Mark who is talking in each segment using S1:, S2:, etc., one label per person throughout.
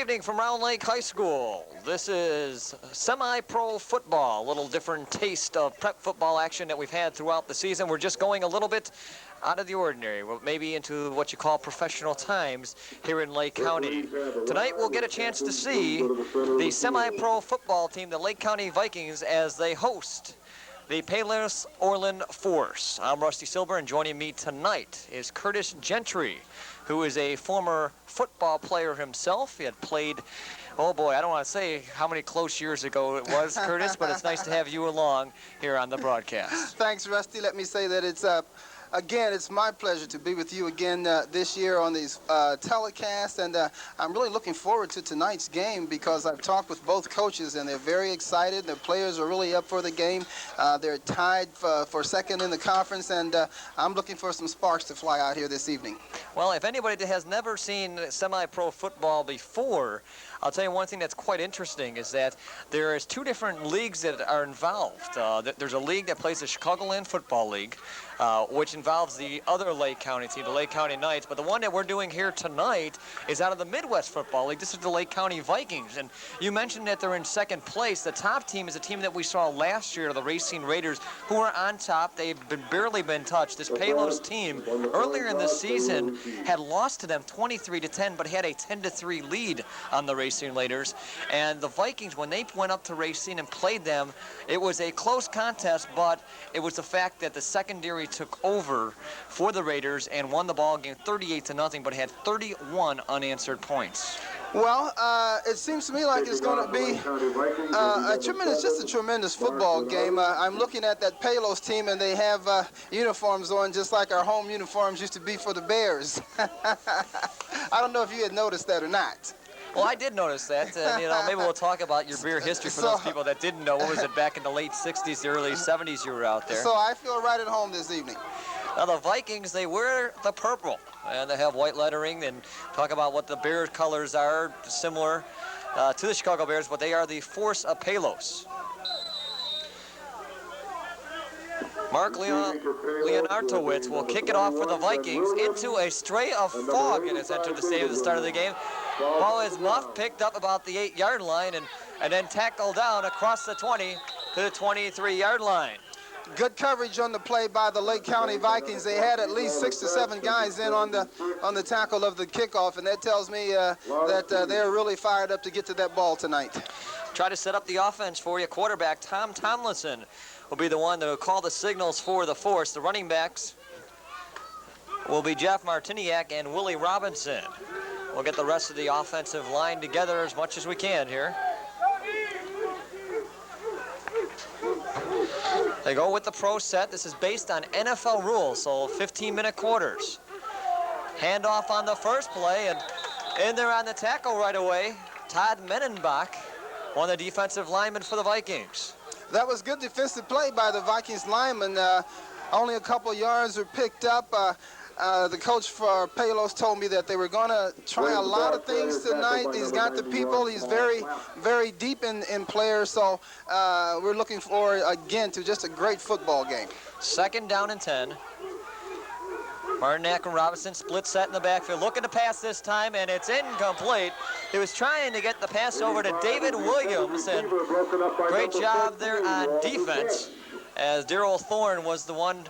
S1: evening from Round Lake High School. This is semi-pro football, a little different taste of prep football action that we've had throughout the season. We're just going a little bit out of the ordinary, maybe into what you call professional times here in Lake County. Tonight we'll get a chance to see the semi-pro football team, the Lake County Vikings, as they host the Palos Orland Force. I'm Rusty Silver, and joining me tonight is Curtis Gentry, who is a former football player himself. He had played, oh boy, I don't want to say how many close years ago it was, Curtis, but it's nice to have you along here on the broadcast.
S2: Thanks, Rusty. Let me say that it's again, it's my pleasure to be with you again this year on these telecasts, and I'm really looking forward to tonight's game because I've talked with both coaches, and they're very excited. The players are really up for the game. They're tied for second in the conference, and I'm looking for some sparks to fly out here this evening.
S1: Well, if anybody that has never seen semi-pro football before, I'll tell you one thing that's quite interesting is that there is two different leagues that are involved. There's a league that plays the Chicagoland Football League, which involves the other Lake County team, the Lake County Knights. But the one that we're doing here tonight is out of the Midwest Football League. This is the Lake County Vikings. And you mentioned that they're in second place. The top team is a team that we saw last year, the Racine Raiders, who are on top. They've barely been touched. This Palos team, earlier in the season, had lost to them 23-10, but had a 10-3 lead on the Racine Raiders. And the Vikings, when they went up to Racine and played them, it was a close contest, but it was the fact that the secondary took over for the Raiders and won the ball game 38-0, but had 31 unanswered points.
S2: Well, it seems to me like it's going to be just a tremendous football game. I'm looking at that Palos team, and they have uniforms on just like our home uniforms used to be for the Bears. I don't know if you had noticed that or not.
S1: Well, I did notice that, and maybe we'll talk about your beer history for those people that didn't know. What was it, back in the late 60s, the early 70s you were out there?
S2: So I feel right at home this evening.
S1: Now, the Vikings, they wear the purple, and they have white lettering, and talk about what the Bears colors are, similar to the Chicago Bears, but they are the Force of Palos. Mark Leonardowitz will kick it off for the Vikings into a stray of fog, and has entered the stadium at the start of the game. Ball is muffed, picked up about the 8-yard line, and then tackled down across the 20 to the 23-yard line.
S2: Good coverage on the play by the Lake County Vikings. They had at least 6 to 7 guys in on the tackle of the kickoff, and that tells me that they're really fired up to get to that ball tonight.
S1: Try to set up the offense for you. Quarterback Tom Tomlinson will be the one to call the signals for the Force. The running backs will be Jeff Martiniak and Willie Robinson. We'll get the rest of the offensive line together as much as we can here. They go with the pro set. This is based on NFL rules, so 15-minute quarters. Handoff on the first play, and in there on the tackle right away, Todd Menenbach, one of the defensive linemen for the Vikings.
S2: That was good defensive play by the Vikings lineman. Only a couple yards were picked up. The coach for Palos told me that they were going to try a lot of things tonight. He's got the people. He's very, very deep in players. So we're looking forward, again, to just a great football game.
S1: 2nd down and 10. Martiniak and Robinson split set in the backfield. Looking to pass this time, and it's incomplete. He was trying to get the pass over to David Williams, and great job there on defense, as Darrell Thorne was the one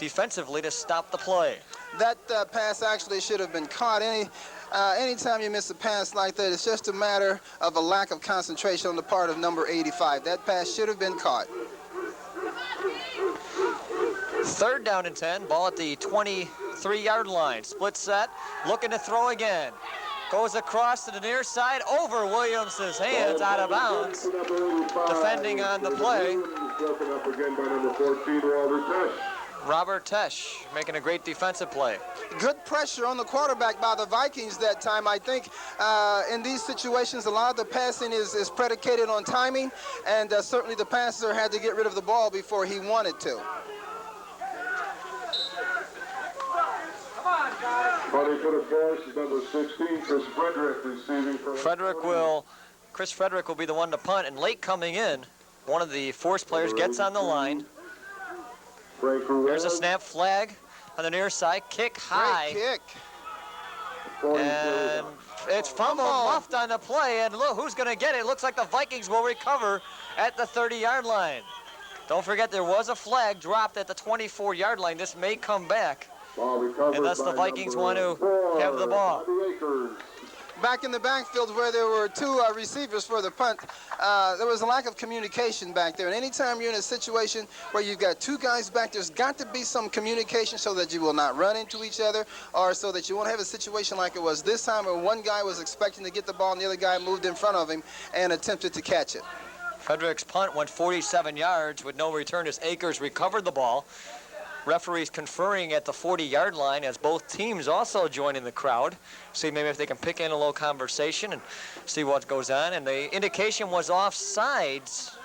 S1: defensively to stop the play.
S2: That pass actually should have been caught. Anytime you miss a pass like that, it's just a matter of a lack of concentration on the part of number 85. That pass should have been caught.
S1: 3rd down and 10, ball at the 23-yard line. Split set, looking to throw again. Goes across to the near side, over Williams' hands, out of bounds. Defending on the play, Robert Tesh making a great defensive play.
S2: Good pressure on the quarterback by the Vikings that time. I think in these situations, a lot of the passing is predicated on timing, and certainly the passer had to get rid of the ball before he wanted to.
S3: Running for the Force is number 16, Chris Frederick, receiving from
S1: Chris Frederick will be the one to punt, and late coming in, one of the Force players gets on the line. There's a snap flag on the near side, kick high.
S2: Great kick.
S1: And It's fumbled, muffed on the play, and look who's going to get it. Looks like the Vikings will recover at the 30-yard line. Don't forget there was a flag dropped at the 24-yard line. This may come back, unless the Vikings want to have the ball.
S2: Back in the backfield where there were two receivers for the punt, there was a lack of communication back there. And anytime you're in a situation where you've got two guys back, there's got to be some communication so that you will not run into each other, or so that you won't have a situation like it was this time where one guy was expecting to get the ball and the other guy moved in front of him and attempted to catch it.
S1: Frederick's punt went 47 yards with no return as Akers recovered the ball. Referees conferring at the 40-yard line as both teams also join in the crowd. See maybe if they can pick in a little conversation and see what goes on. And the indication was offsides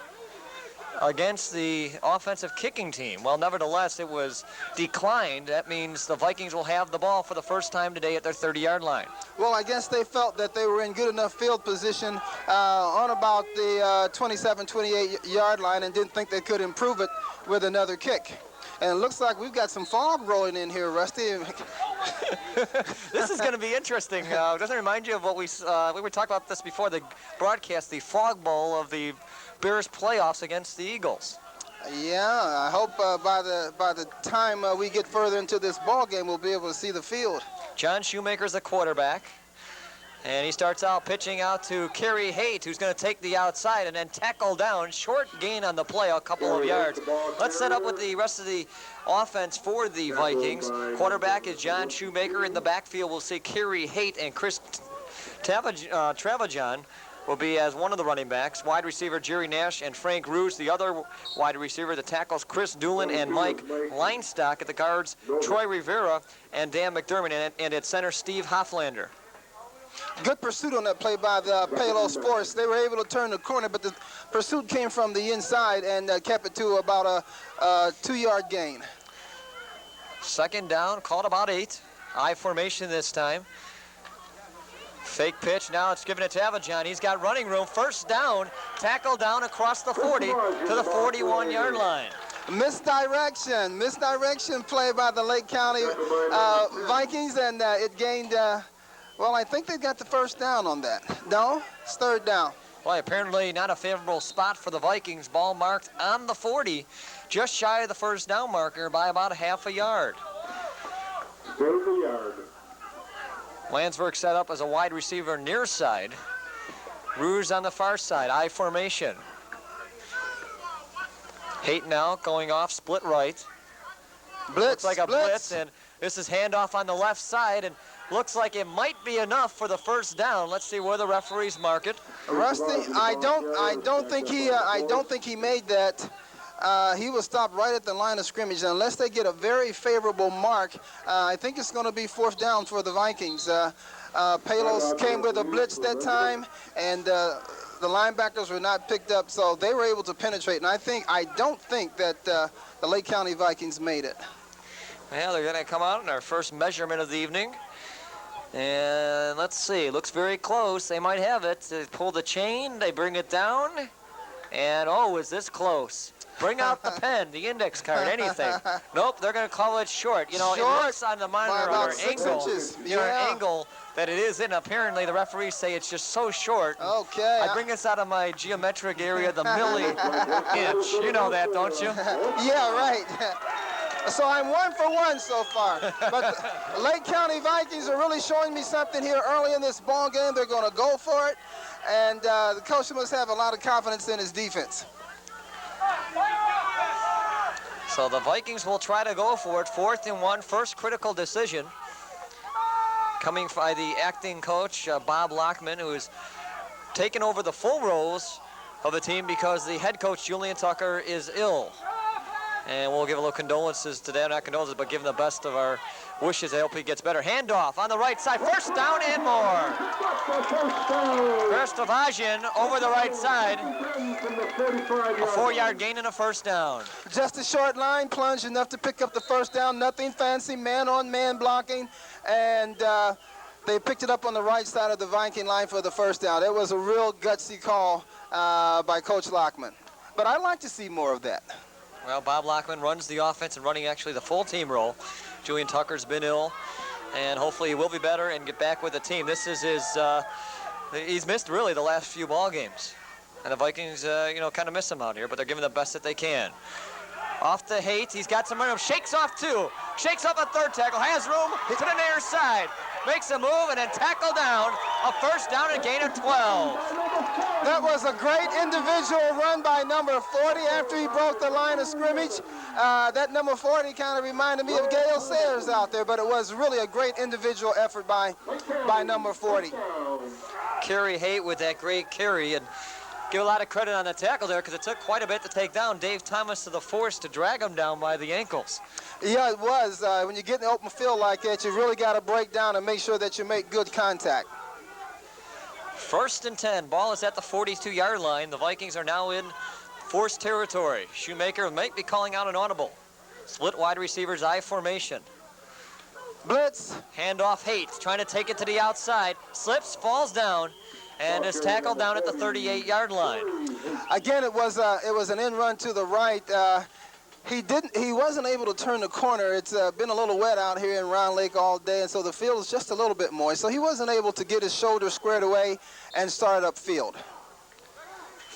S1: against the offensive kicking team. Well, nevertheless, it was declined. That means the Vikings will have the ball for the first time today at their 30-yard line.
S2: Well, I guess they felt that they were in good enough field position on about the 27, 28-yard line and didn't think they could improve it with another kick. And it looks like we've got some fog rolling in here, Rusty.
S1: This is going to be interesting. Doesn't it remind you of what we were talking about this before the broadcast, the fog bowl of the Bears playoffs against the Eagles.
S2: Yeah, I hope by the time we get further into this ball game, we'll be able to see the field.
S1: John Shoemaker's the quarterback. And he starts out pitching out to Kerry Haight, who's going to take the outside and then tackle down. Short gain on the play, a couple of yards. Let's set up with the rest of the offense for the Vikings. Quarterback is John Shoemaker. In the backfield, we'll see Kerry Haight and Chris Travajan will be as one of the running backs. Wide receiver Jerry Nash and Frank Roos. The other wide receiver, the tackles Chris Doolin and Mike Linestock. At the guards, Troy Rivera and Dan McDermott. And at center, Steve Hoflander.
S2: Good pursuit on that play by the Palos Force. They were able to turn the corner, but the pursuit came from the inside and kept it to about a 2-yard gain.
S1: Second down, called about 8. I formation this time. Fake pitch, now it's given it to Avajan. He's got running room. First down, tackle down across the 40 to the 41-yard line.
S2: Misdirection play by the Lake County Vikings, and it gained... well, I think they got the first down on that. No? It's third down.
S1: Well, apparently not a favorable spot for the Vikings. Ball marked on the 40, just shy of the first down marker by about half a yard. Landsberg set up as a wide receiver near side. Ruse on the far side, I formation. Haight now going off, split right.
S2: Blitz,
S1: looks like a blitz, and this is handoff on the left side, and looks like it might be enough for the first down. Let's see where the referees mark it.
S2: Rusty, I don't think he made that. He was stopped right at the line of scrimmage. Unless they get a very favorable mark, I think it's going to be fourth down for the Vikings. Palos came with a blitz that time, and the linebackers were not picked up, so they were able to penetrate. And I don't think that the Lake County Vikings made it.
S1: Well, they're going to come out in our first measurement of the evening. And let's see, looks very close. They might have it. They pull the chain, they bring it down, and oh, is this close? Bring out the pen, the index card, anything. Nope, they're going to call it short. You know,
S2: short,
S1: it looks on the monitor
S2: about
S1: or
S2: 6
S1: angle,
S2: inches.
S1: you know, an angle that it is in. Apparently, the referees say it's just so short.
S2: Okay.
S1: I bring this out of my geometric area, the milli-inch. You know that, don't you?
S2: Yeah, right. So I'm 1 for 1 so far. But the Lake County Vikings are really showing me something here early in this ball game. They're going to go for it. And the coach must have a lot of confidence in his defense.
S1: So the Vikings will try to go for it. 4th and 1, first critical decision. Coming by the acting coach, Bob Lockman, who is taken over the full roles of the team because the head coach, Julian Tucker, is ill. And we'll give a little condolences today, not condolences, but give him the best of our wishes. I hope he gets better. Handoff on the right side, first down and more. First Avajan over the right side. A 4-yard gain and a first down.
S2: Just a short line plunge, enough to pick up the first down. Nothing fancy, man-on-man blocking. And they picked it up on the right side of the Viking line for the first down. It was a real gutsy call by Coach Lockman. But I'd like to see more of that.
S1: Well, Bob Lockman runs the offense and running actually the full team role. Julian Tucker's been ill. and hopefully he will be better and get back with the team. This is his, he's missed really the last few ball games. And the Vikings, kind of miss him out here, but they're giving the best that they can. Off to Haight, he's got some room, shakes off two, shakes off a third tackle, has room to the near side, makes a move and then tackle down, a first down and gain of 12.
S2: That was a great individual run by number 40 after he broke the line of scrimmage. That number 40 kind of reminded me of Gale Sayers out there, but it was really a great individual effort by number 40.
S1: Kerry Haight with that great carry, and give a lot of credit on the tackle there because it took quite a bit to take down Dave Thomas to the force to drag him down by the ankles.
S2: Yeah, it was. When you get in the open field like that, you really got to break down and make sure that you make good contact.
S1: 1st and 10, ball is at the 42-yard line. The Vikings are now in force territory. Shoemaker might be calling out an audible. Split wide receivers, I formation.
S2: Blitz.
S1: Handoff Haight, trying to take it to the outside. Slips, falls down, and is tackled down at the 38-yard line.
S2: Again, it was an in run to the right. He wasn't able to turn the corner. It's been a little wet out here in Round Lake all day, and so the field is just a little bit moist. So he wasn't able to get his shoulder squared away and start upfield.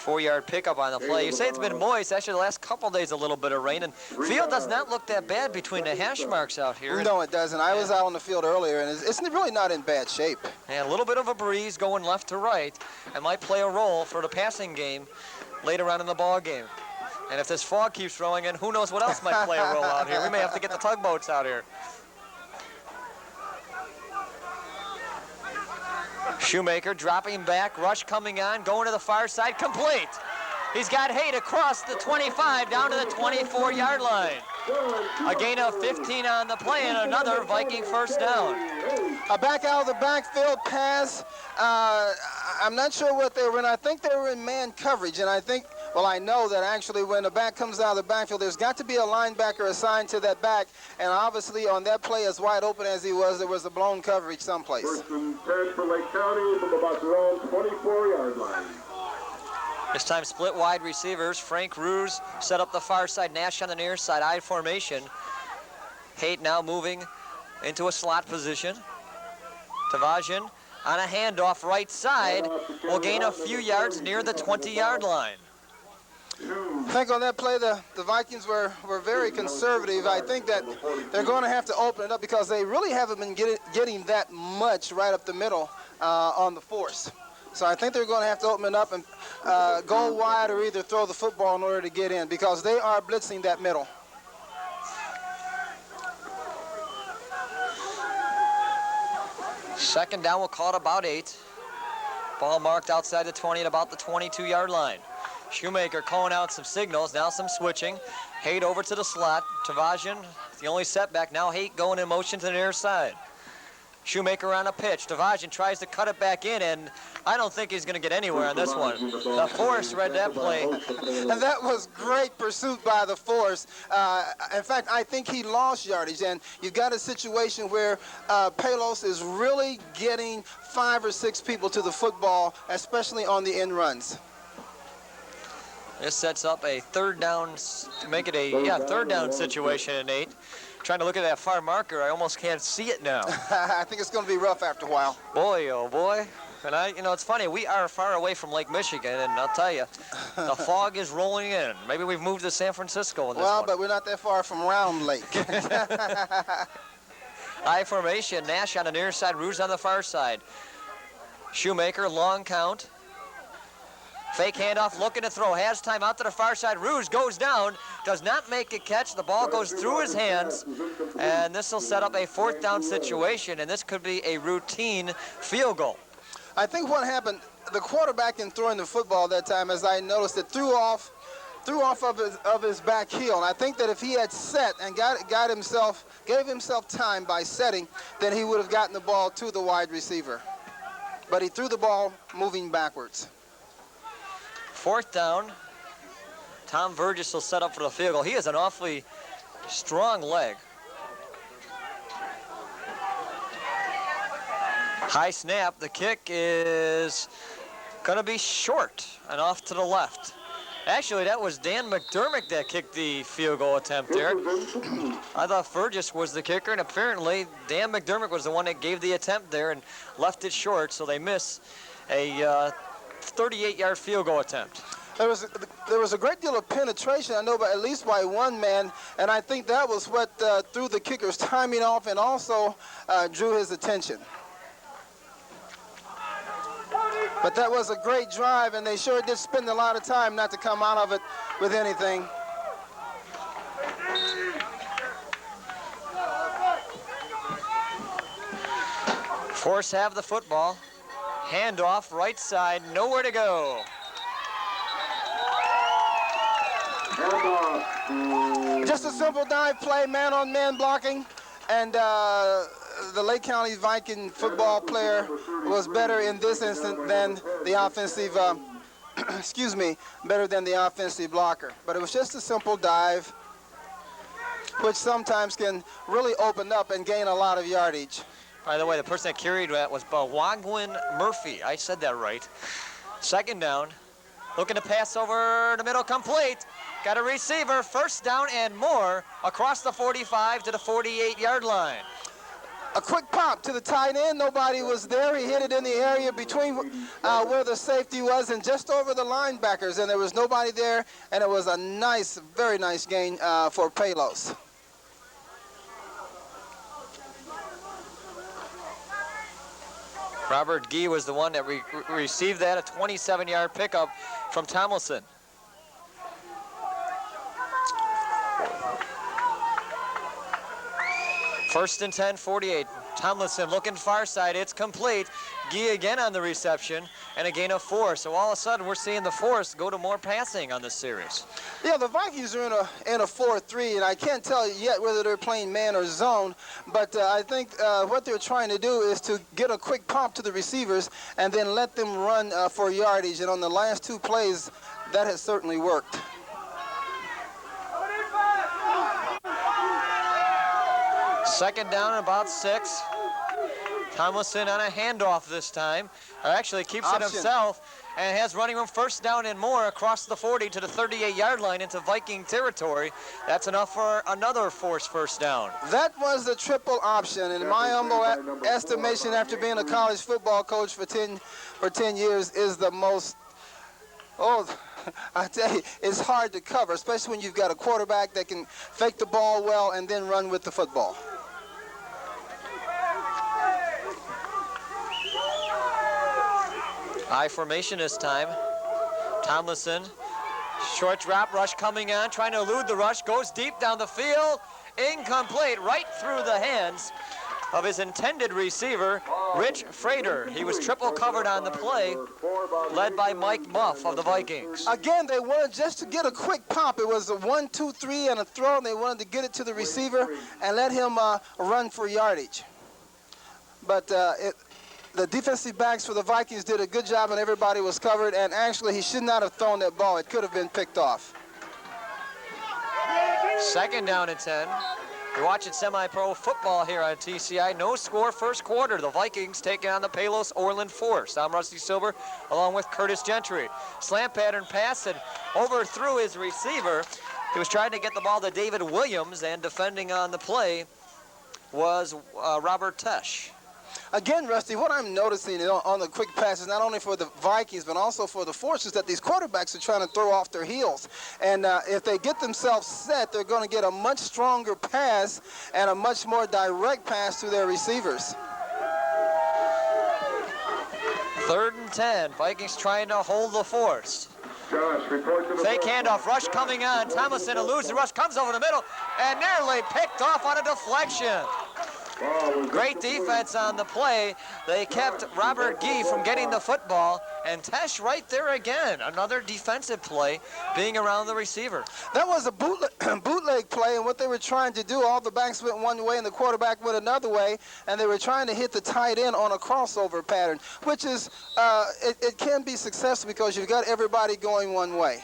S1: 4-yard pickup on the play. You say it's been moist. Actually, the last couple days a little bit of rain, and field does not look that bad between the hash marks out here.
S2: No, it doesn't. I was out on the field earlier, and it's really not in bad shape.
S1: And a little bit of a breeze going left to right, and might play a role for the passing game later on in the ball game. And if this fog keeps rolling in, who knows what else might play a role out here. We may have to get the tugboats out here. Shoemaker dropping back, rush coming on, going to the far side, complete. He's got Haight across the 25 down to the 24-yard line. A gain of 15 on the play and another Viking first down.
S2: A back out of the backfield pass. I'm not sure what they were in. I think they were in man coverage, and I know that actually when the back comes out of the backfield, there's got to be a linebacker assigned to that back, and obviously on that play, as wide open as he was, there was a blown coverage someplace.
S3: 1st and 10 for Lake County from about their own 24-yard line.
S1: This time split wide receivers. Frank Ruse set up the far side, Nash on the near side, I formation. Haight now moving into a slot position. Tavajian on a handoff right side will gain a few yards near the 20-yard line.
S2: I think on that play, the Vikings were very conservative. I think that they're going to have to open it up because they really haven't been getting that much right up the middle on the force. So I think they're going to have to open it up and go wide or either throw the football in order to get in because they are blitzing that middle.
S1: Second down, we'll call it about 8. Ball marked outside the 20 at about the 22-yard line. Shoemaker calling out some signals, now some switching. Haight over to the slot. Tavajian, the only setback. Now Haight going in motion to the near side. Shoemaker on a pitch. Tavajian tries to cut it back in, and I don't think he's going to get anywhere on this one. The Force read that play.
S2: And that was great pursuit by the Force. In fact, I think he lost yardage, and you've got a situation where Palos is really getting 5 or 6 people to the football, especially on the end runs.
S1: This sets up a third down, to make it a third down situation in 8. Trying to look at that far marker, I almost can't see it now.
S2: I think it's going to be rough after a while.
S1: Boy, oh boy. And it's funny, we are far away from Lake Michigan, and I'll tell you, the fog is rolling in. Maybe we've moved to San Francisco in this one.
S2: But we're not that far from Round Lake.
S1: I formation, Nash on the near side, Ruse on the far side. Shoemaker, long count. Fake handoff, looking to throw, has time out to the far side. Ruse goes down, does not make a catch. The ball goes through his hands, and this will set up a 4th down situation, and this could be a routine field goal.
S2: I think what happened, the quarterback in throwing the football that time, as I noticed, it threw off of his back heel. And I think that if he had set and gave himself time by setting, then he would have gotten the ball to the wide receiver. But he threw the ball moving backwards.
S1: 4th down. Tom Burgess will set up for the field goal. He has an awfully strong leg. High snap. The kick is going to be short and off to the left. Actually, that was Dan McDermott that kicked the field goal attempt there. I thought Fergus was the kicker, and apparently Dan McDermott was the one that gave the attempt there and left it short, so they miss a 38-yard field goal attempt.
S2: There was a great deal of penetration, I know, but at least by one man, and I think that was what threw the kicker's timing off and also drew his attention. But that was a great drive, and they sure did spend a lot of time not to come out of it with anything.
S1: Force have the football. Handoff, right side, nowhere to go.
S2: Just a simple dive play, man-on-man blocking, and the Lake County Viking football player was better in this instance than the offensive, better than the offensive blocker. But it was just a simple dive, which sometimes can really open up and gain a lot of yardage.
S1: By the way, the person that carried that was Bawagwin Murphy. I said that right. Second down. Looking to pass over the middle, complete. Got a receiver, first down and more across the 45 to the 48-yard line.
S2: A quick pop to the tight end. Nobody was there. He hit it in the area between where the safety was and just over the linebackers, and there was nobody there, and it was a nice, very nice gain for Palos.
S1: Robert Gee was the one that received that, a 27-yard pickup from Tomlinson. First and 10, 48. Tomlinson looking far side, it's complete. Gee again on the reception, and a gain of 4. So all of a sudden, we're seeing the Force go to more passing on this series.
S2: Yeah, the Vikings are in a 4-3, and I can't tell you yet whether they're playing man or zone, but I think what they're trying to do is to get a quick pop to the receivers and then let them run for yardage, and on the last 2 plays, that has certainly worked.
S1: Second down and about 6. Tomlinson on a handoff this time. Or actually keeps it himself and has running room first down and more across the 40 to the 38-yard line into Viking territory. That's enough for another Force first down.
S2: That was the triple option. In my humble estimation, after being a college football coach for 10 years, is the most, I tell you, it's hard to cover, especially when you've got a quarterback that can fake the ball well and then run with the football.
S1: I formation this time. Tomlinson, short drop, rush coming on, trying to elude the rush, goes deep down the field, incomplete, right through the hands of his intended receiver, Rich Frater. He was triple covered on the play, led by Mike Muff of the Vikings.
S2: Again, they wanted just to get a quick pop. It was a 1, 2, 3 and a throw, and they wanted to get it to the receiver and let him run for yardage. But the defensive backs for the Vikings did a good job, and everybody was covered, and actually he should not have thrown that ball. It could have been picked off.
S1: Second down and 10. You're watching semi-pro football here on TCI. No score first quarter. The Vikings taking on the Palos Orland Force. I'm Rusty Silver along with Curtis Gentry. Slant pattern pass and overthrew his receiver. He was trying to get the ball to David Williams, and defending on the play was Robert Tesh.
S2: Again, Rusty, what I'm noticing on the quick passes, not only for the Vikings, but also for the Force, is that these quarterbacks are trying to throw off their heels. And if they get themselves set, they're going to get a much stronger pass and a much more direct pass to their receivers.
S1: Third and 10. Vikings trying to hold the Force. Fake handoff, rush coming on. Tomlinson eludes the rush, comes over the middle, and nearly picked off on a deflection. Great defense on the play. They kept Robert Gee from getting the football, and Tesh right there again. Another defensive play being around the receiver.
S2: That was a bootleg play, and what they were trying to do, all the backs went one way and the quarterback went another way, and they were trying to hit the tight end on a crossover pattern, which is, it can be successful because you've got everybody going one way.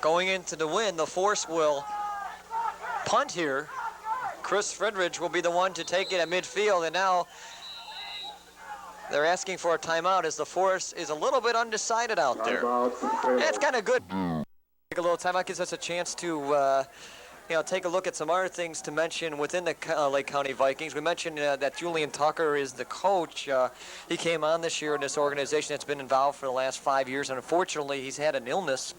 S1: Going into the win, the Force will punt here. Chris Friedrich will be the one to take it at midfield, and now they're asking for a timeout as the Force is a little bit undecided out there. That's kind of good. a little time. That gives us a chance to take a look at some other things to mention within the Lake County Vikings. We mentioned that Julian Tucker is the coach. He came on this year in this organization that's been involved for the last 5 years, and unfortunately he's had an illness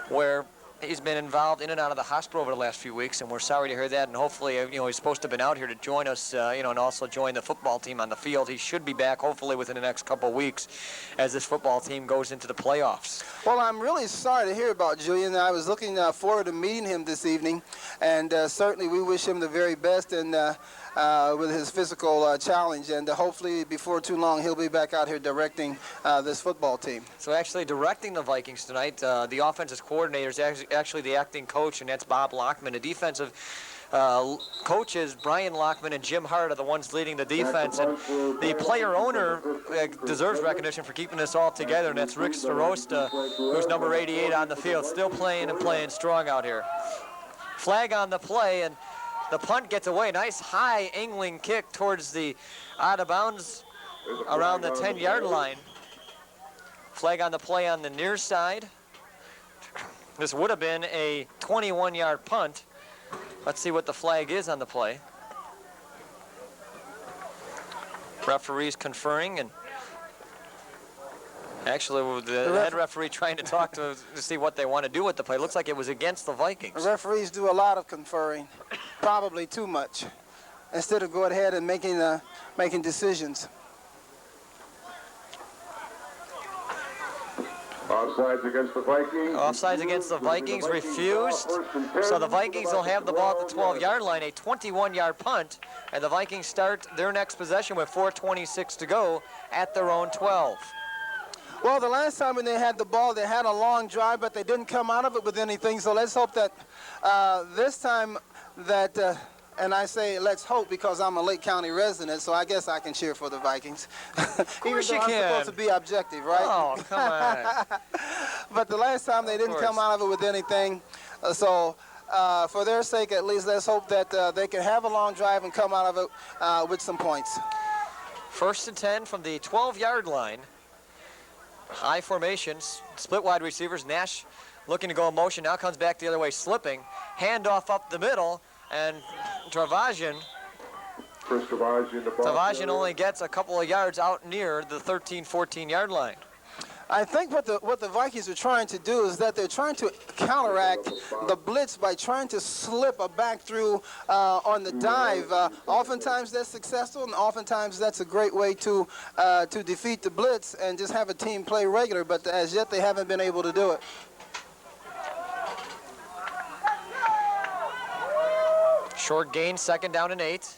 S1: where he's been involved in and out of the hospital over the last few weeks, and we're sorry to hear that. And hopefully, he's supposed to have been out here to join us, and also join the football team on the field. He should be back hopefully within the next couple of weeks as this football team goes into the playoffs.
S2: Well, I'm really sorry to hear about Julian. I was looking forward to meeting him this evening, and certainly we wish him the very best and with his physical challenge, and hopefully before too long he'll be back out here directing this football team.
S1: So actually directing the Vikings tonight, the offensive coordinator is actually the acting coach, and that's Bob Lockman. The defensive coaches, Brian Lockman and Jim Hart, are the ones leading the defense, and the player owner deserves recognition for keeping this all together, and that's Rick Starosta, who's number 88 on the field, still playing and playing strong out here. Flag on the play, and the punt gets away. Nice high angling kick towards the out of bounds around the 10-yard line. Flag on the play on the near side. This would have been a 21-yard punt. Let's see what the flag is on the play. Referees conferring, and actually the head referee trying to talk to see what they want to do with the play. Looks like it was against the Vikings.
S2: The referees do a lot of conferring, probably too much, instead of going ahead and making decisions.
S3: Offsides against the Vikings.
S1: Offsides against the Vikings refused. So the Vikings will have the ball at the 12-yard line, a 21-yard punt, and the Vikings start their next possession with 4:26 to go at their own 12.
S2: Well, the last time when they had the ball, they had a long drive, but they didn't come out of it with anything. So let's hope that this time that, and I say let's hope because I'm a Lake County resident, so I guess I can cheer for the Vikings.
S1: Of course you can.
S2: I'm supposed to be objective, right?
S1: Oh, come on.
S2: But the last time they didn't come out of it with anything. So for their sake, at least, let's hope that they can have a long drive and come out of it with some points.
S1: 1st and 10 from the 12-yard line. High formation, split wide receivers. Nash looking to go in motion, now comes back the other way, slipping. Handoff up the middle, and Travasian only gets a couple of yards out near the 13, 14-yard line.
S2: I think what the Vikings are trying to do is that they're trying to counteract the blitz by trying to slip a back through on the dive. Oftentimes that's successful, and oftentimes that's a great way to defeat the blitz and just have a team play regular, but as yet they haven't been able to do it.
S1: Short gain, 2nd down and 8.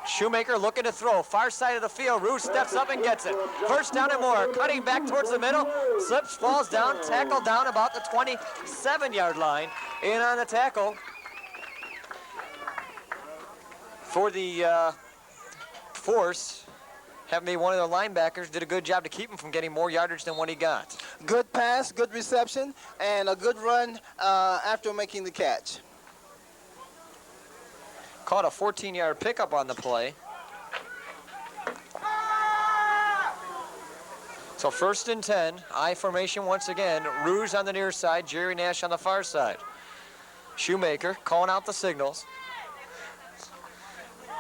S1: Shoemaker looking to throw, far side of the field. Roos steps up and gets it. 1st down and more, cutting back towards the middle, slips, falls down, tackled down about the 27-yard line. In on the tackle for the Force. Having been one of the linebackers, did a good job to keep him from getting more yardage than what he got.
S2: Good pass, good reception, and a good run after making the catch.
S1: Caught a 14-yard pickup on the play. So 1st and 10, I formation once again. Ruse on the near side, Jerry Nash on the far side. Shoemaker calling out the signals.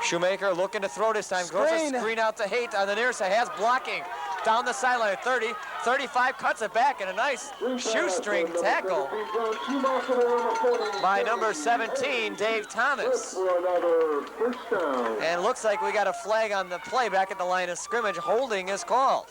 S1: Shoemaker looking to throw this time. Goes a screen out to Haight on the near side. Has blocking down the sideline. 30, 35, cuts it back, and a nice shoestring tackle by number 17, Dave Thomas. And looks like we got a flag on the play back at the line of scrimmage. Holding is called.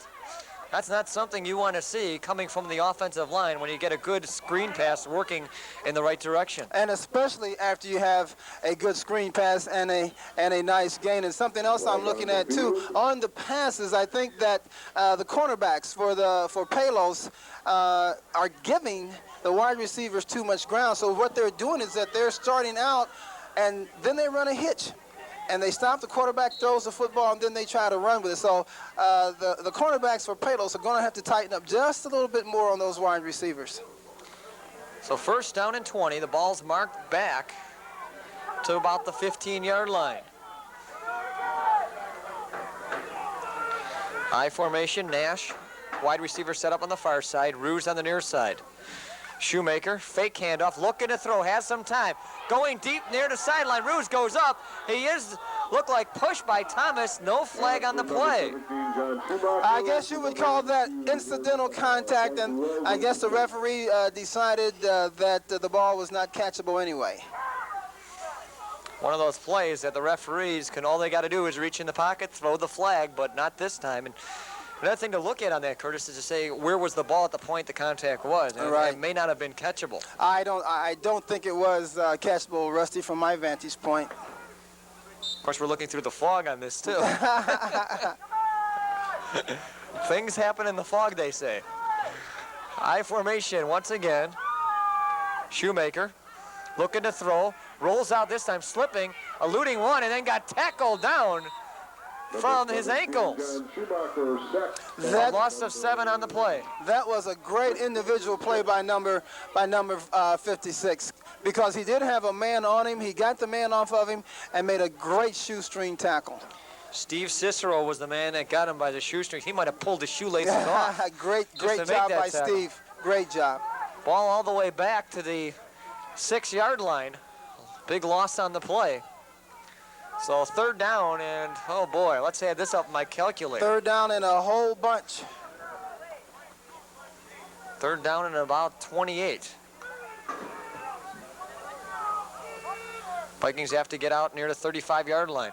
S1: That's not something you want to see coming from the offensive line when you get a good screen pass working in the right direction.
S2: And especially after you have a good screen pass and a nice gain. And something else I'm looking at too on the passes, I think that the cornerbacks for Palos are giving the wide receivers too much ground. So what they're doing is that they're starting out and then they run a hitch. And they stop, the quarterback throws the football, and then they try to run with it. So the cornerbacks for Palos are going to have to tighten up just a little bit more on those wide receivers.
S1: So 1st down and 20. The ball's marked back to about the 15-yard line. I formation, Nash. Wide receiver set up on the far side. Ruse on the near side. Shoemaker, fake handoff, looking to throw, has some time. Going deep near the sideline. Ruse goes up. He looked like pushed by Thomas. No flag on the play.
S2: I guess you would call that incidental contact, and I guess the referee decided that the ball was not catchable anyway.
S1: One of those plays that the referees all they got to do is reach in the pocket, throw the flag, but not this time. And another thing to look at on that, Curtis, is to say where was the ball at the point the contact was. And
S2: right.
S1: It may not have been catchable.
S2: I don't think it was catchable, Rusty, from my vantage point.
S1: Of course, we're looking through the fog on this too. Things happen in the fog, they say. I formation once again. Shoemaker looking to throw, rolls out this time, slipping, eluding one, and then got tackled down from his ankles. A loss of 7 on the play.
S2: That was a great individual play by number 56, because he did have a man on him. He got the man off of him and made a great shoestring tackle.
S1: Steve Cicero was the man that got him by the shoestring. He might have pulled the shoelaces off.
S2: Great job by Steve. Great job.
S1: Ball all the way back to the 6-yard line. Big loss on the play. So 3rd down, and oh boy, let's add this up in my calculator.
S2: 3rd down and a whole bunch.
S1: 3rd down and about 28. Vikings have to get out near the 35-yard line.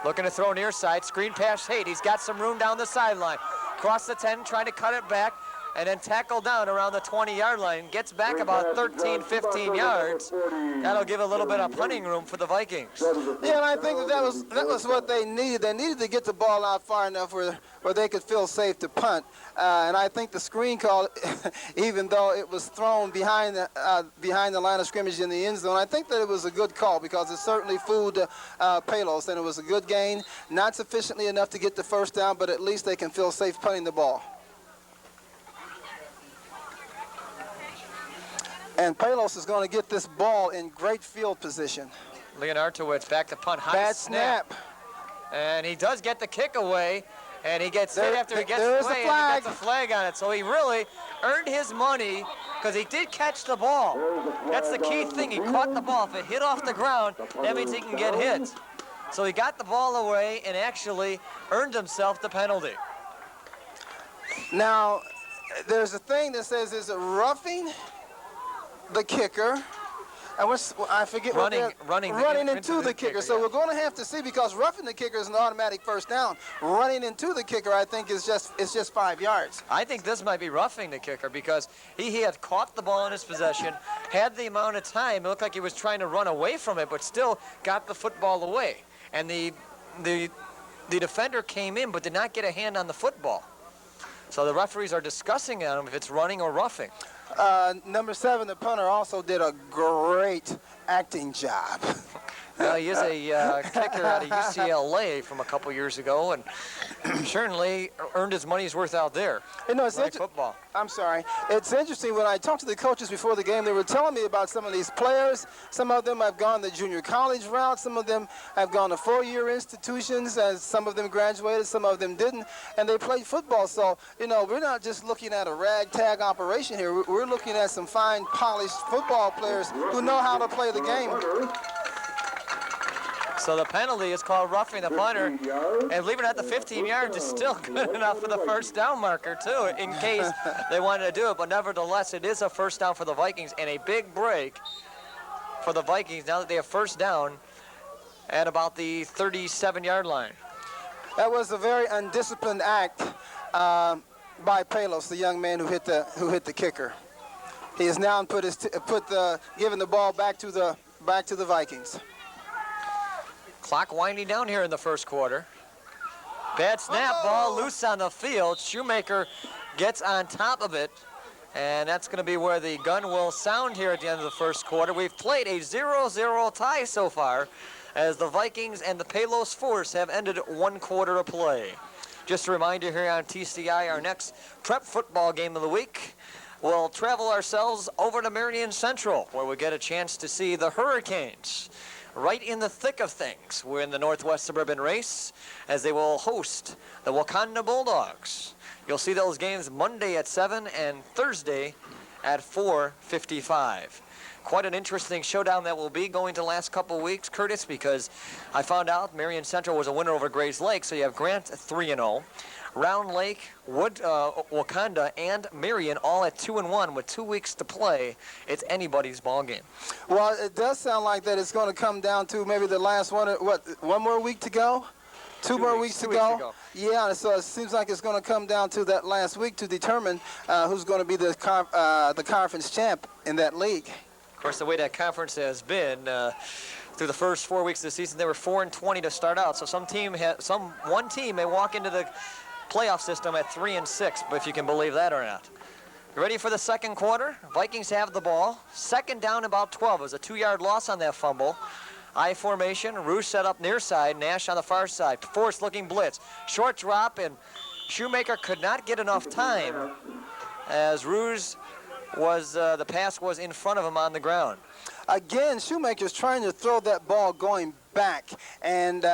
S1: Looking to throw near side, screen pass Haight. He's got some room down the sideline. Cross the 10, trying to cut it back, and then tackle down around the 20-yard line. Gets back about 13, 15 yards. That'll give a little bit of punting room for the Vikings.
S2: Yeah, and I think that was what they needed. They needed to get the ball out far enough where they could feel safe to punt. And I think the screen call, even though it was thrown behind the line of scrimmage in the end zone, I think that it was a good call because it certainly fooled Palos, and it was a good gain. Not sufficiently enough to get the 1st down, but at least they can feel safe punting the ball. And Palos is going to get this ball in great field position.
S1: Leonardowicz back to punt. High
S2: Bad snap.
S1: And he does get the kick away, and he gets hit after he gets
S2: there is
S1: away,
S2: the flag.
S1: and he gets a flag on it. So he really earned his money because he did catch the ball. That's the key thing. He caught the ball. If it hit off the ground, that means he can get hit. So he got the ball away and actually earned himself the penalty.
S2: Now, there's a thing that says, is it roughing the kicker? And I forget
S1: running
S2: into the kicker. So we're going to have to see, because roughing the kicker is an automatic 1st down. Running into the kicker, I think, is just 5 yards.
S1: I think this might be roughing the kicker because he had caught the ball in his possession, had the amount of time. It looked like he was trying to run away from it, but still got the football away. And the defender came in but did not get a hand on the football. So the referees are discussing on him if it's running or roughing.
S2: Number 7, the punter, also did a great acting job.
S1: Well, he is a kicker out of UCLA from a couple years ago, and certainly earned his money's worth out there.
S2: You know, it's
S1: football.
S2: I'm sorry. It's interesting. When I talked to the coaches before the game, they were telling me about some of these players. Some of them have gone the junior college route. Some of them have gone to 4-year institutions, and some of them graduated. Some of them didn't, and they played football. So, you know, we're not just looking at a ragtag operation here. We're looking at some fine, polished football players who know how to play the game.
S1: So the penalty is called roughing the punter, and leaving it at the 15 yards is still good enough for the 1st down marker too, in case they wanted to do it. But nevertheless, it is a 1st down for the Vikings, and a big break for the Vikings now that they have 1st down at about the 37-yard line.
S2: That was a very undisciplined act by Palos, the young man who hit the kicker. He has now given the ball back to the Vikings.
S1: Clock winding down here in the 1st quarter. Bad snap, ball loose on the field. Shoemaker gets on top of it, and that's going to be where the gun will sound here at the end of the 1st quarter. We've played a 0-0 tie so far, as the Vikings and the Palos Force have ended 1 quarter of play. Just a reminder here on TCI, our next prep football game of the week, we'll travel ourselves over to Marion Central, where we get a chance to see the Hurricanes right in the thick of things. We're in the Northwest Suburban Race, as they will host the Wakanda Bulldogs. You'll see those games Monday at 7 and Thursday at 4:55. Quite an interesting showdown that will be going to the last couple weeks, Curtis, because I found out Marion Central was a winner over Grays Lake, so you have Grant 3-0. Round Lake, Wakanda, and Marion all at 2-1 with 2 weeks to play. It's anybody's ball game.
S2: Well, it does sound like that it's going to come down to maybe the last one. One more week to go? Two more weeks to go. Yeah, so it seems like it's going to come down to that last week to determine who's going to be the conference champ in that league.
S1: Of course, the way that conference has been through the first 4 weeks of the season, they were 4-20 to start out. So one team may walk into the playoff system at 3-6, but if you can believe that or not. You ready for the second quarter? Vikings have the ball. Second down, about 12. It was a 2-yard loss on that fumble. I formation, Roos set up near side, Nash on the far side. Force looking blitz. Short drop, and Shoemaker could not get enough time as Roos was, the pass was in front of him on the ground.
S2: Again, Shoemaker's trying to throw that ball going back, and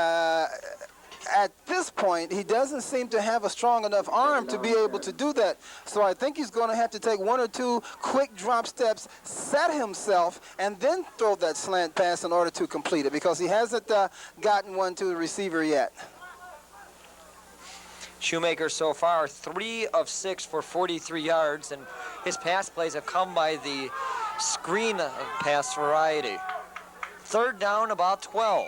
S2: at this point, he doesn't seem to have a strong enough arm to be able to do that. So I think he's going to have to take 1 or 2 quick drop steps, set himself, and then throw that slant pass in order to complete it, because he hasn't gotten one to the receiver yet.
S1: Shoemaker so far 3 of 6 for 43 yards, and his pass plays have come by the screen pass variety. Third down, about 12.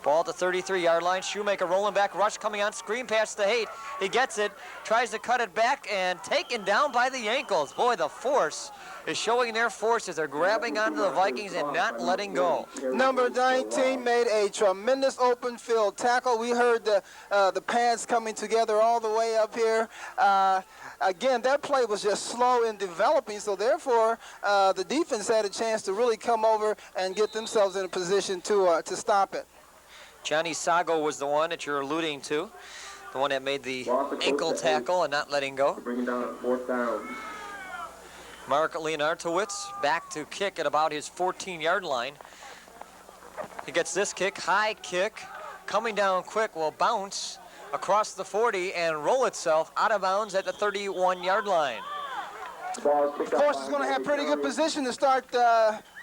S1: Ball at the 33-yard line. Shoemaker rolling back, rush coming on, screen pass to Haight. He gets it, tries to cut it back, and taken down by the ankles. Boy, the force is showing their force as they're grabbing onto the Vikings and not letting go.
S2: Number 19 made a tremendous open field tackle. We heard the pads coming together all the way up here. Again, that play was just slow in developing, so therefore the defense had a chance to really come over and get themselves in a position to stop it.
S1: Johnny Sago was the one that you're alluding to, the one that made the ankle tackle and not letting go.
S3: Bringing down 4th down.
S1: Mark Leonardowitz back to kick at about his 14-yard line. He gets this kick, high kick, coming down quick, will bounce across the 40 and roll itself out of bounds at the 31-yard line.
S2: Of course, it's going to have pretty good position to start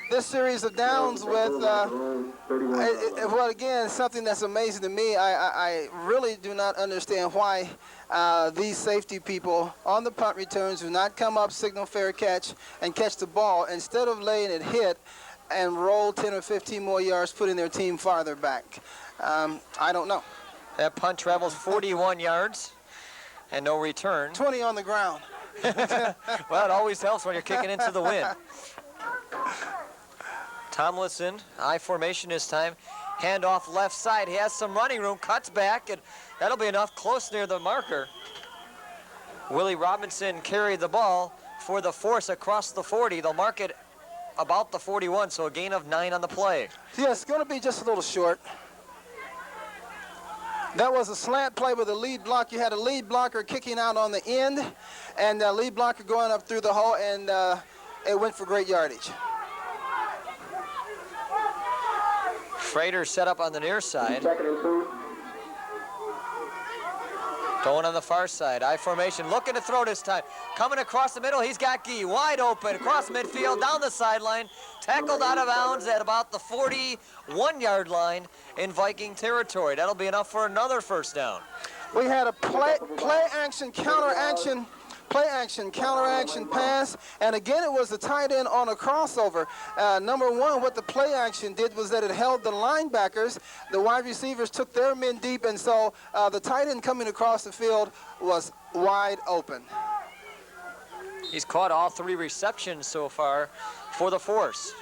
S2: this series of downs with, well, again, something that's amazing to me. I really do not understand why these safety people on the punt returns do not come up, signal fair catch, and catch the ball instead of letting it hit and roll 10 or 15 more yards, putting their team farther back. I don't know.
S1: That punt travels 41 yards and no return.
S2: 20 on the ground.
S1: Well, it always helps when you're kicking into the wind. Tomlinson, I formation this time. Handoff left side. He has some running room, cuts back, and that'll be enough close near the marker. Willie Robinson carried the ball for the force across the 40. They'll mark it about the 41, so a gain of 9 on the play.
S2: Yeah, it's going to be just a little short. That was a slant play with a lead block. You had a lead blocker kicking out on the end, and a lead blocker going up through the hole, and it went for great yardage.
S1: Frater set up on the near side. Going on the far side. I formation, looking to throw this time. Coming across the middle, he's got Gee wide open. Across midfield, down the sideline. Tackled out of bounds at about the 41-yard line in Viking territory. That'll be enough for another first down.
S2: We had a play action, counter action, play action, counter action pass, and again it was the tight end on a crossover. Number one, what the play action did was that it held the linebackers. The wide receivers took their men deep, and so the tight end coming across the field was wide open.
S1: He's caught all 3 receptions so far for the force.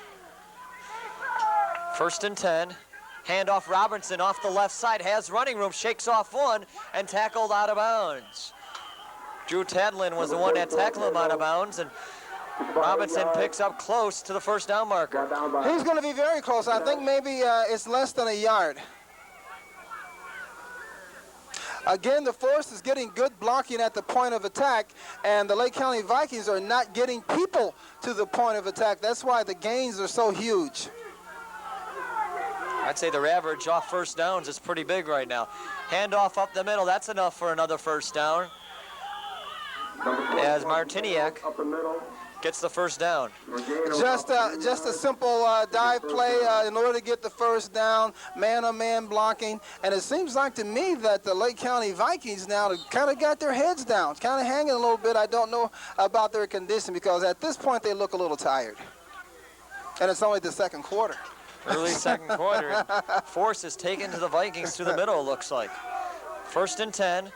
S1: 1st and 10. Handoff Robinson off the left side, has running room, shakes off one, and tackled out of bounds. Drew Tadlin was the one that tackled him out of bounds, and Robinson picks up close to the first down marker.
S2: He's going to be very close. I think maybe it's less than a yard. Again, the force is getting good blocking at the point of attack, and the Lake County Vikings are not getting people to the point of attack. That's why the gains are so huge.
S1: I'd say their average off first downs is pretty big right now. Handoff up the middle, that's enough for another first down. as Martiniak
S3: Up the middle.
S1: gets the first down.
S2: Just a simple dive play in order to get the first down, man-on-man blocking. And it seems like to me that the Lake County Vikings now kind of got their heads down, kind of hanging a little bit. I don't know about their condition because at this point they look a little tired. And it's only the second quarter.
S1: Early second quarter. Force is taken to the Vikings through the middle, it looks like. 1st and 10.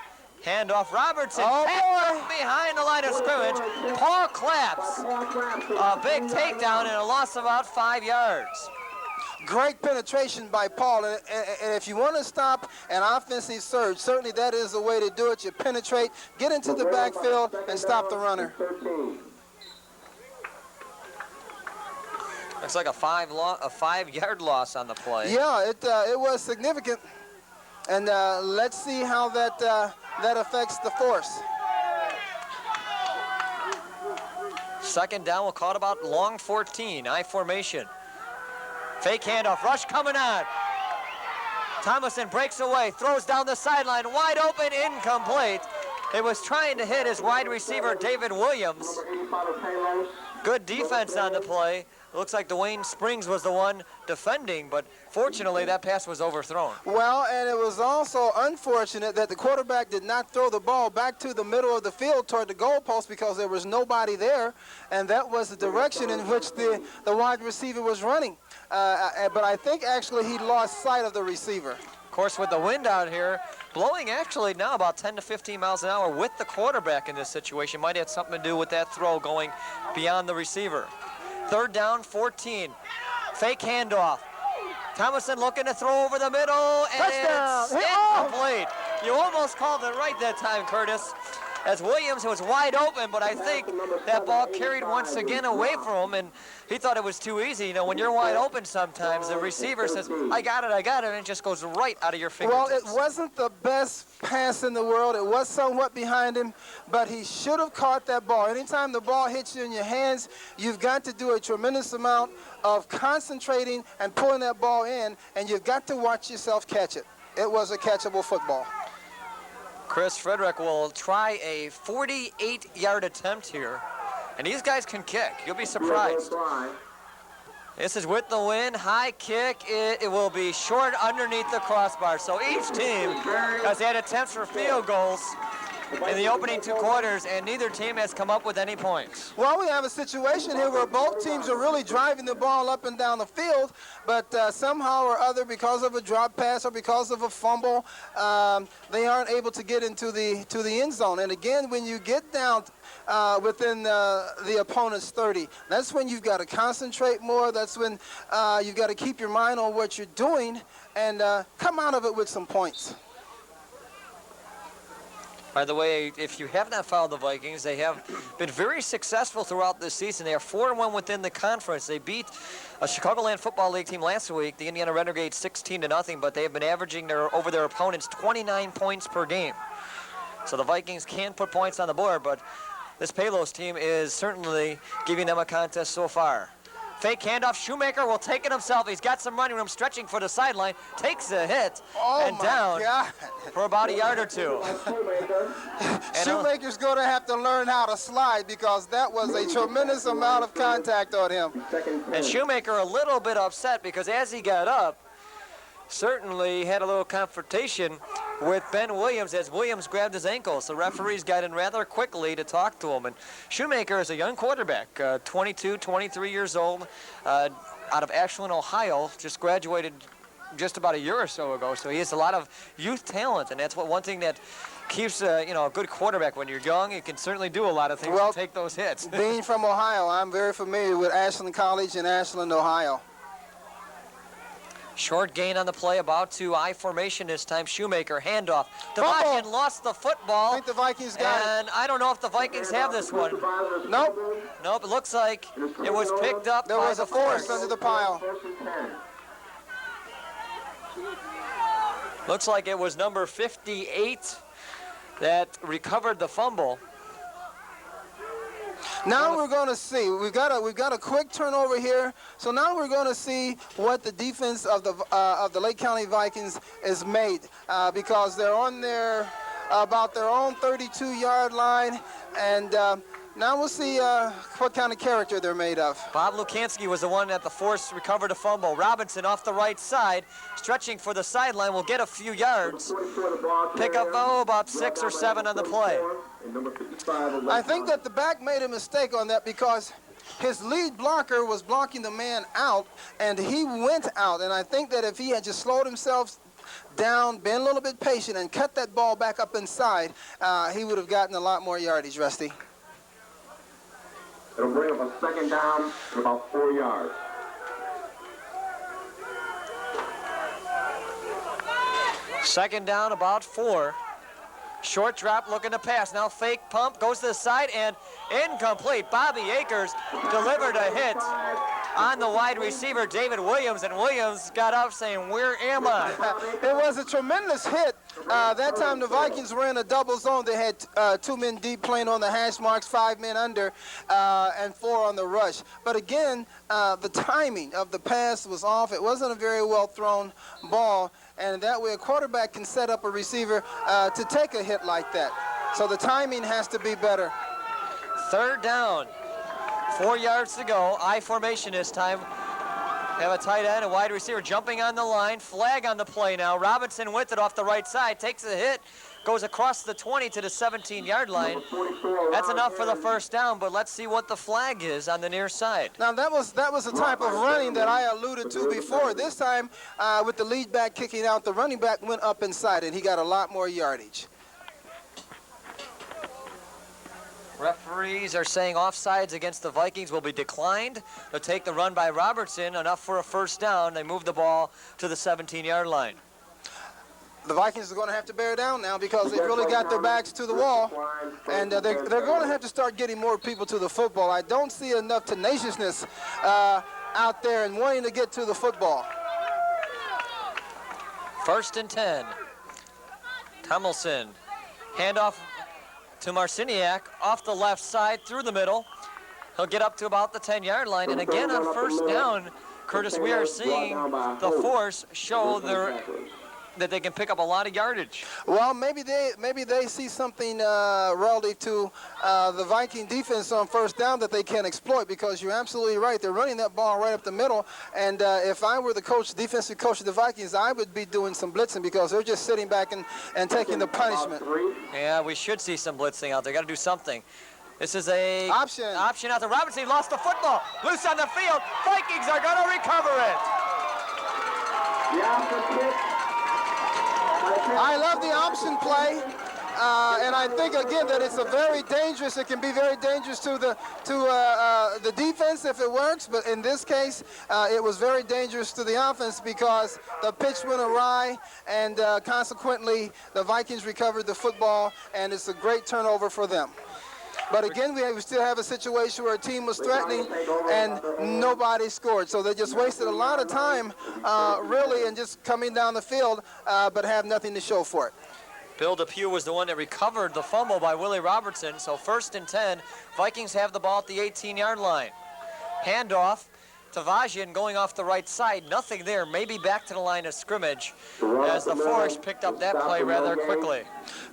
S1: Handoff Robertson.
S2: Oh, boy.
S1: Behind the line of scrimmage. Paul claps. A big takedown and a loss of about 5 yards.
S2: Great penetration by Paul, and if you want to stop an offensive surge, certainly that is the way to do it. You penetrate, get into the backfield, and stop the runner.
S1: Looks like a 5-yard loss on the play.
S2: Yeah, it was significant, and let's see how that affects the force.
S1: Second down, we'll call it about long 14, I formation. Fake handoff, rush coming on. Thomason breaks away, throws down the sideline, wide open, incomplete. It was trying to hit his wide receiver, David Williams. Good defense on the play. Looks like Dwayne Springs was the one defending, but fortunately that pass was overthrown.
S2: Well, and it was also unfortunate that the quarterback did not throw the ball back to the middle of the field toward the goalpost because there was nobody there, and that was the direction in which the wide receiver was running. But I think actually he lost sight of the receiver.
S1: Of course, with the wind out here, blowing actually now about 10 to 15 miles an hour with the quarterback in this situation, might have something to do with that throw going beyond the receiver. 3rd down, 14. Fake handoff. Thomason looking to throw over the middle, and
S2: Touchdown.
S1: it's incomplete. You almost called it right that time, Curtis. As Williams was wide open, but I think that ball carried once again away from him, and he thought it was too easy. You know, when you're wide open sometimes, the receiver says, I got it, and it just goes right out of your fingertips.
S2: Well, it wasn't the best pass in the world. It was somewhat behind him, but he should have caught that ball. Anytime the ball hits you in your hands, you've got to do a tremendous amount of concentrating and pulling that ball in, and you've got to watch yourself catch it. It was a catchable football.
S1: Chris Frederick will try a 48-yard attempt here, and these guys can kick. You'll be surprised. This is with the wind, high kick. It will be short underneath the crossbar. So each team has had attempts for field goals in the opening 2 quarters, and neither team has come up with any points.
S2: Well, we have a situation here where both teams are really driving the ball up and down the field, but somehow or other, because of a drop pass or because of a fumble, they aren't able to get into the end zone. And again, when you get down within the opponent's 30, that's when you've got to concentrate more. That's when you've got to keep your mind on what you're doing and come out of it with some points.
S1: By the way, if you have not followed the Vikings, they have been very successful throughout this season. They are 4-1 within the conference. They beat a Chicagoland Football League team last week, the Indiana Renegades, 16-0, but they have been averaging over their opponents 29 points per game. So the Vikings can put points on the board, but this Palos team is certainly giving them a contest so far. Fake handoff, Shoemaker will take it himself. He's got some running room, stretching for the sideline, takes a hit, and down for about a yard or two.
S2: Shoemaker's going to have to learn how to slide because that was a tremendous amount of contact on him.
S1: And Shoemaker a little bit upset because as he got up, certainly had a little confrontation with Ben Williams as Williams grabbed his ankles. The referees got in rather quickly to talk to him. And Shoemaker is a young quarterback, 22, 23 years old, out of Ashland, Ohio, just graduated just about a year or so ago. So he has a lot of youth talent, and that's one thing that keeps a good quarterback. When you're young, you can certainly do a lot of things to take those hits.
S2: Being from Ohio, I'm very familiar with Ashland College in Ashland, Ohio.
S1: Short gain on the play, about to I formation this time. Shoemaker, handoff. Devashian lost the football.
S2: I think the Vikings got it.
S1: And I don't know if the Vikings have this one.
S2: Nope.
S1: Nope, it looks like it was picked up
S2: There
S1: by
S2: was
S1: the
S2: a force under the pile.
S1: Looks like it was number 58 that recovered the fumble.
S2: Now we're going to see. We've got a quick turnover here. So now we're going to see what the defense of the Lake County Vikings is made because they're on their about their own 32-yard line. And now we'll see what kind of character they're made of.
S1: Bob Lukanski was the one at the force recovered a fumble. Robinson off the right side, stretching for the sideline, will get a few yards. Pick up, about 6 or 7 on the play.
S2: I think that the back made a mistake on that because his lead blocker was blocking the man out, and he went out. And I think that if he had just slowed himself down, been a little bit patient, and cut that ball back up inside, he would have gotten a lot more yardage, Rusty.
S3: It'll bring up a second down and about 4 yards.
S1: Second down, about 4. Short drop, looking to pass. Now fake pump, goes to the side, and incomplete. Bobby Akers delivered a hit on the wide receiver, David Williams, and Williams got up saying, "Where am I?"
S2: It was a tremendous hit. That time the Vikings were in a double zone. They had 2 men deep playing on the hash marks, 5 men under, and 4 on the rush. But again, the timing of the pass was off. It wasn't a very well thrown ball, and that way a quarterback can set up a receiver to take a hit like that. So the timing has to be better.
S1: Third down, 4 yards to go. I formation this time. Have a tight end, a wide receiver jumping on the line. Flag on the play now. Robinson with it off the right side. Takes a hit. Goes across the 20 to the 17-yard line. That's enough for the first down, but let's see what the flag is on the near side.
S2: Now that was the type of running that I alluded to before. This time, with the lead back kicking out, the running back went up inside, and he got a lot more yardage.
S1: Referees are saying offsides against the Vikings will be declined. They'll take the run by Robertson, enough for a first down. They move the ball to the 17-yard line.
S2: The Vikings are going to have to bear down now because they've really got their backs to the wall, and they're going to have to start getting more people to the football. I don't see enough tenaciousness out there and wanting to get to the football.
S1: First and 10. Tomlinson, handoff to Marciniak, off the left side, through the middle. He'll get up to about the 10-yard line, and again on first down, Curtis, we are seeing the force show that they can pick up a lot of yardage.
S2: Well, maybe they see something relative to the Viking defense on first down that they can exploit, because you're absolutely right. They're running that ball right up the middle, and if I were the defensive coach of the Vikings, I would be doing some blitzing because they're just sitting back and taking the punishment.
S1: Yeah, we should see some blitzing out there. Got to do something. This is a
S2: option
S1: out there. Robinson lost the football. Loose on the field. Vikings are going to recover it.
S2: I love the option play, and I think again that it's it can be very dangerous to the defense if it works, but in this case it was very dangerous to the offense because the pitch went awry, and consequently the Vikings recovered the football, and it's a great turnover for them. But again, we still have a situation where a team was threatening and nobody scored. So they just wasted a lot of time, really, and just coming down the field, but have nothing to show for it.
S1: Bill DePue was the one that recovered the fumble by Willie Robertson. So first and 10, Vikings have the ball at the 18-yard line. Handoff to Vajian going off the right side. Nothing there. Maybe back to the line of scrimmage as the Force picked up that play rather quickly.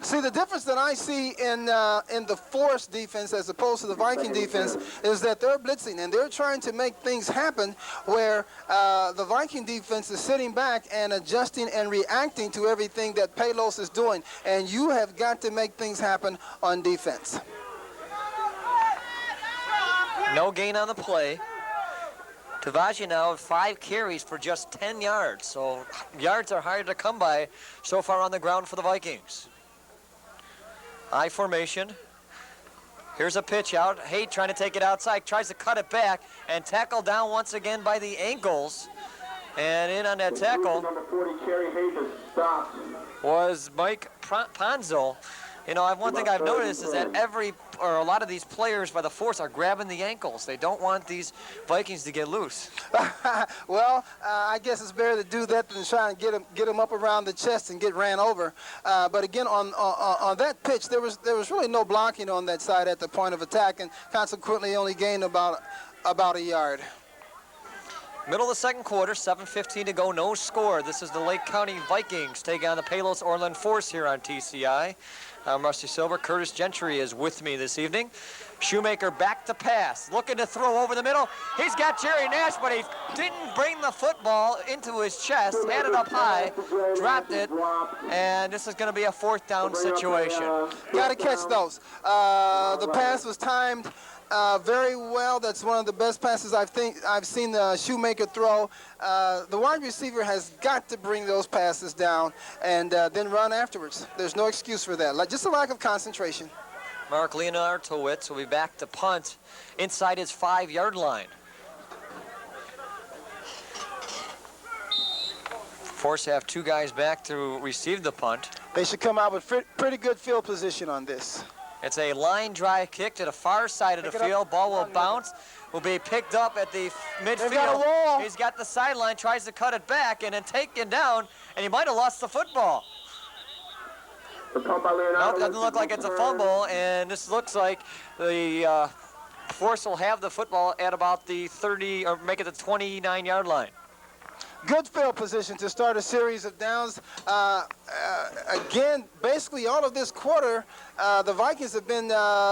S2: See, the difference that I see in the Force defense as opposed to the Viking defense is that they're blitzing and they're trying to make things happen where the Viking defense is sitting back and adjusting and reacting to everything that Palos is doing. And you have got to make things happen on defense.
S1: No gain on the play. Tavaji now 5 carries for just 10 yards. So yards are hard to come by so far on the ground for the Vikings. I formation. Here's a pitch out. Haight trying to take it outside, tries to cut it back, and tackled down once again by the ankles. And in on that tackle was Mike Ponzo. You know, one thing I've noticed is that a lot of these players by the Force are grabbing the ankles. They don't want these Vikings to get loose.
S2: Well, I guess it's better to do that than try and get them up around the chest and get ran over. But again, on that pitch, there was really no blocking on that side at the point of attack, and consequently only gained about a yard.
S1: Middle of the second quarter, 7:15 to go, no score. This is the Lake County Vikings taking on the Palos Orland Force here on TCI. I'm Rusty Silver. Curtis Gentry is with me this evening. Shoemaker back to pass, looking to throw over the middle. He's got Jerry Nash, but he didn't bring the football into his chest, had it up high, dropped it, and this is going to be a fourth down situation.
S2: Got to catch those. The pass was timed very well. That's one of the best passes I've seen the Shoemaker throw. The wide receiver has got to bring those passes down and then run afterwards. There's no excuse for that. Just a lack of concentration.
S1: Mark Leonardowitz will be back to punt inside his 5-yard line. Force have 2 guys back to receive the punt.
S2: They should come out with pretty good field position on this.
S1: It's a line drive kick to the far side of the field. Ball will bounce, will be picked up at the midfield. He's got the sideline, tries to cut it back, and then taken down, and he might have lost the football. No, it doesn't look like it's a fumble, and this looks like the Force will have the football at about the 30, or make it the 29-yard line.
S2: Good field position to start a series of downs. Again, basically all of this quarter, the Vikings have been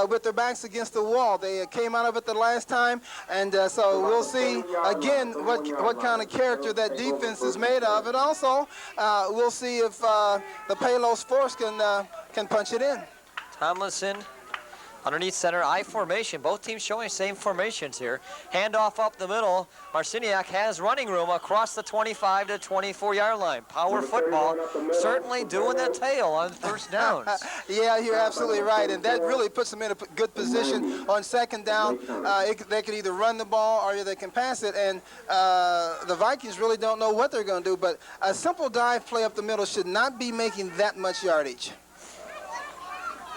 S2: with their backs against the wall. They came out of it the last time, and so we'll see again what kind of character that defense is made of. And also, we'll see if the Palos Force can punch it in.
S1: Tomlinson underneath center, I formation. Both teams showing same formations here. Handoff up the middle. Marciniak has running room across the 25 to 24-yard line. Power football, certainly doing the tail on first downs.
S2: Yeah, you're absolutely right, and that really puts them in a good position on second down. They can either run the ball or they can pass it, and the Vikings really don't know what they're going to do, but a simple dive play up the middle should not be making that much yardage.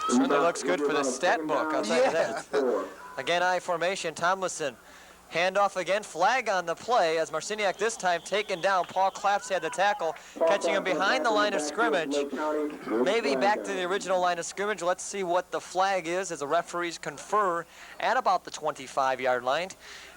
S1: Certainly looks good for the stat book, I'll tell you that. Again, I formation, Tomlinson. Handoff again, flag on the play as Marciniak this time taken down. Paul Claps had the tackle, catching him behind the line of scrimmage. Maybe back to the original line of scrimmage. Let's see what the flag is as the referees confer at about the 25-yard line.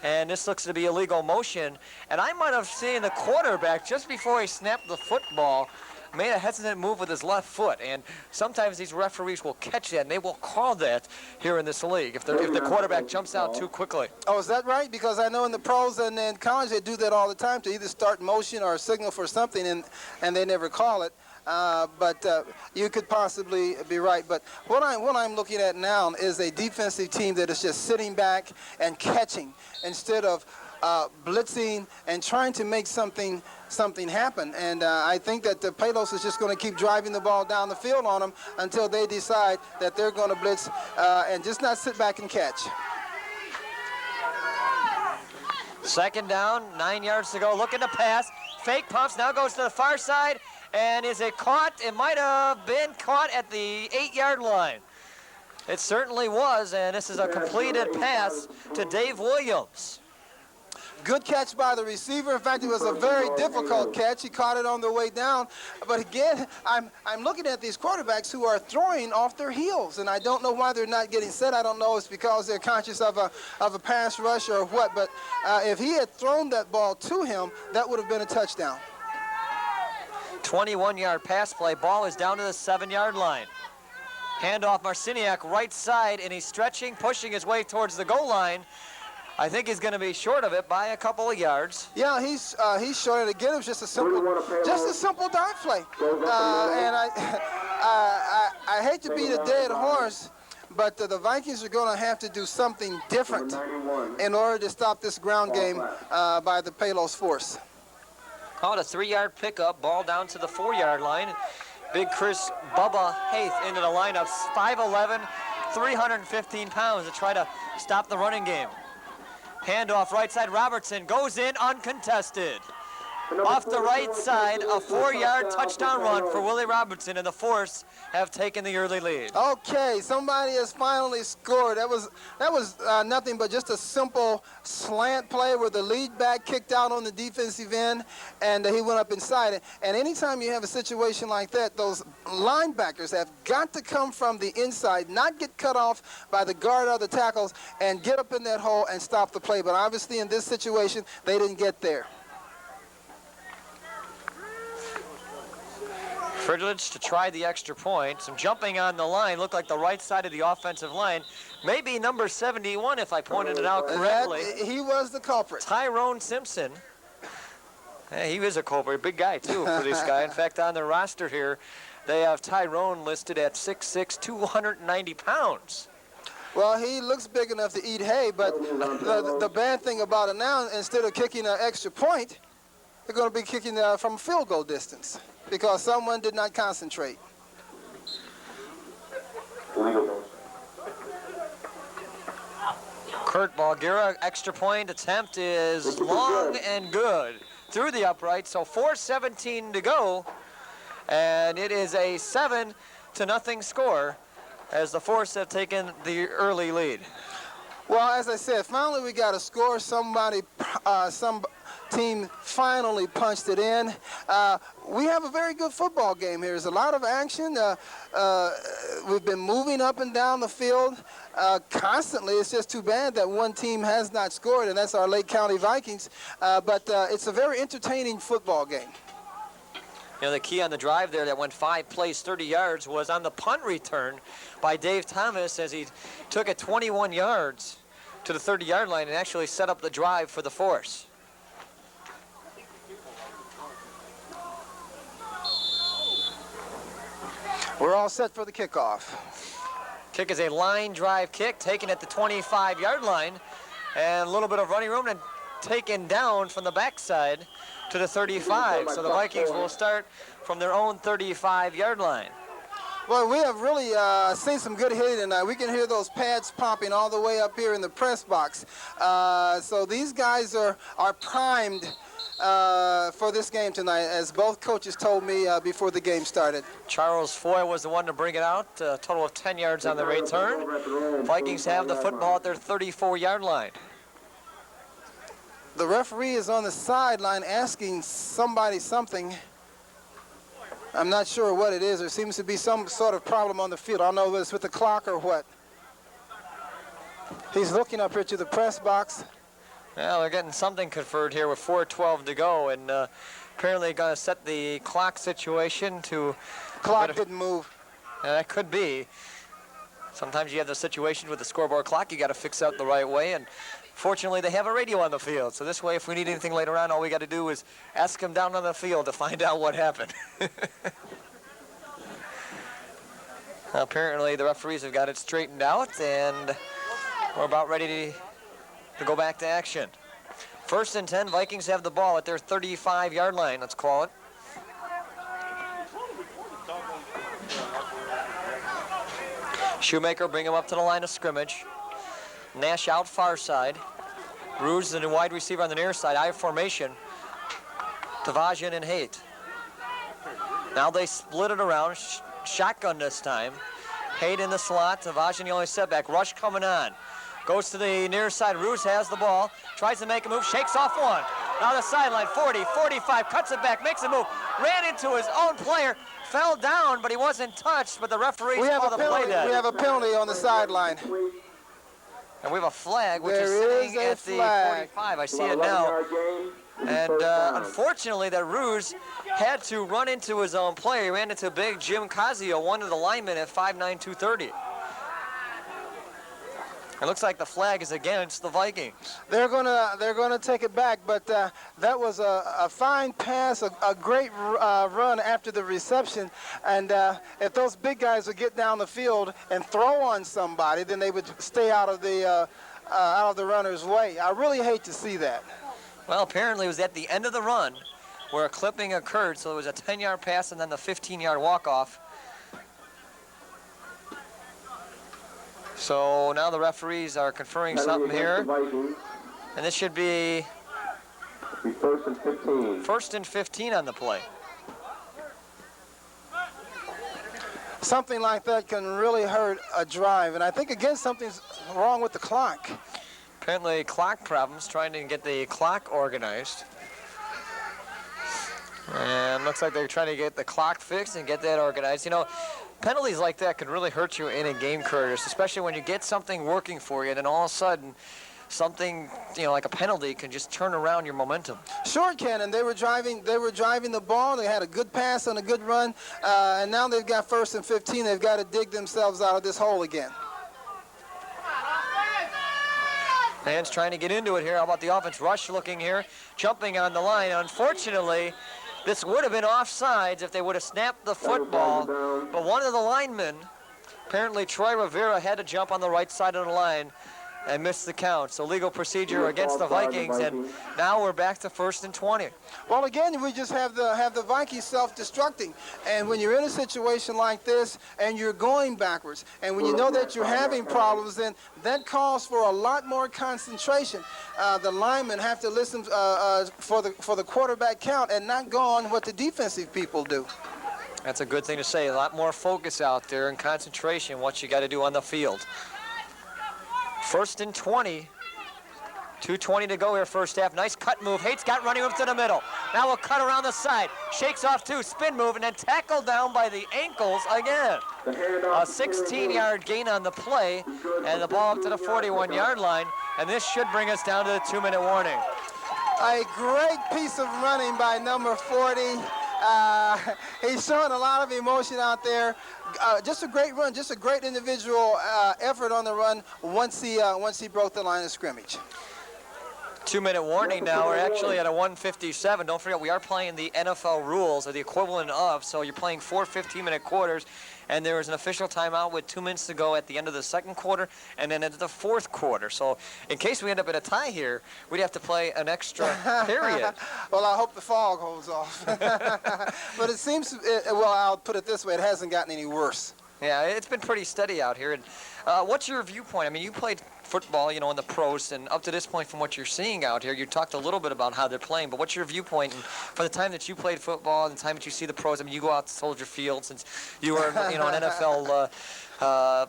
S1: And this looks to be illegal motion. And I might have seen the quarterback just before he snapped the football made a hesitant move with his left foot, and sometimes these referees will catch that, and they will call that here in this league if the quarterback jumps out too quickly.
S2: Oh, is that right? Because I know in the pros and in college they do that all the time to either start motion or signal for something, and they never call it. But you could possibly be right. But what I'm looking at now is a defensive team that is just sitting back and catching instead of blitzing and trying to make something happen. And I think that the Palos is just going to keep driving the ball down the field on them until they decide that they're going to blitz and just not sit back and catch.
S1: Second down, 9 yards to go. Looking to pass. Fake pumps. Now goes to the far side. And is it caught? It might have been caught at the 8-yard line. It certainly was. And this is a completed pass to Dave Williams.
S2: Good catch by the receiver. In fact, it was a very difficult catch. He caught it on the way down. But again, I'm looking at these quarterbacks who are throwing off their heels, and I don't know why they're not getting set. I don't know if it's because they're conscious of a pass rush or what. But if he had thrown that ball to him, that would have been a touchdown.
S1: 21-yard pass play. Ball is down to the 7-yard line. Handoff Marciniak right side, and he's stretching, pushing his way towards the goal line. I think he's going to be short of it by a couple of yards.
S2: Yeah, he's short. And again, it was just a simple dive play. And I hate to beat a dead horse, but the Vikings are going to have to do something different in order to stop this ground game by the Palos Force.
S1: Called a 3-yard pickup, ball down to the 4-yard line. Big Chris Bubba Haith into the lineup, 5'11", 315 pounds to try to stop the running game. Handoff right side, Robertson goes in uncontested. off the right side, a 4-yard touchdown run for Willie Robertson, and the Force have taken the early lead.
S2: Okay, somebody has finally scored. That was nothing but just a simple slant play where the lead back kicked out on the defensive end, and he went up inside it. And anytime you have a situation like that, those linebackers have got to come from the inside, not get cut off by the guard or the tackles, and get up in that hole and stop the play. But obviously in this situation, they didn't get there.
S1: Privilege to try the extra point. Some jumping on the line. Looked like the right side of the offensive line. Maybe number 71, if I pointed it out correctly.
S2: He was the culprit.
S1: Tyrone Simpson. Hey, he was a culprit. Big guy, too, for this guy. In fact, on their roster here, they have Tyrone listed at 6'6", 290 pounds.
S2: Well, he looks big enough to eat hay, but the bad thing about it now, instead of kicking an extra point, they're going to be kicking from field goal distance because someone did not concentrate.
S1: Kurt Balgira, extra point attempt is long and good through the upright, so 4:17 to go, and it is a 7-0 score as the Force have taken the early lead.
S2: Well, as I said, finally we got a score. Some team finally punched it in. We have a very good football game here. There's a lot of action. We've been moving up and down the field constantly. It's just too bad that one team has not scored, and that's our Lake County Vikings. But it's a very entertaining football game.
S1: You know, the key on the drive there that went 5 plays, 30 yards, was on the punt return by Dave Thomas as he took it 21 yards to the 30-yard line and actually set up the drive for the Force.
S2: We're all set for the kickoff.
S1: Kick is a line drive kick, taken at the 25-yard line, and a little bit of running room and taken down from the backside to the 35. So the Vikings will start from their own 35-yard line.
S2: Well, we have really seen some good hitting tonight. We can hear those pads popping all the way up here in the press box. So these guys are primed for this game tonight, as both coaches told me before the game started.
S1: Charles Foy was the one to bring it out, a total of 10 yards on the return. Vikings have the football at their 34-yard line.
S2: The referee is on the sideline asking somebody something. I'm not sure what it is. There seems to be some sort of problem on the field. I don't know whether it's with the clock or what. He's looking up here to the press box.
S1: Well, they're getting something conferred here with 4:12 to go, and apparently going to set the clock situation to...
S2: Clock didn't move.
S1: That could be. Sometimes you have the situation with the scoreboard clock you got to fix out the right way, and fortunately they have a radio on the field. So this way, if we need anything later on, all we got to do is ask them down on the field to find out what happened. Apparently the referees have got it straightened out, and we're about ready to go back to action. 1st and 10, Vikings have the ball at their 35-yard line, let's call it. Shoemaker bring him up to the line of scrimmage. Nash out far side. Ruse the wide receiver on the near side, I formation. Tavajian and Haight. Now they split it around, shotgun this time. Haight in the slot, Tavajian the only setback. Rush coming on. Goes to the near side, Ruse has the ball, tries to make a move, shakes off one. Now the sideline, 40, 45, cuts it back, makes a move, ran into his own player, fell down, but he wasn't touched, but the referees called the play dead.
S2: We have a penalty on the sideline.
S1: And we have a flag, which is sitting at the 45. I see it now. And unfortunately, that Ruse had to run into his own player. He ran into big Jim Casio, one of the linemen at 5'9", 230. It looks like the flag is against the Vikings.
S2: They're gonna take it back, but that was a fine pass, a great run after the reception. And if those big guys would get down the field and throw on somebody, then they would stay out of the runner's way. I really hate to see that.
S1: Well, apparently it was at the end of the run where a clipping occurred, so it was a 10-yard pass and then the 15-yard walk-off. So now the referees are conferring something here. And this should be
S3: Be first and 15.
S1: First and 15 on the play.
S2: Something like that can really hurt a drive, and I think, again, something's wrong with the clock.
S1: Apparently clock problems, trying to get the clock organized. And looks like they're trying to get the clock fixed and get that organized. You know, penalties like that can really hurt you in a game, Curtis, especially when you get something working for you and then all of a sudden something, you know, like a penalty can just turn around your momentum.
S2: Sure it can, and they were driving the ball. They had a good pass and a good run, and now they've got first and 15. They've got to dig themselves out of this hole again.
S1: Fans trying to get into it here. How about the offense? Rush looking here, jumping on the line. Unfortunately, this would have been offsides if they would have snapped the football, but one of the linemen, apparently Troy Rivera, had to jump on the right side of the line and missed the count. So legal procedure against the Vikings, and now we're back to first and 20.
S2: Well, again, we just have the Vikings self-destructing, and when you're in a situation like this and you're going backwards, and when you know that you're having problems, then that calls for a lot more concentration. The linemen have to listen for the quarterback count and not go on what the defensive people do.
S1: That's a good thing to say. A lot more focus out there and concentration, what you got to do on the field. First and 20. 2:20 to go here, first half. Nice cut move. Hates got running up to the middle. Now we'll cut around the side. Shakes off two, spin move, and then tackled down by the ankles again. A 16-yard gain on the play, and the ball up to the 41-yard line. And this should bring us down to the 2-minute warning.
S2: A great piece of running by number 40. He's showing a lot of emotion out there. Just a great run, just a great individual effort on the run once he broke the line of scrimmage.
S1: 2-minute warning now. We're actually at a 1:57. Don't forget, we are playing the NFL rules, or the equivalent of, so you're playing 4 15-minute quarters, and there is an official timeout with 2 minutes to go at the end of the second quarter and then at the fourth quarter. So in case we end up in a tie here, we'd have to play an extra period.
S2: Well, I hope the fog holds off. But it seems, well, I'll put it this way, it hasn't gotten any worse.
S1: Yeah, it's been pretty steady out here. And what's your viewpoint? I mean, you played football, you know, in the pros, and up to this point from what you're seeing out here, you talked a little bit about how they're playing, but what's your viewpoint? And for the time that you played football and the time that you see the pros, I mean, you go out to Soldier Field since you were, you know, an NFL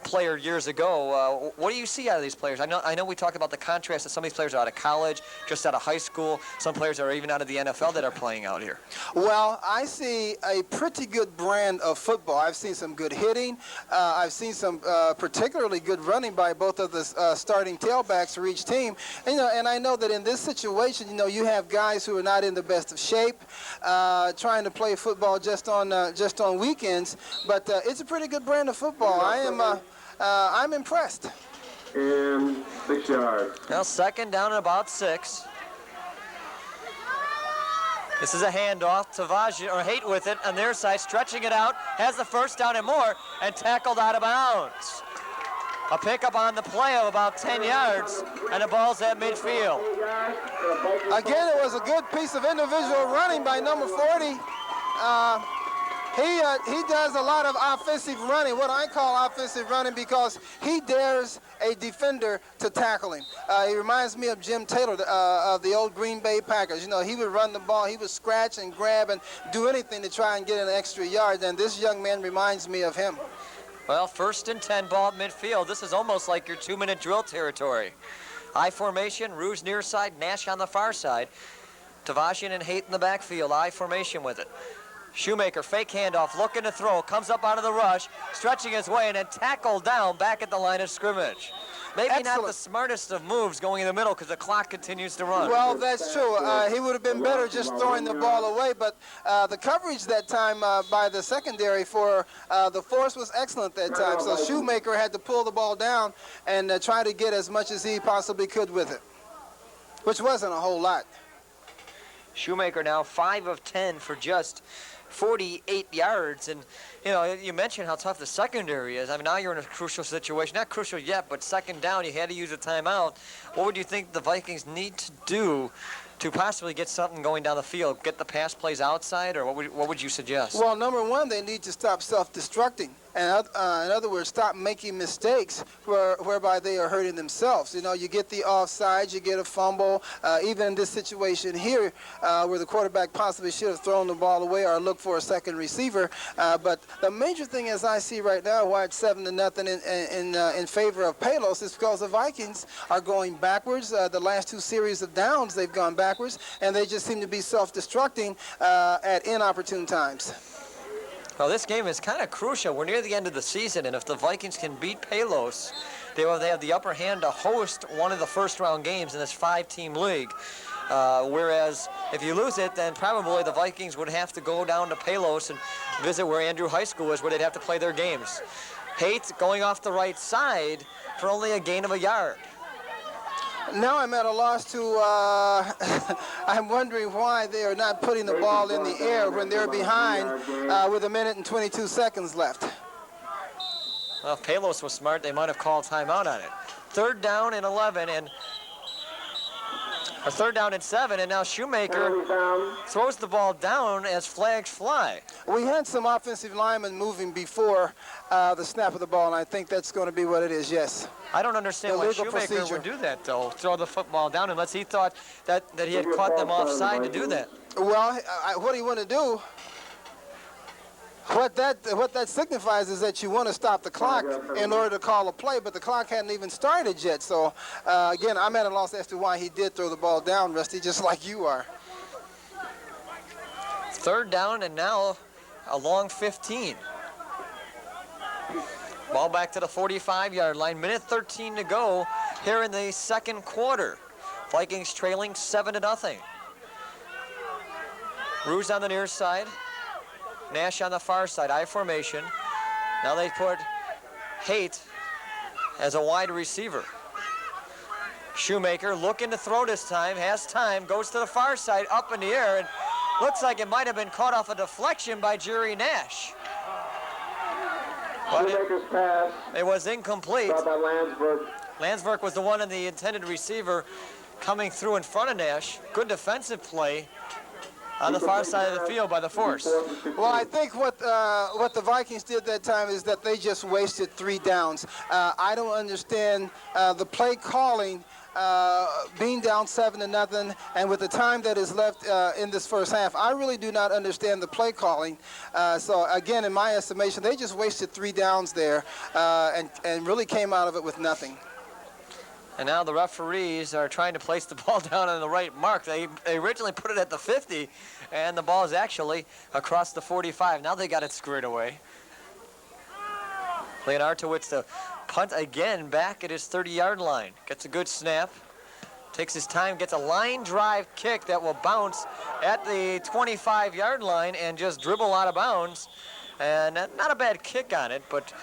S1: player years ago. What do you see out of these players? I know we talked about the contrast that some of these players are out of college, just out of high school. Some players are even out of the NFL that are playing out here.
S2: Well, I see a pretty good brand of football. I've seen some good hitting. I've seen some particularly good running by both of the starting tailbacks for each team. And, you know, and I know that in this situation, you know, you have guys who are not in the best of shape, trying to play football just on weekends. But it's a pretty good brand of football. I'm impressed.
S3: And 6 yards.
S1: Now second down and about 6. This is a handoff to Vajian, or Haight with it on their side, stretching it out, has the first down and more, and tackled out of bounds. A pickup on the play of about 10 yards, and the ball's at midfield.
S2: Again, it was a good piece of individual running by number 40. He does a lot of offensive running, what I call offensive running, because he dares a defender to tackle him. He reminds me of Jim Taylor of the old Green Bay Packers. You know, he would run the ball, he would scratch and grab and do anything to try and get an extra yard, and this young man reminds me of him.
S1: Well, first and 10, ball at midfield. This is almost like your 2-minute drill territory. I formation, Rouge near side, Nash on the far side. Tavashian and Haight in the backfield, I formation with it. Shoemaker, fake handoff, looking to throw, comes up out of the rush, stretching his way, and then tackled down back at the line of scrimmage. Maybe
S2: Excellent.
S1: Not the smartest of moves going in the middle because the clock continues to run.
S2: Well, that's true. He would have been better just throwing the ball away, but the coverage that time by the secondary for the force was excellent that time. So Shoemaker had to pull the ball down and try to get as much as he possibly could with it, which wasn't a whole lot.
S1: Shoemaker now 5 of 10 for just 48 yards, and you know, you mentioned how tough the secondary is. I mean, now you're in a crucial situation. Not crucial yet, but second down, you had to use a timeout. What would you think the Vikings need to do to possibly get something going down the field? Get the pass plays outside, or what would you suggest?
S2: Well, number one, they need to stop self-destructing. and in other words, stop making mistakes whereby they are hurting themselves. You know, you get the offside, you get a fumble. Even in this situation here, where the quarterback possibly should have thrown the ball away or looked for a second receiver. But the major thing, as I see right now, why it's 7-0 in favor of Palos is because the Vikings are going backwards. The last two series of downs, they've gone backwards, and they just seem to be self-destructing at inopportune times.
S1: Well, this game is kind of crucial. We're near the end of the season, and if the Vikings can beat Palos, they have the upper hand to host one of the first-round games in this 5-team league. Whereas if you lose it, then probably the Vikings would have to go down to Palos and visit where Andrew High School is, where they'd have to play their games. Haight going off the right side for only a gain of a yard.
S2: Now I'm at a loss to, I'm wondering why they are not putting the ball in the air when they're behind with 1 minute and 22 seconds left.
S1: Well, if Palos was smart, they might have called timeout on it. 3rd down and 11, and a 3rd down and 7, and now Shoemaker throws the ball down as flags fly.
S2: We had some offensive linemen moving before the snap of the ball, and I think that's going to be what it is, yes.
S1: I don't understand why Shoemaker would do that, though, throw the football down, unless he thought that he had caught them offside to do that.
S2: Well, what do you want to do? What that signifies is that you want to stop the clock in order to call a play, but the clock hadn't even started yet. So, again, I'm at a loss as to why he did throw the ball down, Rusty, just like you are.
S1: 3rd down and now a long 15. Ball back to the 45-yard line. 1:13 to go here in the 2nd quarter. Vikings trailing 7-0. Ruse on the near side. Nash on the far side, I formation. Now they put Haight as a wide receiver. Shoemaker looking to throw this time, has time, goes to the far side, up in the air, and looks like it might have been caught off a deflection by Jerry Nash. But it was incomplete. Landsberg was the one in the intended receiver coming through in front of Nash. Good defensive play on the far side of the field by the force.
S2: Well, I think what the Vikings did that time is that they just wasted 3 downs. I don't understand the play calling being down 7-0, and with the time that is left in this first half, I really do not understand the play calling. So again, in my estimation, they just wasted 3 downs there and really came out of it with nothing.
S1: And now the referees are trying to place the ball down on the right mark. They originally put it at the 50, and the ball is actually across the 45. Now they got it squared away. Leonartowicz to punt again back at his 30-yard line. Gets a good snap. Takes his time, gets a line drive kick that will bounce at the 25-yard line and just dribble out of bounds. And not a bad kick on it, but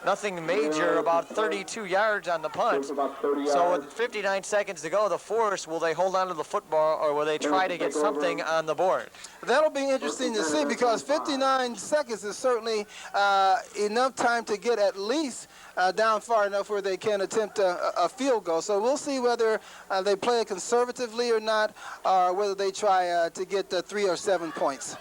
S1: nothing major, about 32 yards on the punt. So with 59 seconds to go, the force, will they hold on to the football or will they try to get something on the board?
S2: That'll be interesting to see, because 59 seconds is certainly enough time to get at least down far enough where they can attempt a field goal. So we'll see whether they play it conservatively or not, or whether they try to get 3 or 7 points.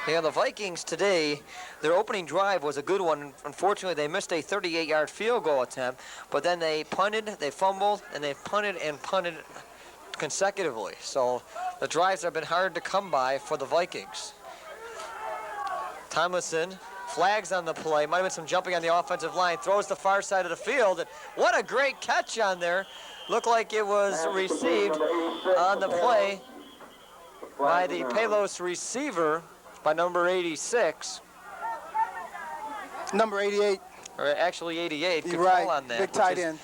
S1: Yeah, the Vikings today, their opening drive was a good one. Unfortunately, they missed a 38-yard field goal attempt, but then they punted, they fumbled, and they punted consecutively. So the drives have been hard to come by for the Vikings. Tomlinson flags on the play. Might have been some jumping on the offensive line. Throws the far side of the field. And what a great catch on there. Looked like it was received on the play by the Palos receiver, by number 86.
S2: Number 88.
S1: Or actually 88.
S2: You're
S1: Good
S2: right.
S1: call on that.
S2: Big tight end.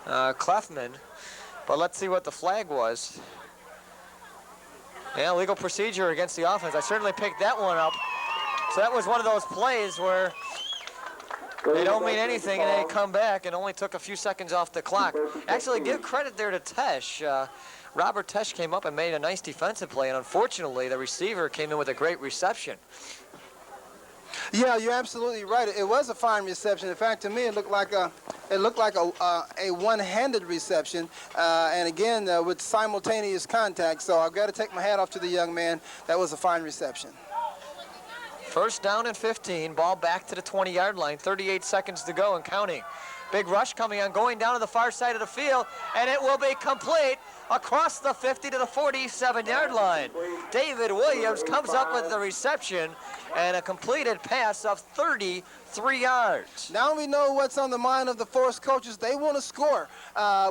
S1: Clefman. But let's see what the flag was. Yeah, legal procedure against the offense. I certainly picked that one up. So that was one of those plays where they don't mean anything and they come back and only took a few seconds off the clock. Actually, give credit there to Tesh. Robert Tesh came up and made a nice defensive play, and unfortunately, the receiver came in with a great reception.
S2: Yeah, you're absolutely right. It was a fine reception. In fact, to me, it looked like a one-handed reception, and again with simultaneous contact. So I've got to take my hat off to the young man. That was a fine reception.
S1: First down and 15, ball back to the 20-yard line, 38 seconds to go and counting. Big rush coming on, going down to the far side of the field, and it will be complete across the 50 to the 47-yard line. David Williams comes up with the reception and a completed pass of 33 yards.
S2: Now we know what's on the mind of the Forest coaches. They want to score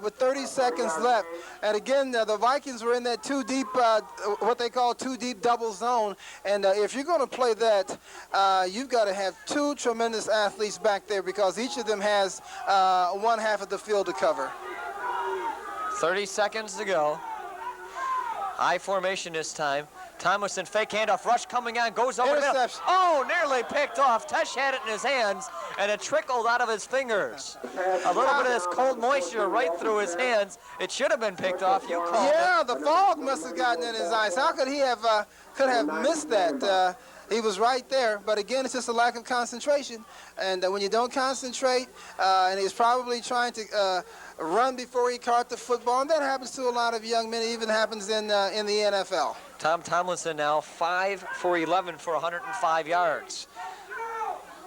S2: with 30 seconds left. And again, the Vikings were in that too deep, what they call too deep double zone. And if you're going to play that, you've got to have two tremendous athletes back there because each of them has one half of the field to cover.
S1: 30 seconds to go. I formation this time. Tomlinson fake handoff, rush coming on, goes over the middle. Oh, nearly picked off. Tesh had it in his hands, and it trickled out of his fingers. A little bit of this cold moisture right through his hands. It should have been picked off. You called it.
S2: Yeah, the fog must have gotten in his eyes. How could he have missed that? He was right there, but again, it's just a lack of concentration. And when you don't concentrate, and he's probably trying to run before he caught the football, and that happens to a lot of young men. It even happens in the NFL.
S1: Tom Tomlinson now 5 for 11 for 105 yards.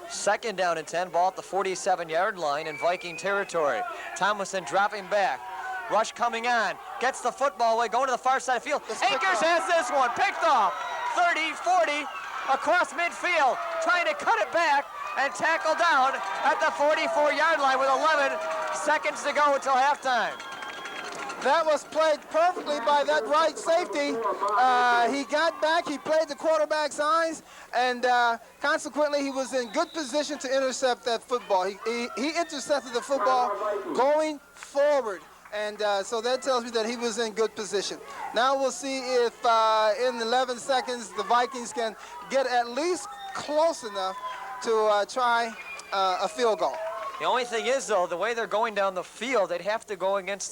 S1: Second down and 10, ball at the 47-yard line in Viking territory. Tomlinson dropping back. Rush coming on, gets the football away, going to the far side of the field. Akers has this one, picked off, 30, 40, across midfield, trying to cut it back and tackle down at the 44-yard line with 11 seconds to go until halftime.
S2: That was played perfectly by that right safety. He got back, he played the quarterback's eyes, and consequently he was in good position to intercept that football. He intercepted the football going forward. And so that tells me that he was in good position. Now we'll see if in 11 seconds the Vikings can get at least close enough to try a field goal.
S1: The only thing is, though, the way they're going down the field, they'd have to go against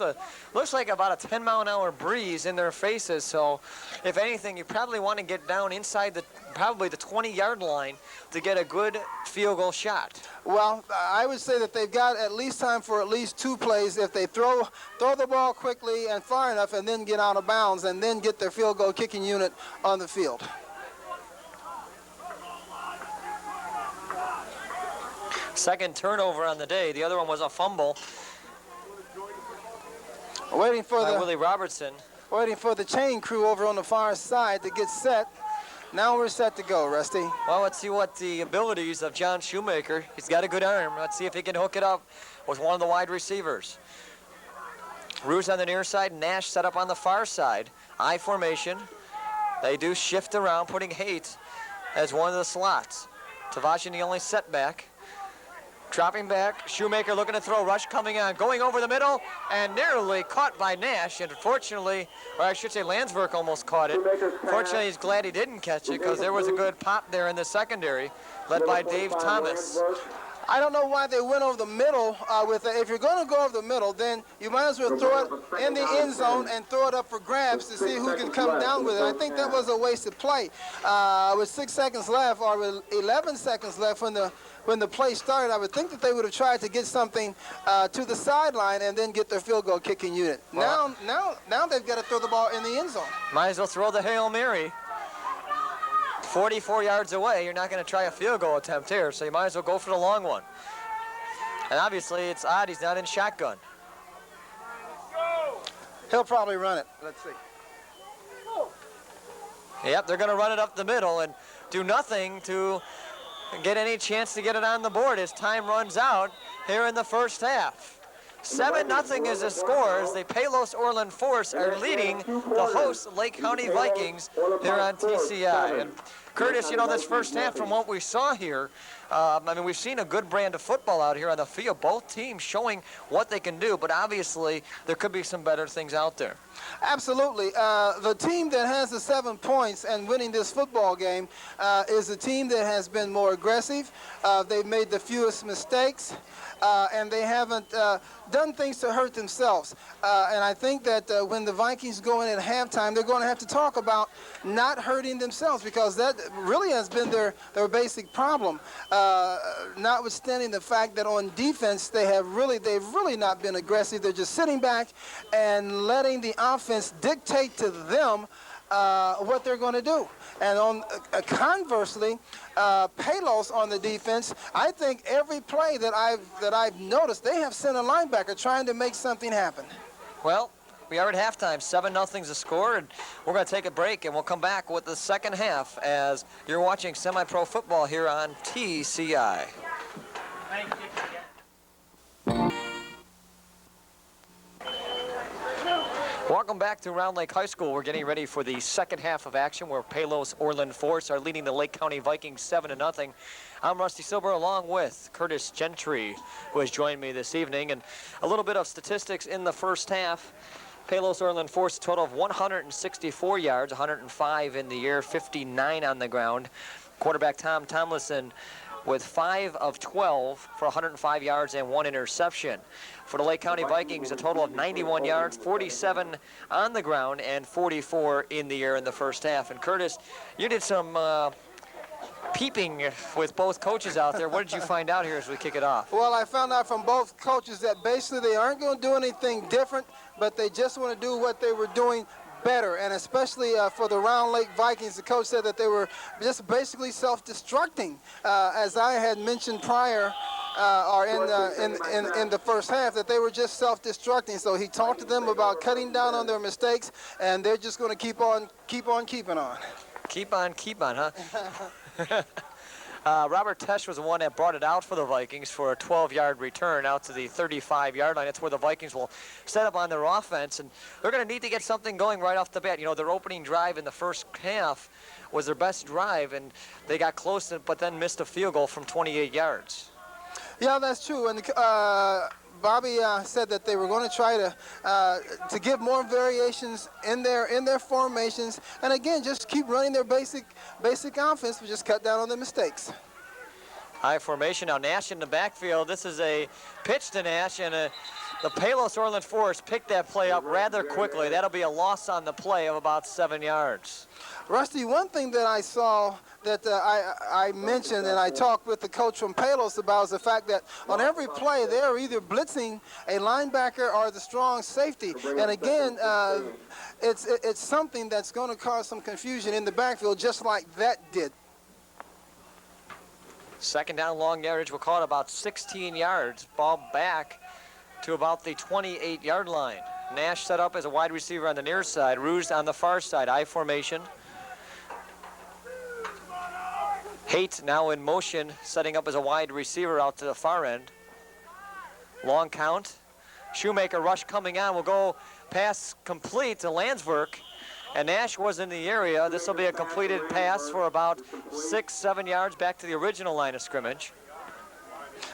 S1: looks like about a 10-mile-an-hour breeze in their faces. So, if anything, you probably want to get down inside probably the 20-yard line to get a good field goal shot.
S2: Well, I would say that they've got at least time for at least two plays if they throw the ball quickly and far enough and then get out of bounds and then get their field goal kicking unit on the field.
S1: Second turnover on the day. The other one was a fumble.
S2: Waiting for
S1: Willie Robertson.
S2: Waiting for the chain crew over on the far side to get set. Now we're set to go, Rusty.
S1: Well, let's see what the abilities of John Shoemaker. He's got a good arm. Let's see if he can hook it up with one of the wide receivers. Ruse on the near side. Nash set up on the far side. I formation. They do shift around, putting Haight as one of the slots. Tavashian the only setback. Dropping back, Shoemaker looking to throw, rush coming on, going over the middle, and nearly caught by Nash. And unfortunately, or I should say Landsberg almost caught it. Fortunately, he's glad he didn't catch it because there was a good pop there in the secondary, led by Dave Thomas.
S2: I don't know why they went over the middle with it. If you're going to go over the middle, then you might as well throw it in the end zone and throw it up for grabs to see who can come down with it. I think that was a wasted play. With 6 seconds left, or with 11 seconds left when the play started, I would think that they would have tried to get something to the sideline and then get their field goal kicking unit. Well, now they've got to throw the ball in the end zone.
S1: Might as well throw the Hail Mary. 44 yards away, you're not going to try a field goal attempt here, so you might as well go for the long one. And obviously, it's odd he's not in shotgun.
S2: He'll probably run it. Let's see.
S1: Yep, they're going to run it up the middle and do nothing to get any chance to get it on the board as time runs out here in the first half. 7-0 is the score as the Palos Orland Force are leading the host Lake County Vikings here on TCI. And Curtis, you know, this first half from what we saw here, I mean, we've seen a good brand of football out here on the field. Both teams showing what they can do, but obviously there could be some better things out there.
S2: Absolutely. The team that has the 7 points and winning this football game is the team that has been more aggressive. They've made the fewest mistakes, and they haven't done things to hurt themselves. And I think that when the Vikings go in at halftime, they're going to have to talk about not hurting themselves because that really has been their basic problem. Notwithstanding the fact that on defense they've really not been aggressive. They're just sitting back and letting the offense dictate to them what they're going to do. And on conversely, Palos on the defense, I think every play that I've noticed, they have sent a linebacker trying to make something happen.
S1: Well, we are at halftime. 7-0's the score, and we're going to take a break, and we'll come back with the second half as you're watching semi-pro football here on TCI. Welcome back to Round Lake High School. We're getting ready for the second half of action where Palos Orland Force are leading the Lake County Vikings 7-0. I'm Rusty Silber along with Curtis Gentry, who has joined me this evening. And a little bit of statistics in the first half. Palos Orland Force a total of 164 yards, 105 in the air, 59 on the ground. Quarterback Tom Tomlinson with 5 of 12 for 105 yards and 1 interception. For the Lake County Vikings, a total of 91 yards, 47 on the ground, and 44 in the air in the first half. And Curtis, you did some peeping with both coaches out there. What did you find out here as we kick it off?
S2: Well, I found out from both coaches that basically they aren't going to do anything different, but they just want to do what they were doing better. And especially for the Round Lake Vikings, the coach said that they were just basically self-destructing, as I had mentioned prior, or in the first half, that they were just self-destructing. So he talked to them about cutting down on their mistakes, and they're just going to keep on keeping on.
S1: Keep on, huh? Robert Tesh was the one that brought it out for the Vikings for a 12-yard return out to the 35-yard line. That's where the Vikings will set up on their offense, and they're going to need to get something going right off the bat. You know, their opening drive in the first half was their best drive, and they got close, but then missed a field goal from 28 yards.
S2: Yeah, that's true. And Bobby said that they were going to try to give more variations in their formations, and again, just keep running their basic offense, but just cut down on the mistakes.
S1: High formation now. Nash in the backfield. This is a pitch to Nash, and the Palos Orland Force picked that play up rather quickly. That'll be a loss on the play of about 7 yards.
S2: Rusty, one thing that I saw that I mentioned and I talked with the coach from Palos about is the fact that on every play they're either blitzing a linebacker or the strong safety. And again, it's something that's going to cause some confusion in the backfield, just like that did.
S1: Second down, long yardage. We'll call it about 16 yards. Ball back to about the 28-yard line. Nash set up as a wide receiver on the near side. Ruse on the far side. I formation. Haight now in motion, setting up as a wide receiver out to the far end. Long count. Shoemaker rush coming on. Will go pass complete to Landsberg. And Nash was in the area. This will be a completed pass for about 6-7 yards back to the original line of scrimmage.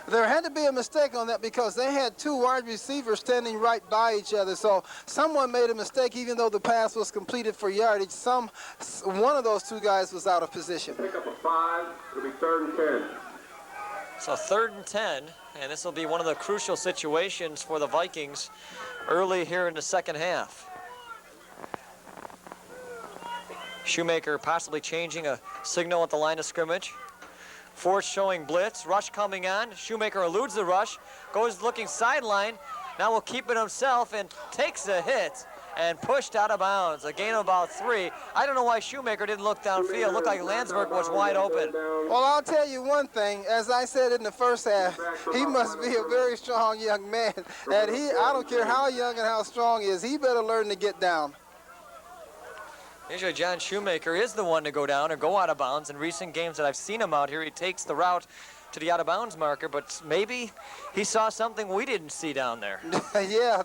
S2: There had to be a mistake on that because they had two wide receivers standing right by each other. So someone made a mistake even though the pass was completed for yardage. One of those two guys was out of position.
S3: Pick up a 5. It'll be 3rd and 10.
S1: So 3rd and 10, and this will be one of the crucial situations for the Vikings early here in the second half. Shoemaker possibly changing a signal at the line of scrimmage. Force showing blitz, rush coming on. Shoemaker eludes the rush, goes looking sideline. Now will keep it himself and takes a hit and pushed out of bounds. A gain of about 3. I don't know why Shoemaker didn't look downfield. Looked like Landsberg was wide open.
S2: Well, I'll tell you one thing. As I said in the first half, he must be a very strong young man. And I don't care how young and how strong he is, he better learn to get down.
S1: Usually John Shoemaker is the one to go down or go out of bounds. In recent games that I've seen him out here, he takes the route to the out-of-bounds marker, but maybe he saw something we didn't see down there.
S2: Yeah,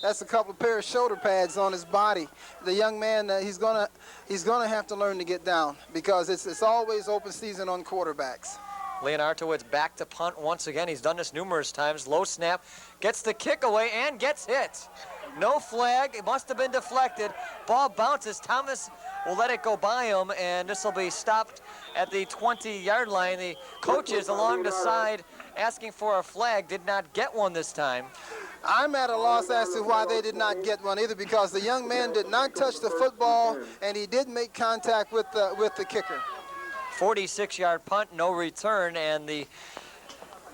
S2: that's a couple of pair of shoulder pads on his body. The young man, he's gonna have to learn to get down because it's always open season on quarterbacks.
S1: Leonardowitz back to punt once again. He's done this numerous times. Low snap, gets the kick away and gets hit. No flag, it must have been deflected. Ball bounces, Thomas will let it go by him, and this will be stopped at the 20-yard line. The coaches along the side asking for a flag, did not get one this time.
S2: I'm at a loss as to why they did not get one either, because the young man did not touch the football, and he did make contact with the kicker.
S1: 46-yard punt, no return, and the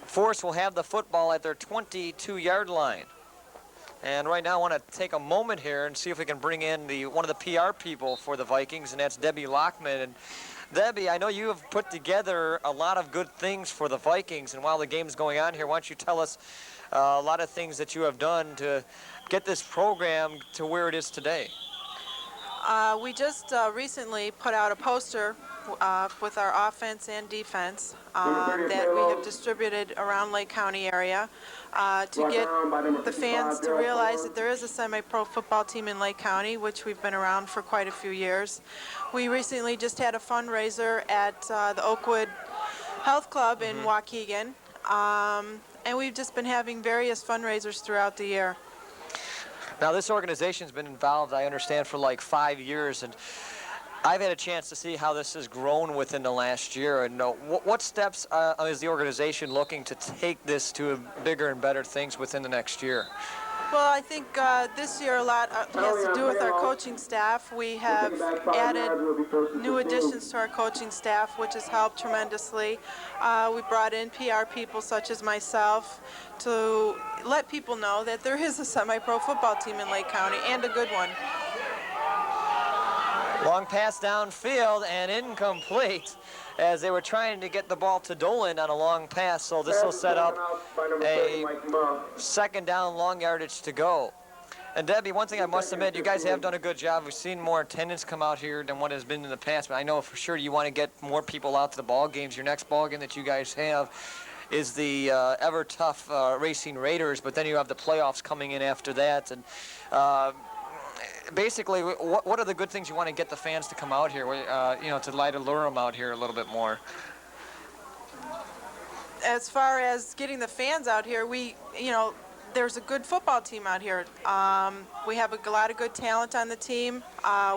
S1: Force will have the football at their 22-yard line. And right now I want to take a moment here and see if we can bring in one of the PR people for the Vikings, and that's Debbie Lockman. And Debbie, I know you have put together a lot of good things for the Vikings, and while the game's going on here, why don't you tell us a lot of things that you have done to get this program to where it is today?
S4: We just recently put out a poster with our offense and defense that we have distributed around Lake County area to get the fans to realize that there is a semi-pro football team in Lake County, which we've been around for quite a few years. We recently just had a fundraiser at the Oakwood Health Club in Waukegan, and we've just been having various fundraisers throughout the year.
S1: Now, this organization's been involved, I understand, for like 5 years, and I've had a chance to see how this has grown within the last year. And what steps is the organization looking to take this to bigger and better things within the next year?
S4: Well, I think this year a lot has to do with our coaching staff. We have added new additions to our coaching staff, which has helped tremendously. We brought in PR people such as myself to let people know that there is a semi-pro football team in Lake County, and a good one.
S1: Long pass downfield and incomplete as they were trying to get the ball to Dolan on a long pass, so this will set up a second down, long yardage to go. And Debbie, one thing I must admit, you guys have done a good job. We've seen more attendance come out here than what has been in the past, but I know for sure you want to get more people out to the ball games. Your next ball game that you guys have is the ever tough Racing Raiders, but then you have the playoffs coming in after that. And basically, what are the good things you want to get the fans to come out here, to lure them out here a little bit more?
S4: As far as getting the fans out here, there's a good football team out here. We have a lot of good talent on the team.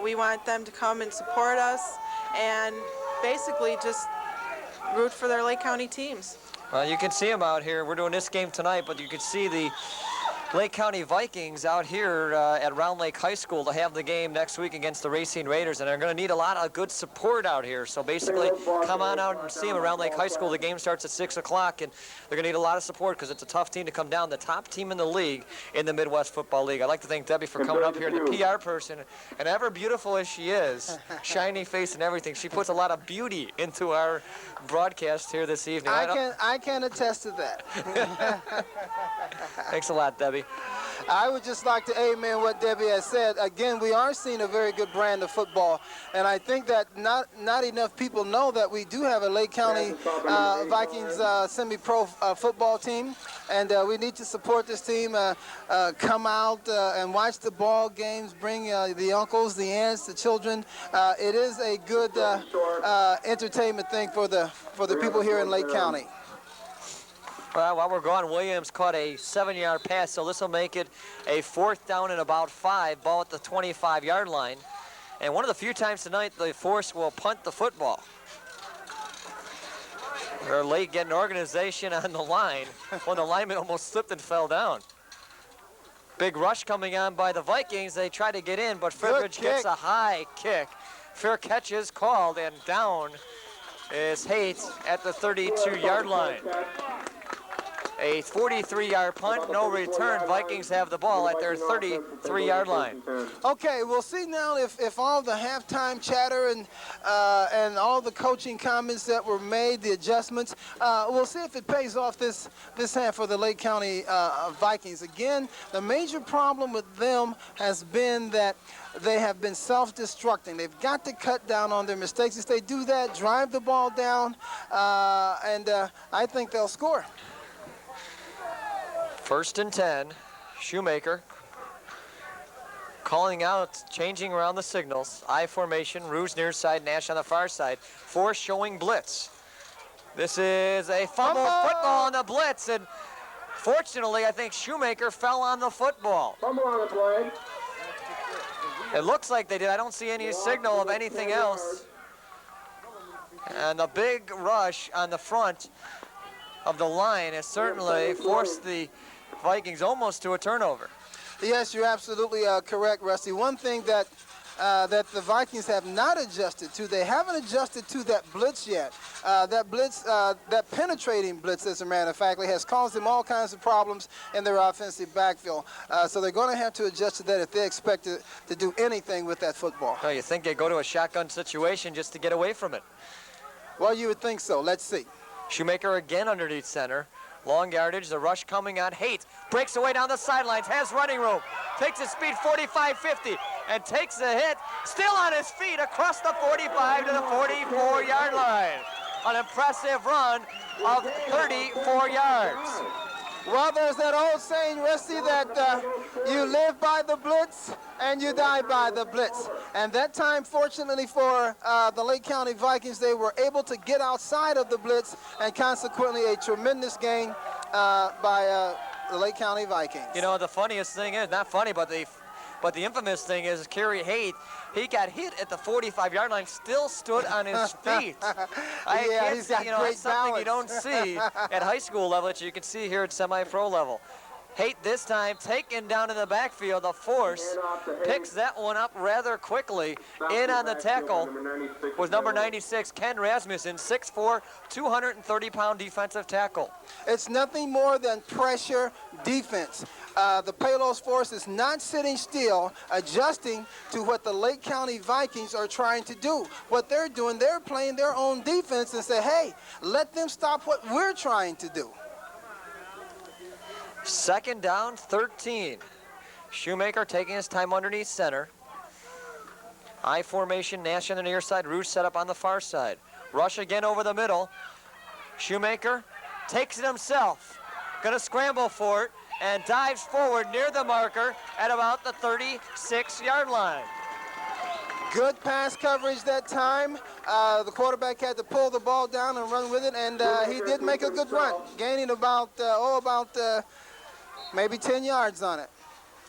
S4: We want them to come and support us and basically just root for their Lake County teams.
S1: Well, you can see them out here. We're doing this game tonight, but you can see the Lake County Vikings out here at Round Lake High School to have the game next week against the Racing Raiders, and they're going to need a lot of good support out here. So basically, come on out and see them at Round Lake High School. The game starts at 6 o'clock, and they're going to need a lot of support because it's a tough team to come down, the top team in the league in the Midwest Football League. I'd like to thank Debbie for coming up here, the PR person, and ever beautiful as she is, shiny face and everything, she puts a lot of beauty into our broadcast here this evening.
S2: I can attest to that.
S1: Thanks a lot, Debbie.
S2: I would just like to amen what Debbie has said. Again, we are seeing a very good brand of football, and I think that not enough people know that we do have a Lake County Vikings semi-pro football team, and we need to support this team. Come out and watch the ball games. Bring the uncles, the aunts, the children. It is a good entertainment thing for the people here in Lake County.
S1: Well, while we're gone, Williams caught a 7-yard pass, so this will make it a 4th down and about 5, ball at the 25-yard line. And one of the few times tonight the Force will punt the football. They're late getting organization on the line when the lineman almost slipped and fell down. Big rush coming on by the Vikings. They try to get in, but Fredridge gets a high kick. Fair catch is called, and down is Haight at the 32-yard line. A 43-yard punt, no return. Vikings have the ball at their 33-yard line.
S2: Okay, we'll see now if all the halftime chatter and all the coaching comments that were made, the adjustments, we'll see if it pays off this half for the Lake County Vikings. Again, the major problem with them has been that they have been self-destructing. They've got to cut down on their mistakes. If they do that, drive the ball down, and I think they'll score.
S1: 1st and 10, Shoemaker calling out, changing around the signals. I formation, Ruse near side, Nash on the far side. Force showing blitz. This is a fumble football on the blitz, and fortunately, I think Shoemaker fell on the football.
S3: Fumble on the play.
S1: It looks like they did. I don't see any signal of anything else. And the big rush on the front of the line has certainly forced the Vikings almost to a turnover.
S2: Yes, you're absolutely correct, Rusty. One thing that that the Vikings have not adjusted to. They haven't adjusted to that blitz yet. That blitz, that penetrating blitz, as a matter of fact, has caused them all kinds of problems in their offensive backfield. So they're going to have to adjust to that if they expect to do anything with that football.
S1: Oh, you think they go to a shotgun situation just to get away from it?
S2: Well, you would think so. Let's see.
S1: Shoemaker again underneath center. Long yardage, the rush coming on. Haight breaks away down the sidelines, has running room, takes his speed 45-50, and takes a hit, still on his feet across the 45 to the 44-yard line. An impressive run of 34 yards.
S2: Well, there's that old saying, Rusty, that you live by the blitz and you die by the blitz. And that time, fortunately for the Lake County Vikings, they were able to get outside of the blitz, and consequently a tremendous gain by the Lake County Vikings.
S1: You know, the funniest thing is, not funny, but the infamous thing is Kerry Haight, he got hit at the 45-yard line, still stood on his feet.
S2: Yeah, he's got great
S1: that's something
S2: balance.
S1: you don't see at high school level that you can see here at semi-pro level. Haight this time taken down in the backfield. The force picks that one up rather quickly. In on the tackle was number 96, Ken Rasmussen, 6'4", 230-pound defensive tackle.
S2: It's nothing more than pressure defense. The Palos force is not sitting still, adjusting to what the Lake County Vikings are trying to do. What they're doing, they're playing their own defense and say, hey, let them stop what we're trying to do.
S1: Second down, 13. Shoemaker taking his time underneath center. I formation, Nash on the near side, Rouge set up on the far side. Rush again over the middle. Shoemaker takes it himself. Gonna scramble for it and dives forward near the marker at about the 36-yard line.
S2: Good pass coverage that time. The quarterback had to pull the ball down and run with it, and he did make a good run, gaining about maybe 10 yards on it.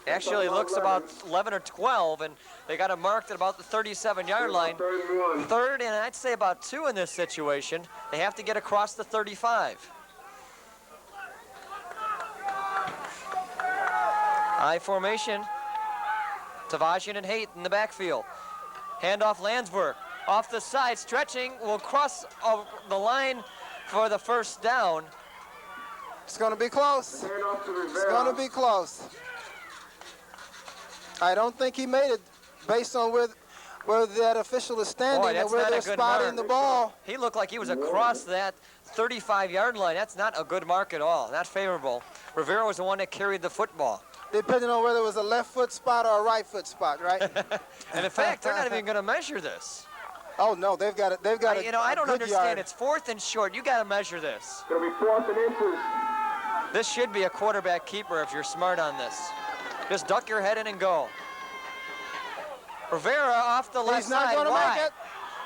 S1: Actually looks about 11 or 12, and they got it marked at about the 37-yard line. Third, and I'd say about 2 in this situation. They have to get across the 35. I formation. Tavagian and Haight in the backfield. Handoff Landsberg. Off the side, stretching, will cross the line for the first down.
S2: It's going to be close. It's going to be close. I don't think he made it based on where that official is standing and where they're spotting the ball.
S1: He looked like he was across that 35-yard line. That's not a good mark at all. Not favorable. Rivera was the one that carried the football.
S2: Depending on whether it was a left foot spot or a right foot spot, right?
S1: And in fact, they're not even going to measure this.
S2: Oh no, they've got it. They've got it.
S1: You know, I don't understand.
S2: Yard.
S1: It's 4th and short. You got to measure this.
S3: It'll be 4th and inches.
S1: This should be a quarterback keeper if you're smart on this. Just duck your head in and go. Rivera off the left
S2: He's not
S1: side.
S2: going to make it.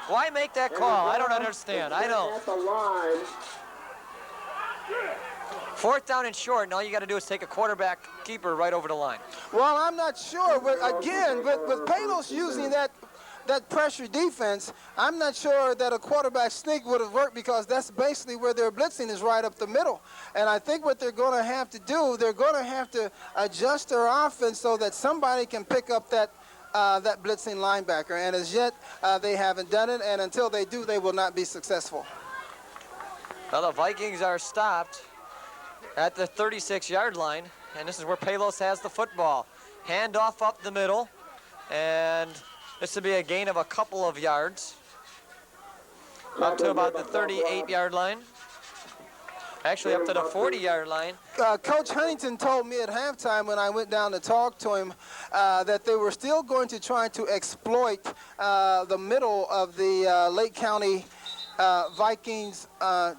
S1: Why make that call? I don't understand. I don't.
S3: At the line.
S1: 4th down and short, and all you got to do is take a quarterback keeper right over the line.
S2: Well, I'm not sure, but again, with Palos using that pressure defense, I'm not sure that a quarterback sneak would have worked, because that's basically where their blitzing is, right up the middle. And I think what they're going to have to do, they're going to have to adjust their offense so that somebody can pick up that blitzing linebacker. And as yet, they haven't done it, and until they do, they will not be successful.
S1: Well, the Vikings are stopped at the 36-yard line, and this is where Palos has the football. Handoff up the middle, and this will be a gain of a couple of yards up to about the 38-yard line. Actually, up to the 40-yard line.
S2: Coach Huntington told me at halftime when I went down to talk to him that they were still going to try to exploit the middle of the Lake County Vikings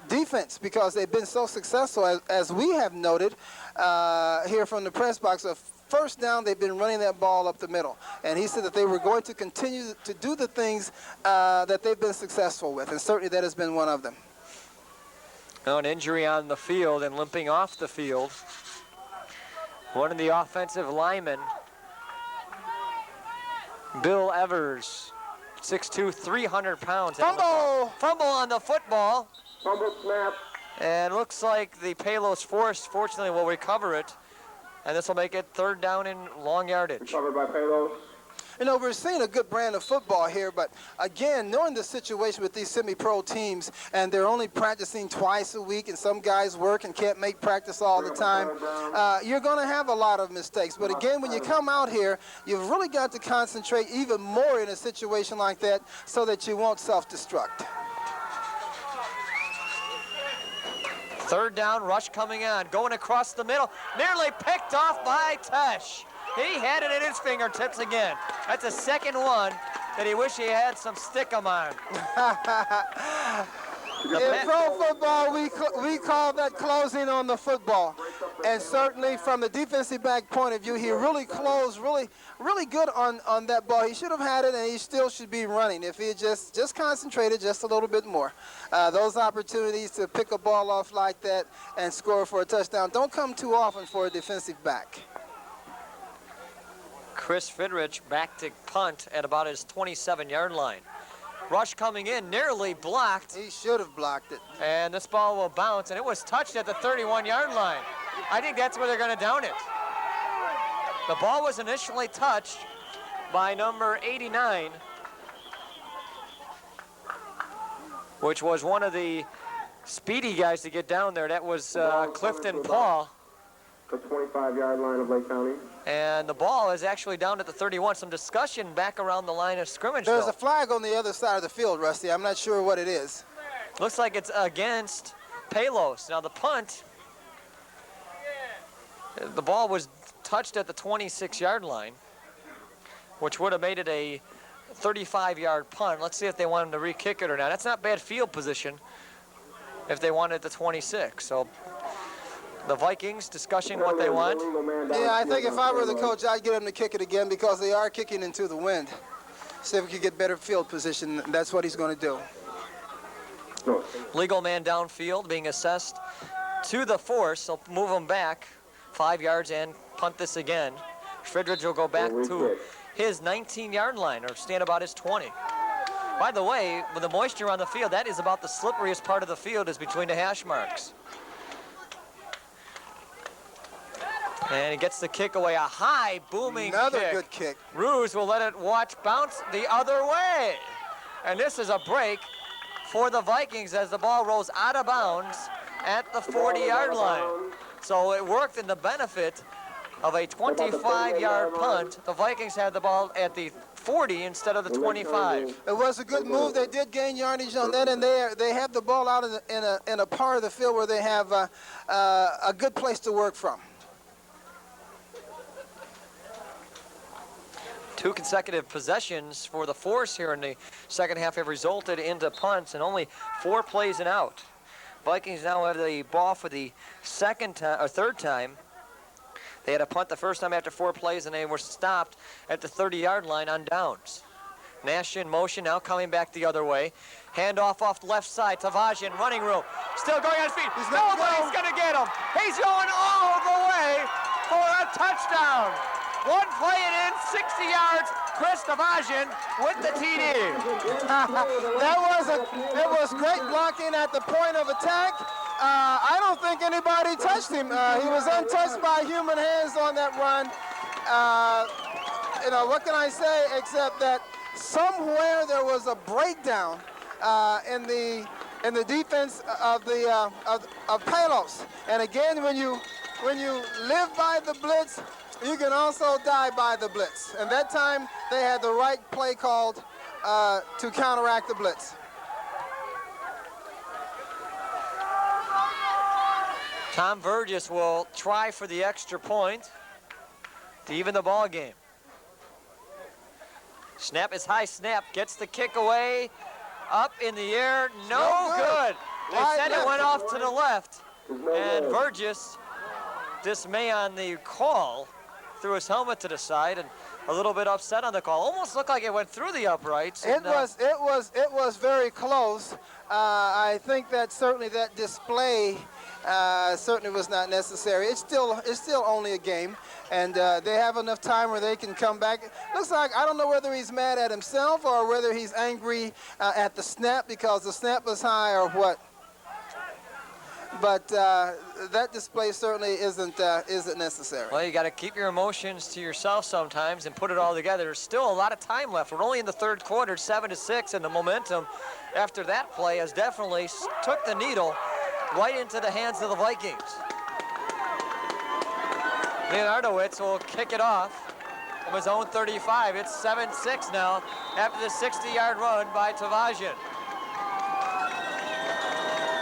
S2: defense, because they've been so successful, as we have noted here from the press box. Of first down, they've been running that ball up the middle. And he said that they were going to continue to do the things that they've been successful with, and certainly that has been one of them.
S1: Now an injury on the field and limping off the field. One of the offensive linemen, Bill Evers, 6'2", 300 pounds. Fumble on the football.
S3: Fumble snap.
S1: And looks like the Palos force, fortunately, will recover it. And this will make it 3rd down in long yardage.
S3: Covered by Palos.
S2: You know, we're seeing a good brand of football here, but again, knowing the situation with these semi-pro teams, and they're only practicing twice a week, and some guys work and can't make practice all the time, you're going to have a lot of mistakes. But again, when you come out here, you've really got to concentrate even more in a situation like that so that you won't self-destruct.
S1: Third down, rush coming on, going across the middle, nearly picked off by Tesh. He had it at his fingertips again. That's a second one that he wished he had some stick-em on.
S2: In pro football, we call that closing on the football. And certainly from the defensive back point of view, he really closed really good on that ball. He should have had it, and he still should be running if he had just concentrated just a little bit more. Those opportunities to pick a ball off like that and score for a touchdown don't come too often for a defensive back.
S1: Chris Fidrich back to punt at about his 27-yard line. Rush coming in, nearly blocked.
S2: He should have blocked it.
S1: And this ball will bounce, and it was touched at the 31-yard line. I think that's where they're going to down it. The ball was initially touched by number 89, which was one of the speedy guys to get down there. That was Clifton Paul.
S3: The 25-yard line of Lake County.
S1: And the ball is actually down at the 31. Some discussion back around the line of scrimmage.
S2: There's
S1: though.
S2: a flag on the other side of the field, Rusty. I'm not sure what it is.
S1: Looks like it's against Palos. Now the punt, the ball was touched at the 26-yard line, which would have made it a 35-yard punt. Let's see if they want him to re-kick it or not. That's not bad field position if they wanted the 26. So the Vikings discussing what they want.
S2: Yeah, I think if I were the coach, I'd get them to kick it again because they are kicking into the wind. See if we could get better field position. That's what he's going to do.
S1: Legal man downfield being assessed to the force. So move him back 5 yards and punt this again. Fridridge will go back to his 19-yard line or stand about his 20. By the way, with the moisture on the field, that is about the slipperiest part of the field is between the hash marks. And he gets the kick away, a high booming
S2: Another
S1: kick.
S2: good kick.
S1: Ruse will let it bounce the other way. And this is a break for the Vikings as the ball rolls out of bounds at the 40-yard line. So it worked in the benefit of a 25-yard punt. The Vikings had the ball at the 40 instead of the 25.
S2: It was a good move. They did gain yardage on that, and they have the ball out in a part of the field where they have a good place to work from.
S1: Two consecutive possessions for the Force here in the second half have resulted into punts and only 4 plays and out. Vikings now have the ball for the third time. They had a punt the first time after 4 plays, and they were stopped at the 30-yard line on downs. Nash in motion, now coming back the other way. Handoff off the left side. Tavajian running room. Still going on his feet. Nobody's going to get him. He's going all the way for a touchdown. 1 play and in, 60 yards. Chris Tavajian with the TD.
S2: It was great blocking at the point of attack. I don't think anybody touched him. He was untouched by human hands on that run. What can I say except that somewhere there was a breakdown in the defense of Palos. And again, when you live by the blitz, you can also die by the blitz. And that time they had the right play called to counteract the blitz.
S1: Tom Burgess will try for the extra point to even the ball game. Snap is high snap, gets the kick away, up in the air, no good. They said it went off to the left, and Burgess, dismay on the call, threw his helmet to the side and a little bit upset on the call. Almost looked like it went through the uprights.
S2: It was very close. I think that certainly that display certainly was not necessary. It's still only a game, and they have enough time where they can come back. Looks like, I don't know whether he's mad at himself or whether he's angry at the snap because the snap was high or what. but that display certainly isn't necessary.
S1: Well, you got to keep your emotions to yourself sometimes and put it all together. There's still a lot of time left. We're only in the third quarter, 7-6, and the momentum after that play has definitely took the needle right into the hands of the Vikings. Leonardowitz will kick it off from his own 35. It's 7-6 now after the 60-yard run by Tavazian.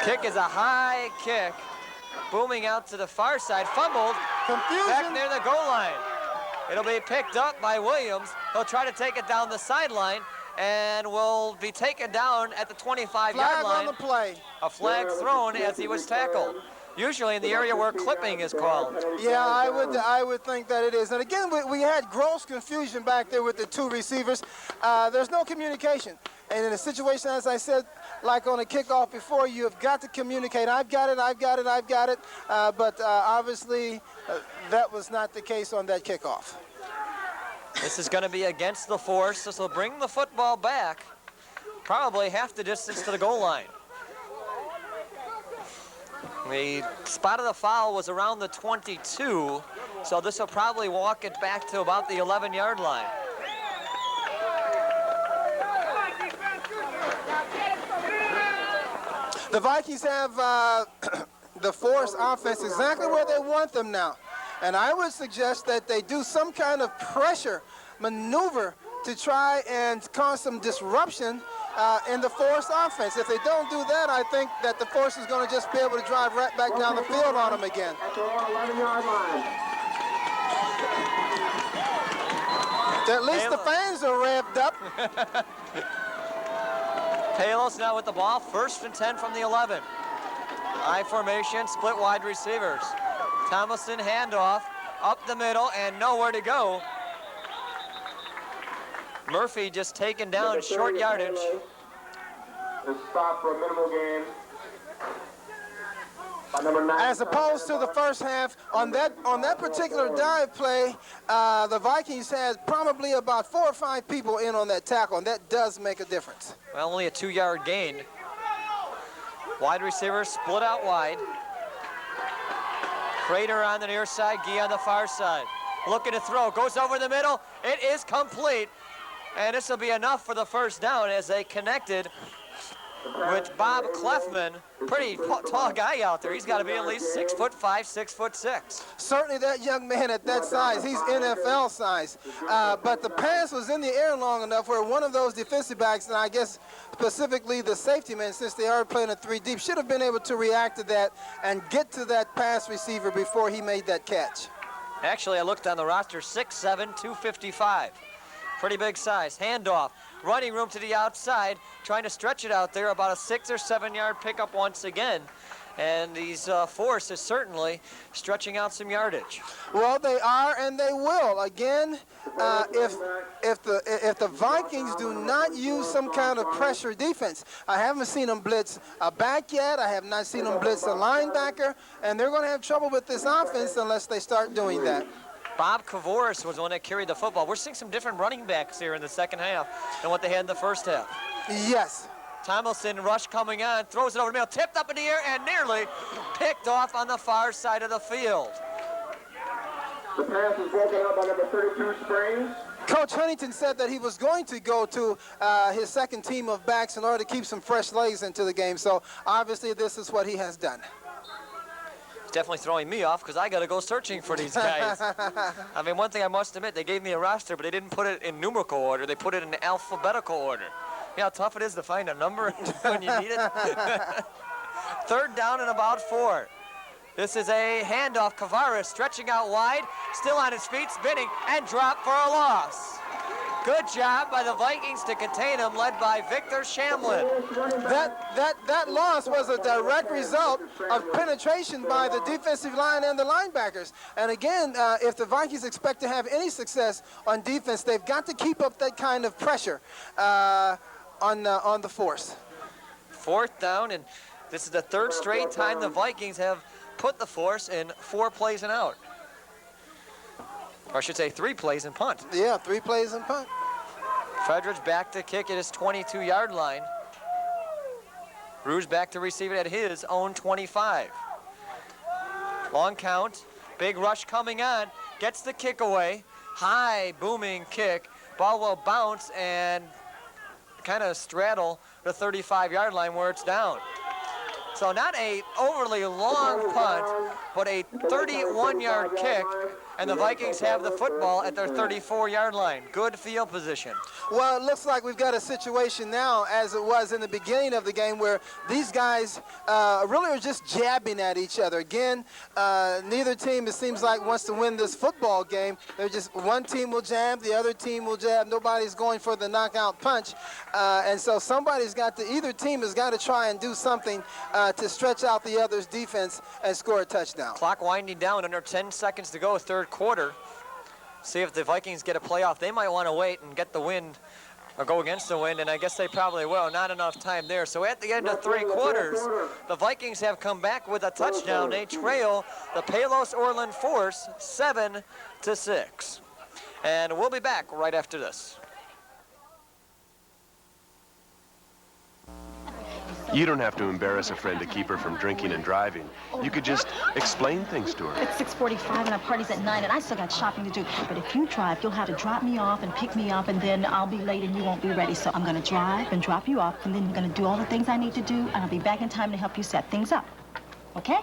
S1: Kick is a high kick, booming out to the far side, fumbled,
S2: Confusion.
S1: Back near the goal line. It'll be picked up by Williams. He'll try to take it down the sideline and will be taken down at the 25-yard line.
S2: Flag on the play.
S1: A flag thrown as he was tackled. Usually in the area where clipping is called.
S2: Yeah, I would think that it is. And again, we had gross confusion back there with the two receivers. There's no communication. And in a situation, as I said, like on a kickoff before, you have got to communicate. I've got it, I've got it, I've got it. But obviously, that was not the case on that kickoff.
S1: This is going to be against the force. This will bring the football back probably half the distance to the goal line. The spot of the foul was around the 22, so this will probably walk it back to about the 11-yard line.
S2: The Vikings have the force offense exactly where they want them now. And I would suggest that they do some kind of pressure maneuver to try and cause some disruption in the force offense. If they don't do that, I think that the force is going to just be able to drive right back down the field on them again. At least the fans are revved up.
S1: Palos now with the ball, 1st and 10 from the 11. I formation, split wide receivers. Thomason handoff, up the middle, and nowhere to go. Murphy just taken down short yardage.
S3: Is stopped for a minimal gain.
S2: As opposed to the first half, on that particular dive play, the Vikings had probably about 4 or 5 people in on that tackle, and that does make a difference.
S1: Well, only a 2-yard gain. Wide receiver split out wide. Crater on the near side, Gee on the far side. Looking to throw, goes over the middle. It is complete. And this will be enough for the first down as they connected with Bob Clefman. Pretty tall guy out there. He's got to be at least 6'5", 6'6".
S2: Certainly that young man at that size, he's NFL size. But the pass was in the air long enough where one of those defensive backs, and I guess specifically the safety man, since they are playing a 3 deep, should have been able to react to that and get to that pass receiver before he made that catch.
S1: Actually, I looked on the roster, 6'7", 255. Pretty big size. Handoff. Running room to the outside. Trying to stretch it out there. About a 6 or 7 yard pickup once again. And these force is certainly stretching out some yardage.
S2: Well, they are, and they will. Again, if the Vikings do not use some kind of pressure defense, I haven't seen them blitz a back yet. I have not seen them blitz a linebacker, and they're going to have trouble with this offense unless they start doing that.
S1: Bob Kavoris was the one that carried the football. We're seeing some different running backs here in the second half than what they had in the first half.
S2: Yes.
S1: Tomlinson, rush coming on, throws it over the middle, tipped up in the air, and nearly picked off on the far side of the field.
S3: The pass is broken up by number 32, Springs.
S2: Coach Huntington said that he was going to go to his second team of backs in order to keep some fresh legs into the game. So obviously this is what he has done.
S1: Definitely throwing me off because I got to go searching for these guys. I mean, one thing I must admit, they gave me a roster, but they didn't put it in numerical order. They put it in alphabetical order. You know how tough it is to find a number when you need it? 3rd down and about 4. This is a handoff. Kavaris stretching out wide, still on his feet, spinning, and dropped for a loss. Good job by the Vikings to contain him, led by Victor Shamlin.
S2: That loss was a direct result of penetration by the defensive line and the linebackers. And again, if the Vikings expect to have any success on defense, they've got to keep up that kind of pressure on the force.
S1: 4th down, and this is the 3rd straight time the Vikings have put the force in 4 plays and out. Or I should say 3 plays and punt.
S2: Yeah, 3 plays and punt.
S1: Frederick's back to kick at his 22-yard line. Rouge back to receive it at his own 25. Long count. Big rush coming on. Gets the kick away. High booming kick. Ball will bounce and kind of straddle the 35-yard line where it's down. So not a overly long punt, but a 31-yard kick, and the Vikings have the football at their 34-yard line. Good field position.
S2: Well, it looks like we've got a situation now, as it was in the beginning of the game, where these guys really are just jabbing at each other. Again, neither team, it seems like, wants to win this football game. They're just, one team will jab, the other team will jab. Nobody's going for the knockout punch. And so either team has got to try and do something to stretch out the other's defense and score a touchdown.
S1: Clock winding down, under 10 seconds to go, third quarter. See if the Vikings get a playoff. They might want to wait and get the wind or go against the wind, and I guess they probably will. Not enough time there. So at the end of three quarters, the Vikings have come back with a touchdown. They trail the Palos Orland Force 7-6. And we'll be back right after this.
S5: You don't have to embarrass a friend to keep her from drinking and driving. You could just explain things to her.
S6: It's 6:45 and our party's at 9, and I still got shopping to do. But if you drive, you'll have to drop me off and pick me up, and then I'll be late and you won't be ready. So I'm going to drive and drop you off, and then I'm going to do all the things I need to do, and I'll be back in time to help you set things up. Okay?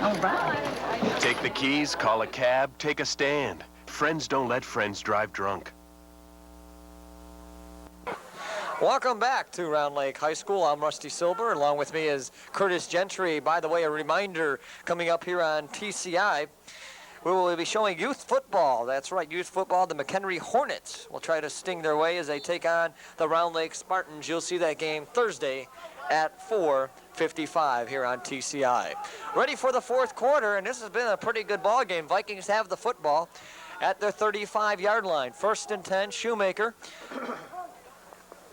S6: All right.
S5: Take the keys, call a cab, take a stand. Friends don't let friends drive drunk.
S1: Welcome back to Round Lake High School. I'm Rusty Silber. Along with me is Curtis Gentry. By the way, a reminder coming up here on TCI, we will be showing youth football. That's right, youth football. The McHenry Hornets will try to sting their way as they take on the Round Lake Spartans. You'll see that game Thursday at 4:55 here on TCI. Ready for the fourth quarter, and this has been a pretty good ball game. Vikings have the football at their 35-yard line. 1st and 10, Shoemaker.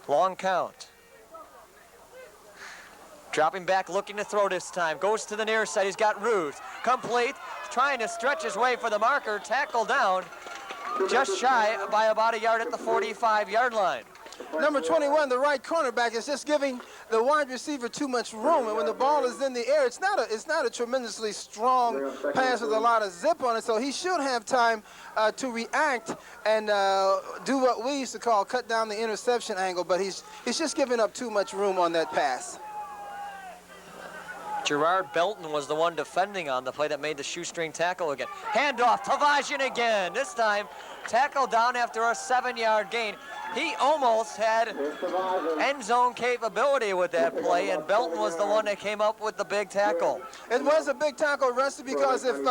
S1: Long count. Dropping back, looking to throw this time. Goes to the near side. He's got Ruth. Complete. Trying to stretch his way for the marker. Tackle down. Just shy by about a yard at the 45-yard line.
S2: Number 21, the right cornerback, is just giving the wide receiver too much room, and when the ball is in the air, it's not a tremendously strong pass with a lot of zip on it, so he should have time to react and do what we used to call cut down the interception angle, but he's just giving up too much room on that pass.
S1: Gerard Belton was the one defending on the play that made the shoestring tackle again. Handoff, Tavajian again. This time, tackle down after a 7-yard gain. He almost had end zone capability with that play, and Belton was the one that came up with the big tackle.
S2: It was a big tackle, Rusty, because if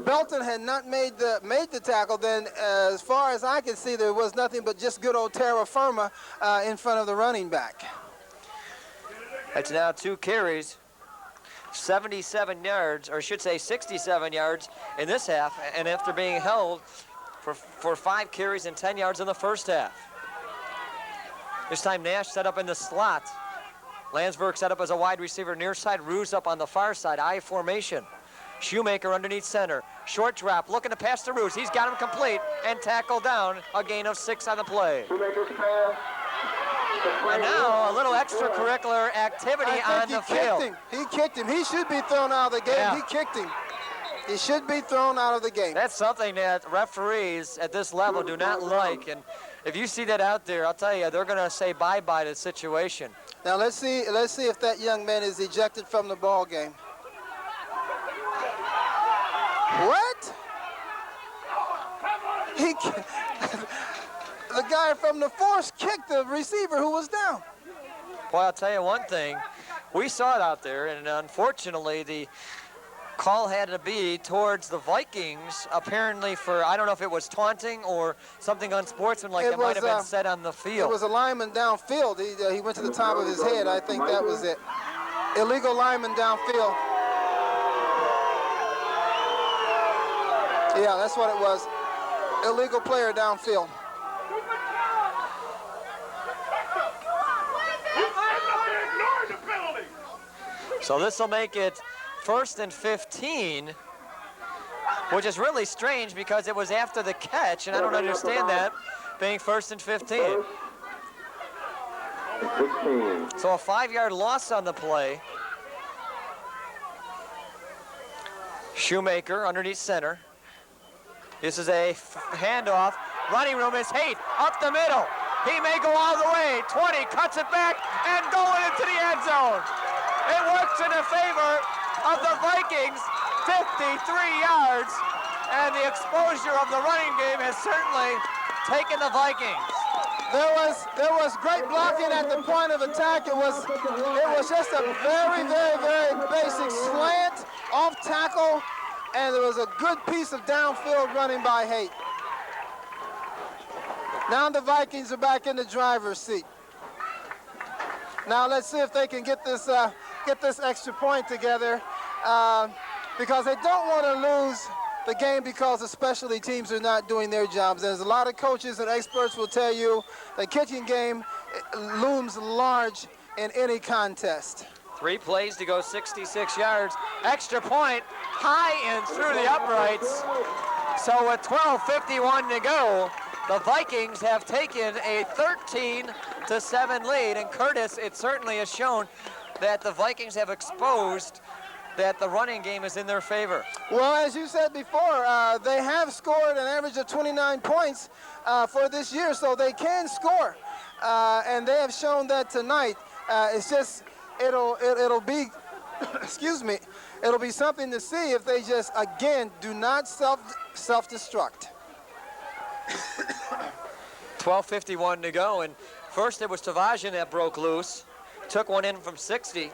S2: Belton had not made the tackle, then as far as I can see, there was nothing but just good old terra firma in front of the running back.
S1: It's now 2 carries. 77 yards, or I should say 67 yards in this half, and after being held for 5 carries and 10 yards in the first half. This time Nash set up in the slot. Landsberg set up as a wide receiver near side. Ruse up on the far side, I formation. Shoemaker underneath center. Short drop, looking to pass to Ruse. He's got him complete and tackled down. A gain of 6 on the play. And now a little extracurricular activity on the field.
S2: He kicked him. He should be thrown out of the game. Yeah. He kicked him. He should be thrown out of the game.
S1: That's something that referees at this level do not like. And if you see that out there, I'll tell you, they're going to say bye-bye to the situation.
S2: Now let's see if that young man is ejected from the ball game. What? The guy from the force kicked the receiver who was down.
S1: Boy, I'll tell you one thing. We saw it out there, and unfortunately, the call had to be towards the Vikings, apparently for, I don't know if it was taunting or something unsportsmanlike that might have been said on the field.
S2: It was a lineman downfield. He went to the top of his head. I think that was it. Illegal lineman downfield. Yeah, that's what it was. Illegal player downfield.
S1: So this will make it 1st and 15, which is really strange because it was after the catch, and I don't understand that being 1st and 15.
S3: 16.
S1: So a 5-yard loss on the play. Shoemaker underneath center. This is a handoff. Running room is Haight up the middle. He may go all the way. 20, cuts it back, and going into the end zone. It works in the favor of the Vikings, 53 yards, and the exposure of the running game has certainly taken the Vikings.
S2: There was great blocking at the point of attack. It was just a very, very, very basic slant off tackle, and there was a good piece of downfield running by Haight. Now the Vikings are back in the driver's seat. Now let's see if they can get this extra point together, because they don't want to lose the game because the specialty teams are not doing their jobs. There's a lot of coaches and experts will tell you the kicking game looms large in any contest.
S1: 3 plays to go 66 yards. Extra point, high and through the uprights. So with 12:51 to go, the Vikings have taken a 13-7 lead. And Curtis, it certainly has shown that the Vikings have exposed that the running game is in their favor.
S2: Well, as you said before, they have scored an average of 29 points for this year, so they can score. And they have shown that tonight. It's just, it'll be, excuse me, it'll be something to see if they just, again, do not self-destruct.
S1: 12:51 to go, and first it was Tavazian that broke loose, took one in from 60.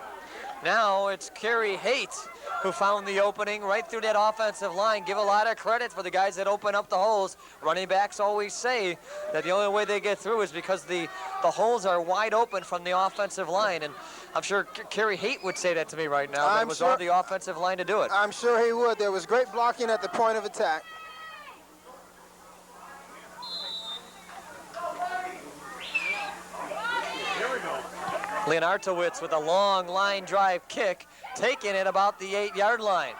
S1: Now it's Kerry Haight who found the opening right through that offensive line. Give a lot of credit for the guys that open up the holes. Running backs always say that the only way they get through is because the holes are wide open from the offensive line, and I'm sure Kerry Haight would say that to me right now. That it was on the offensive line to do it.
S2: I'm sure he would. There was great blocking at the point of attack.
S1: Leonardowitz with a long line drive kick, taken at about the 8-yard line.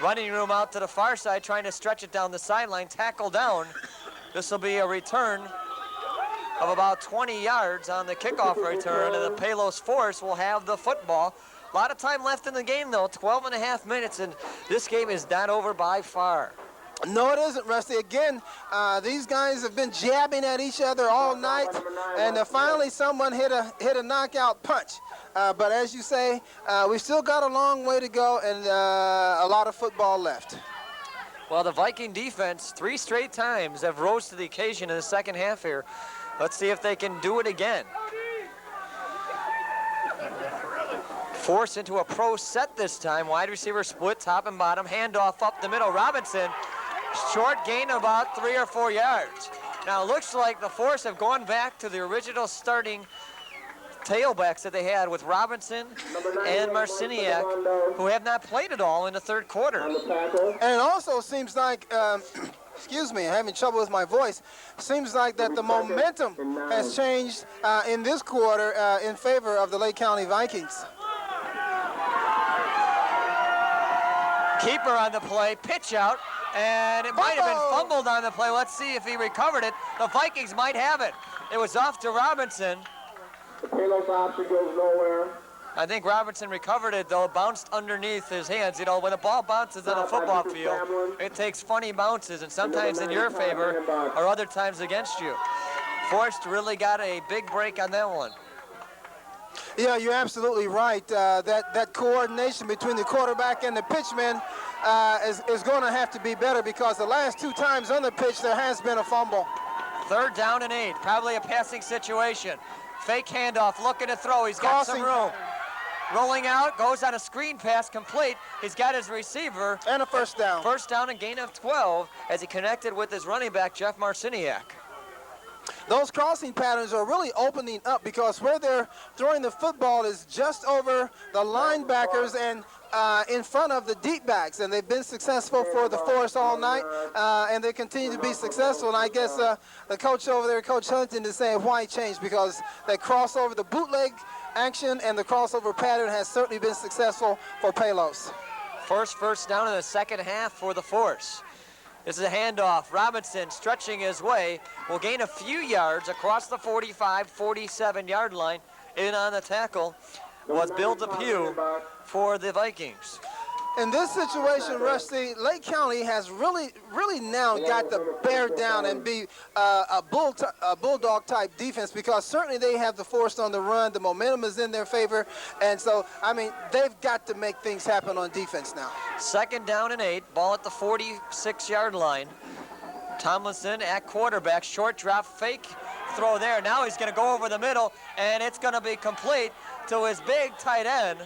S1: Running room out to the far side, trying to stretch it down the sideline, tackle down. This will be a return of about 20 yards on the kickoff return, and the Palos Force will have the football. A lot of time left in the game, though, 12.5 minutes, and this game is not over by far.
S2: No, it isn't, Rusty. Again, these guys have been jabbing at each other all night, and finally someone hit a knockout punch. But as you say, we've still got a long way to go and a lot of football left.
S1: Well, the Viking defense 3 straight times have rose to the occasion in the second half here. Let's see if they can do it again. Force into a pro set this time. Wide receiver split, top and bottom. Handoff up the middle. Robinson. Short gain of about 3 or 4 yards. Now it looks like the Force have gone back to the original starting tailbacks that they had with Robinson and Marciniak, who have not played at all in the third quarter.
S2: And it also seems like, excuse me, I'm having trouble with my voice. Seems like that the momentum has changed in this quarter in favor of the Lake County Vikings.
S1: Keeper on the play, pitch out. And it might have been fumbled on the play. Let's see if he recovered it. The Vikings might have it. It was off to Robinson.
S3: The Palos option goes nowhere.
S1: I think Robinson recovered it, though. Bounced underneath his hands. You know, when a ball bounces on a football field, it takes funny bounces, and sometimes in your favor or other times against you. Forrest really got a big break on that one.
S2: Yeah, you're absolutely right. That coordination between the quarterback and the pitchman is going to have to be better, because the last 2 times on the pitch there has been a fumble.
S1: 3rd down and 8, probably a passing situation. Fake handoff, looking to throw. He's got some room. Rolling out, goes on a screen pass, complete. He's got his receiver.
S2: And a first down.
S1: First down and gain of 12 as he connected with his running back, Jeff Marciniak.
S2: Those crossing patterns are really opening up, because where they're throwing the football is just over the linebackers and in front of the deep backs, and they've been successful for the Force all night, and they continue to be successful. And I guess the coach over there, Coach Huntington, is saying why change, because that crossover, the bootleg action and the crossover pattern has certainly been successful for Palos.
S1: First down in the second half for the Force. This is a handoff. Robinson stretching his way. Will gain a few yards across the 45, 47-yard line. In on the tackle was Bill DePue for the Vikings.
S2: In this situation, Rusty, Lake County has really now got to bear down and be a bulldog-type defense, because certainly they have the force on the run. The momentum is in their favor. And so, I mean, they've got to make things happen on defense now.
S1: 2nd down and 8. Ball at the 46-yard line. Tomlinson at quarterback. Short drop, fake throw there. Now he's going to go over the middle, and it's going to be complete to his big tight end,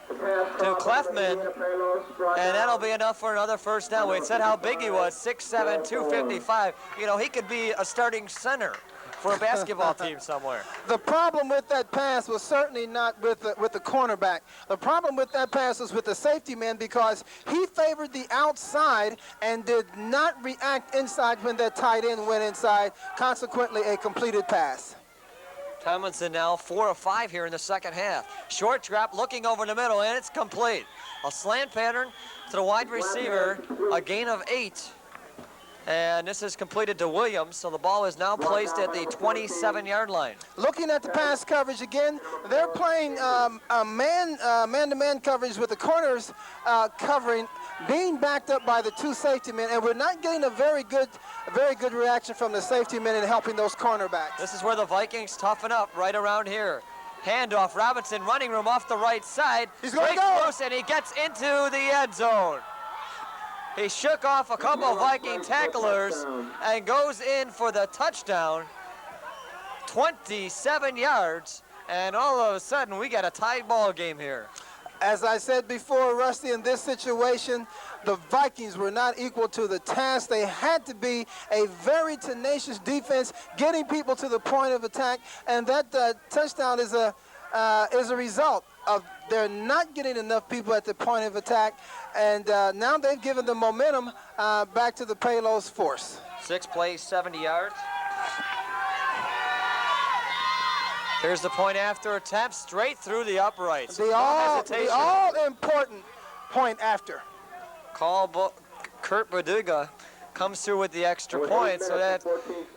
S1: to Clefman, and that'll be enough for another first down. We said how big he was, 6'7", 255. You know, he could be a starting center for a basketball team somewhere.
S2: The problem with that pass was certainly not with the cornerback. The problem with that pass was with the safety man, because he favored the outside and did not react inside when that tight end went inside, consequently a completed pass.
S1: Tomlinson now 4 of 5 here in the second half. Short drop, looking over the middle, and it's complete. A slant pattern to the wide receiver, a gain of 8. And this is completed to Williams, so the ball is now placed at the 27-yard line.
S2: Looking at the pass coverage again, they're playing a man-to-man coverage with the corners covering, being backed up by the 2 safety men, and we're not getting a very good reaction from the safety men in helping those cornerbacks.
S1: This is where the Vikings toughen up, right around here. Handoff, Robinson, running room off the right side.
S2: He's going to go.
S1: Loose, and he gets into the end zone. He shook off a couple of Viking tacklers and goes in for the touchdown. 27 yards, and all of a sudden we got a tied ball game here.
S2: As I said before, Rusty, in this situation, the Vikings were not equal to the task. They had to be a very tenacious defense, getting people to the point of attack, and that touchdown is a result of they're not getting enough people at the point of attack, and now they've given the momentum back to the Palos force.
S1: 6 plays, 70 yards. Here's the point after attempt, straight through the uprights.
S2: The all-important point after.
S1: Kurt Bodiga comes through with the extra point, so that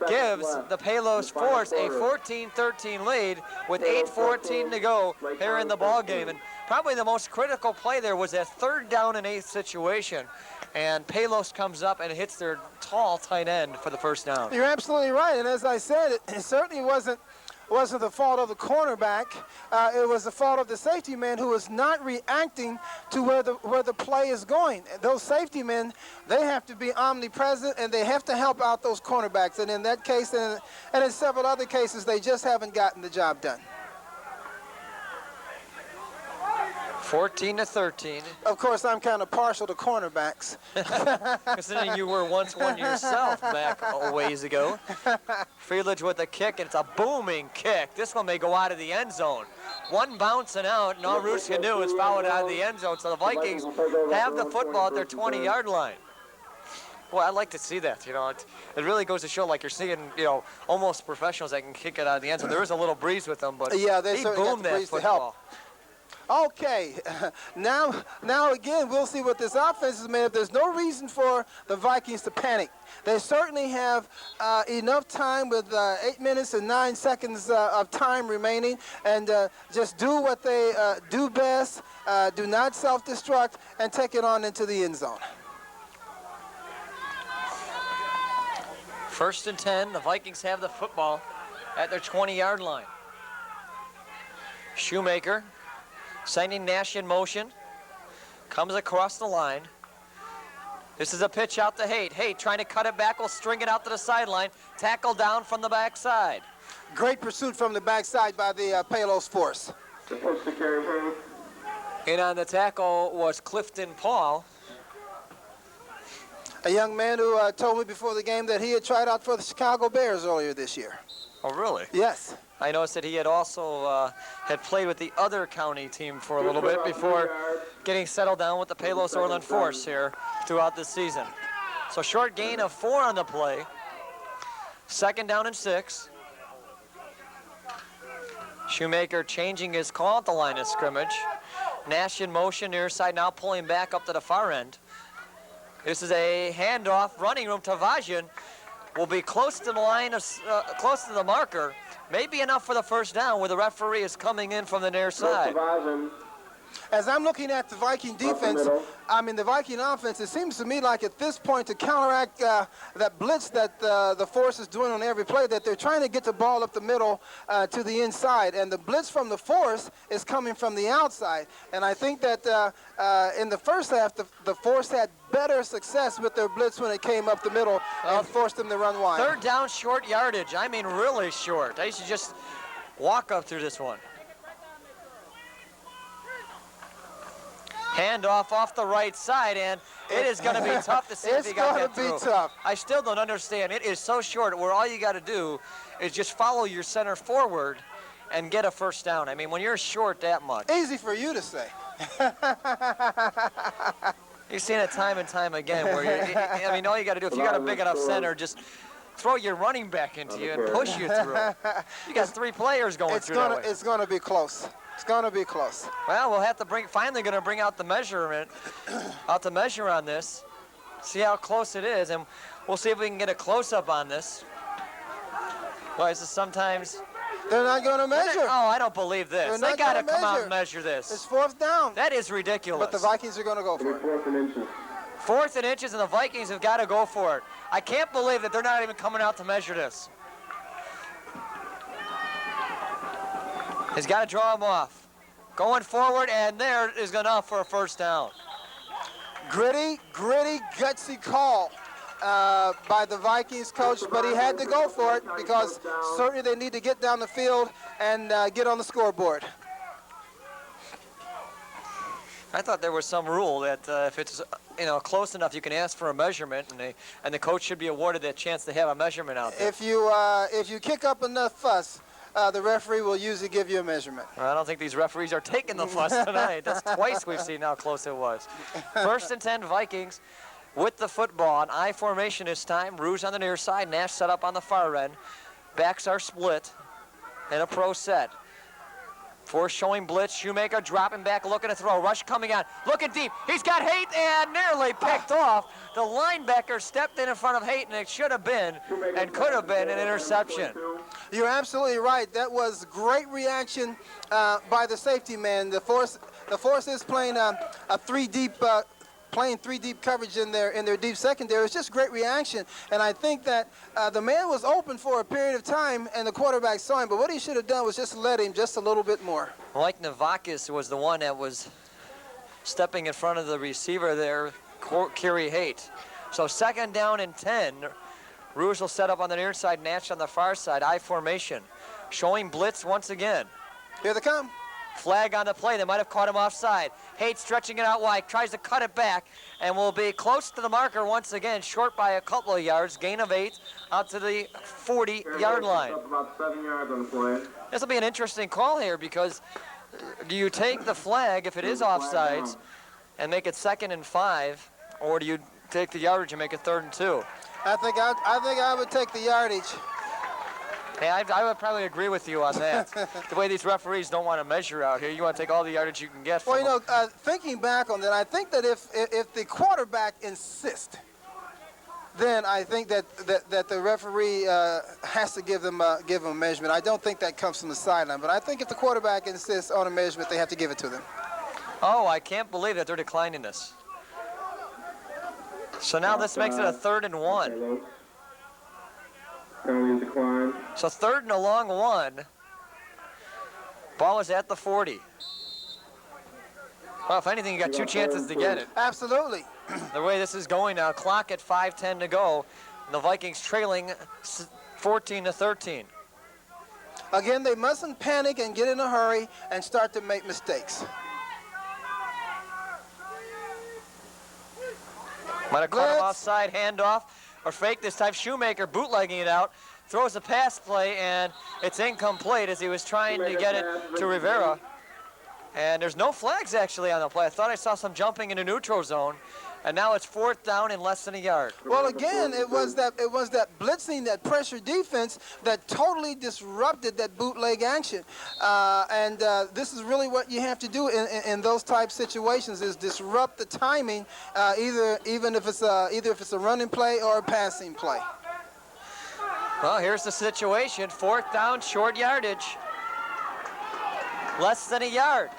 S1: gives the Palos force a 14-13 lead with 8:14 to go here in the ball game. And probably the most critical play there was that 3rd down and 8 situation, and Palos comes up and hits their tall tight end for the first down.
S2: You're absolutely right, and as I said, it certainly wasn't the fault of the cornerback. It was the fault of the safety man, who was not reacting to where the play is going. Those safety men, they have to be omnipresent, and they have to help out those cornerbacks. And in that case, and in several other cases, they just haven't gotten the job done.
S1: 14-13.
S2: Of course, I'm kind of partial to cornerbacks.
S1: Considering you were once one yourself back a ways ago. Freeledge with a kick, and it's a booming kick. This one may go out of the end zone. One bouncing out, and all Roos can do is foul it out of the end zone. So the Vikings have the football at their 20-yard line. Boy, I'd like to see that. You know, it really goes to show, like you're seeing, you know, almost professionals that can kick it out of the end zone. There is a little breeze with them, but
S2: yeah, they
S1: he
S2: certainly
S1: boomed
S2: got the
S1: that
S2: breeze
S1: football.
S2: to help. Okay, now again, we'll see what this offense is made of. There's no reason for the Vikings to panic. They certainly have enough time with 8 minutes and 9 seconds of time remaining, and just do what they do best, do not self-destruct, and take it on into the end zone.
S1: 1st and 10, the Vikings have the football at their 20-yard line. Shoemaker, sending Nash in motion, comes across the line. This is a pitch out to Haight. Haight trying to cut it back, will string it out to the sideline. Tackle down from the backside.
S2: Great pursuit from the backside by the Palos force.
S3: Supposed to carry him.
S1: In on the tackle was Clifton Paul.
S2: A young man who told me before the game that he had tried out for the Chicago Bears earlier this year.
S1: Oh, really?
S2: Yes.
S1: I noticed that he had also had played with the other county team for a little bit before getting settled down with the Palos Orland force here throughout this season. So short gain of 4 on the play. 2nd down and 6. Shoemaker changing his call at the line of scrimmage. Nash in motion near side, now pulling back up to the far end. This is a handoff, running room to Vajian. Will be close to the line, of, close to the marker. Maybe enough for the first down where the referee is coming in from the near side.
S2: As I'm looking at the Viking defense, the Viking offense, it seems to me like at this point to counteract that blitz that the force is doing on every play, that they're trying to get the ball up the middle to the inside. And the blitz from the force is coming from the outside. And I think that in the first half, the force had better success with their blitz when it came up the middle and forced them to run wide.
S1: Third down, short yardage. I mean, really short. They should just walk up through this one. Handoff off the right side, and it is going to be tough to see if he got that through.
S2: It's going to be tough.
S1: I still don't understand. It is so short where all you got to do is just follow your center forward and get a first down. I mean, when you're short that much.
S2: Easy for you to say.
S1: You've seen it time and time again where all you got to do, if you got a big enough center, just throw your running back into you and push you through. You got 3 players going through that way.
S2: It's going to be close. It's going to be close.
S1: Well, we'll have to finally going to bring out the measurement, measure on this, see how close it is, and we'll see if we can get a close-up on this. Well, this is sometimes...
S2: They're not going to measure.
S1: Oh, I don't believe this. They got to come out and measure this.
S2: It's 4th down.
S1: That is ridiculous.
S2: But the Vikings are going to go for it.
S3: 4th and inches.
S1: 4th and inches, and the Vikings have got to go for it. I can't believe that they're not even coming out to measure this. He's got to draw him off. Going forward, and there is enough for a first down.
S2: Gritty, gutsy call by the Vikings coach, but he had to go for it because certainly they need to get down the field and get on the scoreboard.
S1: I thought there was some rule that if it's close enough, you can ask for a measurement, and the coach should be awarded that chance to have a measurement out there.
S2: If you kick up enough fuss, the referee will usually give you a measurement.
S1: Well, I don't think these referees are taking the fuss tonight. That's twice we've seen how close it was. 1st and 10 Vikings with the football on I formation this time. Rouge on the near side, Nash set up on the far end. Backs are split in a pro set. Force showing blitz, Shoemaker dropping back, looking to throw. Rush coming on, looking deep. He's got Haight and nearly picked off. The linebacker stepped in front of Haight, and it should have been and could have been an interception.
S2: You're absolutely right. That was great reaction by the safety man. The force is playing a 3-deep playing 3-deep coverage in their deep secondary. It's just great reaction, and I think that the man was open for a period of time, and the quarterback saw him. But what he should have done was just let him just a little bit more.
S1: Mike Navakis was the one that was stepping in front of the receiver there, Kerry Haight. So 2nd down and 10. Rouge will set up on the near side, Nash on the far side, I formation. Showing blitz once again.
S2: Here they come.
S1: Flag on the play. They might have caught him offside. Haight stretching it out wide, tries to cut it back, and will be close to the marker once again, short by a couple of yards, gain of 8 out to the 40-yard line.
S3: About 7 yards on the play.
S1: This will be an interesting call here because do you take the flag if it is offsides and make it 2nd and 5, or do you take the yardage and make it 3rd and 2?
S2: I think I would take the yardage.
S1: Hey, I would probably agree with you on that. The way these referees don't want to measure out here, you want to take all the yardage you can get from
S2: them. Thinking back on that, I think that if the quarterback insists, then I think that the referee has to give them a measurement. I don't think that comes from the sideline, but I think if the quarterback insists on a measurement, they have to give it to them.
S1: Oh, I can't believe that they're declining this. So now this makes it a 3rd and 1.
S3: Decline.
S1: So 3rd and a long 1. Ball is at the 40. Well, if anything, you got 2 chances to get it.
S2: Absolutely.
S1: The way this is going now, clock at 5:10 to go. And the Vikings trailing 14-13.
S2: Again, they mustn't panic and get in a hurry and start to make mistakes.
S1: Might have caught him offside, handoff, or fake this time. Shoemaker bootlegging it out, throws a pass play, and it's incomplete as he was trying to get it to Rivera. And there's no flags actually on the play. I thought I saw some jumping in the neutral zone. And now it's 4th down and less than a yard.
S2: Well, again, it was that blitzing, that pressure defense that totally disrupted that bootleg action. This is really what you have to do in those type situations, is disrupt the timing, either if it's a running play or a passing play.
S1: Well, here's the situation. 4th down, short yardage. Less than a yard.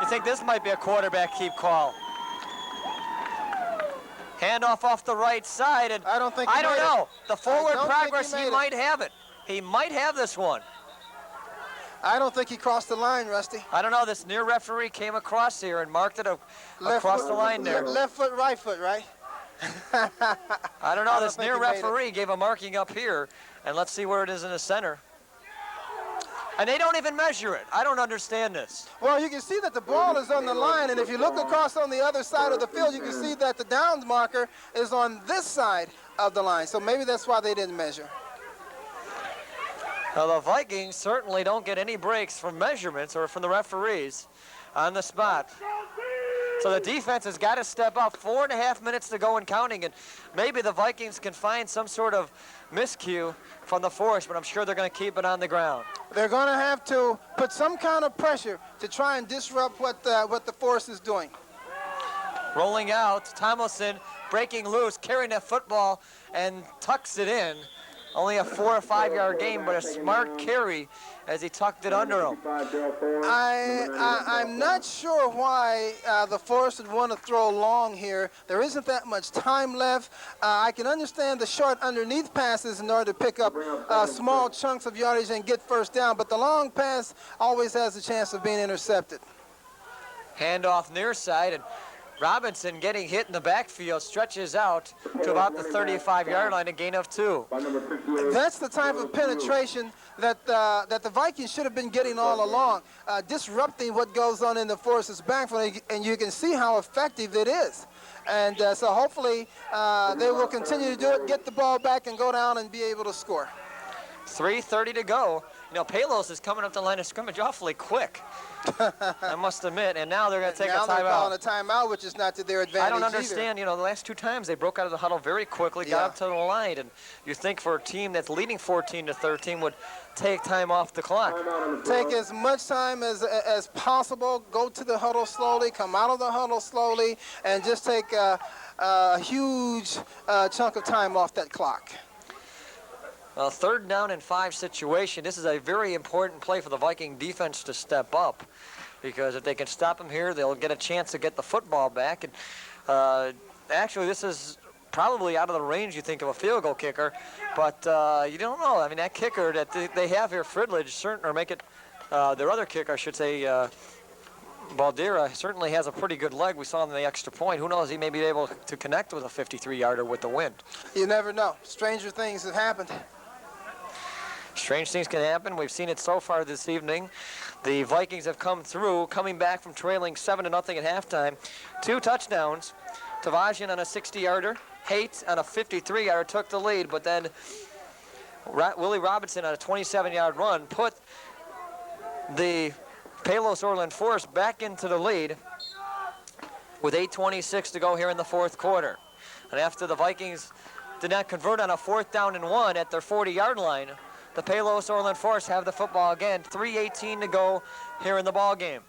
S1: You think this might be a quarterback keep call? Handoff off the right side, and
S2: I don't
S1: know. The forward progress, he
S2: made it.
S1: might have it. He might have this one.
S2: I don't think he crossed the line, Rusty.
S1: I don't know. This near referee came across here and marked it across the line there.
S2: Left foot, right foot, right?
S1: I don't know.
S2: I don't
S1: This
S2: think
S1: near
S2: he made it.
S1: referee gave a marking up here, and let's see where it is in the center. And they don't even measure it. I don't understand this.
S2: Well, you can see that the ball is on the line, and if you look across on the other side of the field, you can see that the downs marker is on this side of the line. So maybe that's why they didn't measure.
S1: Now, the Vikings certainly don't get any breaks from measurements or from the referees on the spot. So the defense has got to step up. 4.5 minutes to go and counting, and maybe the Vikings can find some sort of miscue from the force, but I'm sure they're going to keep it on the ground.
S2: They're going to have to put some kind of pressure to try and disrupt what the force is doing.
S1: Rolling out, Tomlinson breaking loose, carrying that football, and tucks it in. Only a 4 or 5 yard gain, but a smart carry as he tucked it under him.
S2: I'm not sure why the Force would want to throw long here. There isn't that much time left. I can understand the short underneath passes in order to pick up small chunks of yardage and get first down, but the long pass always has a chance of being intercepted.
S1: Handoff near side, and Robinson getting hit in the backfield, stretches out to about the 35-yard line, a gain of 2.
S2: That's the type of penetration that the Vikings should have been getting all along, disrupting what goes on in the Force's backfield, and you can see how effective it is. And so hopefully they will continue to do it, get the ball back, and go down and be able to score.
S1: 3:30 to go. You know, Palos is coming up the line of scrimmage awfully quick, I must admit, and now they're going to take a timeout.
S2: Now they're calling a timeout, which is not to their advantage
S1: I don't understand. You know, the last 2 times they broke out of the huddle very quickly, got up to the line, and you think for a team that's leading 14-13 would take time off the clock.
S2: Take as much time as possible, go to the huddle slowly, come out of the huddle slowly, and just take a huge chunk of time off that clock.
S1: Well, 3rd down and 5 situation. This is a very important play for the Viking defense to step up, because if they can stop them here, they'll get a chance to get the football back. And actually, this is probably out of the range, you think, of a field goal kicker, but you don't know. I mean, that kicker that they have here, Fridledge, or make it their other kicker, I should say, Baldera, certainly has a pretty good leg. We saw him in the extra point. Who knows, he may be able to connect with a 53-yarder with the wind.
S2: You never know. Stranger things have happened.
S1: Strange things can happen. We've seen it so far this evening. The Vikings have come through, coming back from trailing 7-0 at halftime. 2 touchdowns. Tavagian on a 60-yarder. Haight on a 53-yarder took the lead, but then Willie Robinson on a 27-yard run put the Palos Orland Force back into the lead with 8:26 to go here in the 4th quarter. And after the Vikings did not convert on a 4th down and 1 at their 40-yard line, the Palos Orland Force have the football again. 3:18 to go here in the ball game.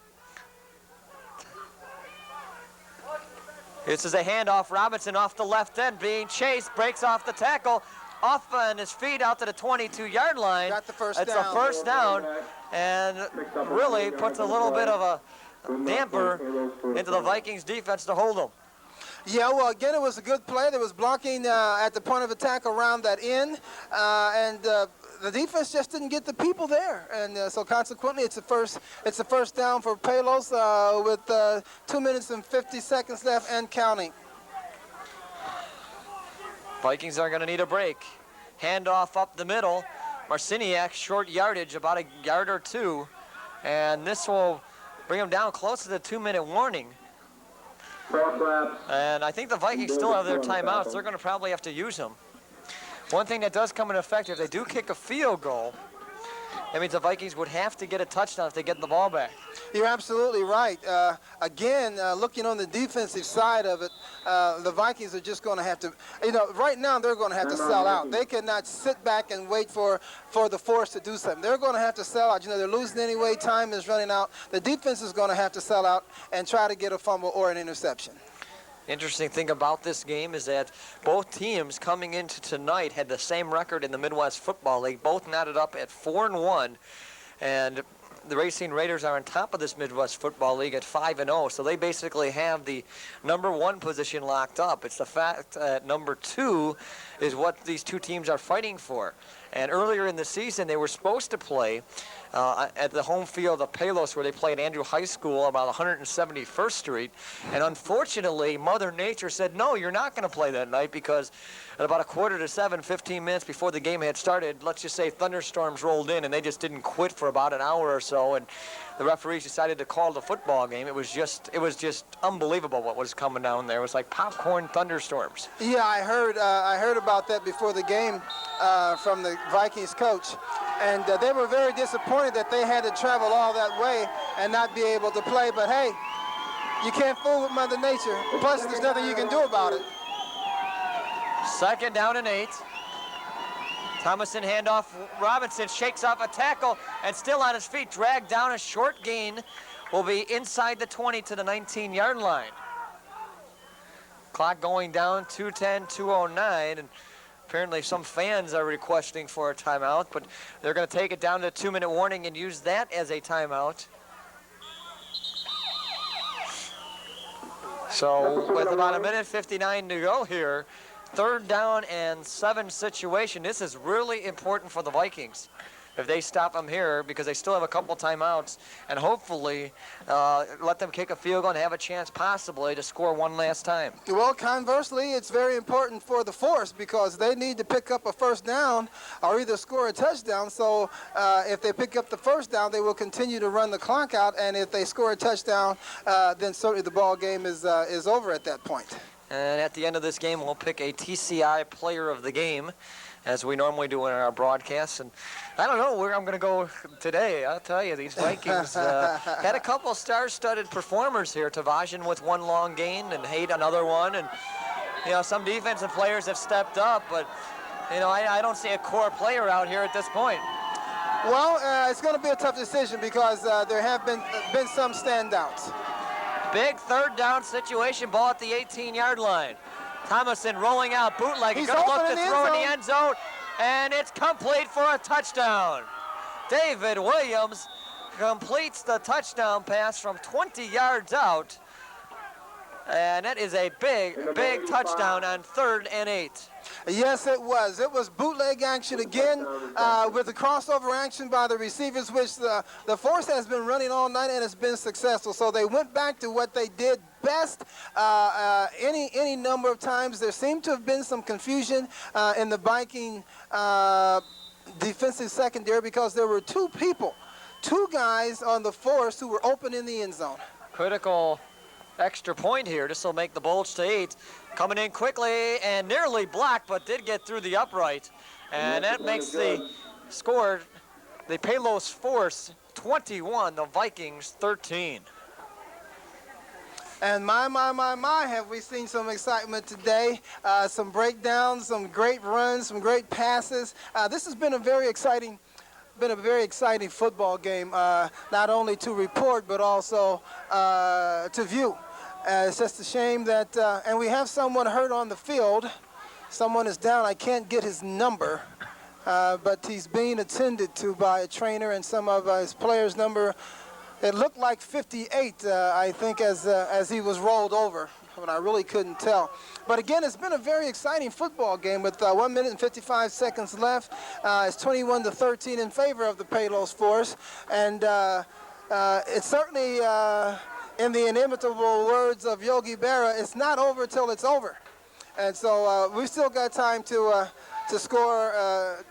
S1: This is a handoff. Robinson off the left end, being chased, breaks off the tackle, off on his feet out to the 22-yard line.
S2: Got the first
S1: it's
S2: down.
S1: a first down, and really puts a little bit of a damper into the Vikings defense to hold them.
S2: Yeah, well, again, it was a good play. There was blocking at the point of attack around that end, and the defense just didn't get the people there, and so consequently, it's a first down for Palos with 2 minutes and 50 seconds left and counting.
S1: Vikings are going to need a break. Handoff up the middle. Marciniak, short yardage, about a yard or 2, and this will bring him down close to the 2-minute warning. And I think the Vikings still have their timeouts. They're going to probably have to use them. One thing that does come into effect, if they do kick a field goal, that means the Vikings would have to get a touchdown if they get the ball back.
S2: You're absolutely right. Again, looking on the defensive side of it, the Vikings are just going to have to, right now they're going to have to sell out. They cannot sit back and wait for the Force to do something. They're going to have to sell out. They're losing anyway. Time is running out. The defense is going to have to sell out and try to get a fumble or an interception.
S1: Interesting thing about this game is that both teams coming into tonight had the same record in the Midwest Football League, both knotted up at 4-1, and the Racine Raiders are on top of this Midwest Football League at 5-0, so they basically have the #1 position locked up. It's the fact that #2 is what these two teams are fighting for. And earlier in the season, they were supposed to play at the home field of Palos, where they played Andrew High School, about 171st Street. And unfortunately, Mother Nature said, no, you're not going to play that night, because at about 6:45, 15 minutes before the game had started, let's just say thunderstorms rolled in, and they just didn't quit for about an hour or so. And the referees decided to call the football game. It was just unbelievable what was coming down there. It was like popcorn thunderstorms.
S2: Yeah, I heard about that before the game from the Vikings coach, and they were very disappointed that they had to travel all that way and not be able to play. But hey, you can't fool with Mother Nature. Plus, there's nothing you can do about it.
S1: 2nd down and 8. Thomason handoff. Robinson shakes off a tackle and still on his feet, dragged down. A short gain will be inside the 20 to the 19-yard line. Clock going down, 2:10, 2:09, and apparently some fans are requesting for a timeout, but they're going to take it down to a 2-minute warning and use that as a timeout. So with about 1:59 to go here, 3rd down and 7 situation. This is really important for the Vikings if they stop them here, because they still have a couple timeouts, and hopefully let them kick a field goal and have a chance possibly to score one last time.
S2: Well, conversely, it's very important for the Force, because they need to pick up a 1st down or either score a touchdown. So if they pick up the 1st down, they will continue to run the clock out, and if they score a touchdown, then certainly the ball game is over at that point.
S1: And at the end of this game, we'll pick a TCI player of the game, as we normally do in our broadcasts. And I don't know where I'm going to go today. I'll tell you, these Vikings had a couple star-studded performers here. Tavazian with 1 long gain and Haight another one. And, some defensive players have stepped up, but, I don't see a core player out here at this point.
S2: Well, it's going to be a tough decision, because there have been some standouts.
S1: Big 3rd down situation, ball at the 18-yard line. Thomason rolling out, bootleg, good look to throw in the end zone, and it's complete for a touchdown. David Williams completes the touchdown pass from 20 yards out, and that is a big touchdown on 3rd and 8.
S2: Yes, it was. It was bootleg action again with the crossover action by the receivers, which the Force has been running all night, and it's been successful. So they went back to what they did best any number of times. There seemed to have been some confusion in the Viking defensive secondary, because there were two guys on the Force who were open in the end zone.
S1: Critical extra point here. This will make the Bulls to 8. Coming in quickly and nearly blocked, but did get through the upright. And that makes the score, the Palos Force 21, the Vikings 13.
S2: And my, have we seen some excitement today. Some breakdowns, some great runs, some great passes. This has been a very exciting football game, not only to report, but also to view. It's just a shame that, and we have someone hurt on the field. Someone is down. I can't get his number, but he's being attended to by a trainer, and some of his players' number, it looked like 58, I think, as he was rolled over, but I really couldn't tell. But again, it's been a very exciting football game with 1 minute and 55 seconds left. It's 21-13 in favor of the Palos Force, and it's certainly, in the inimitable words of Yogi Berra, it's not over till it's over. And so we've still got time to to score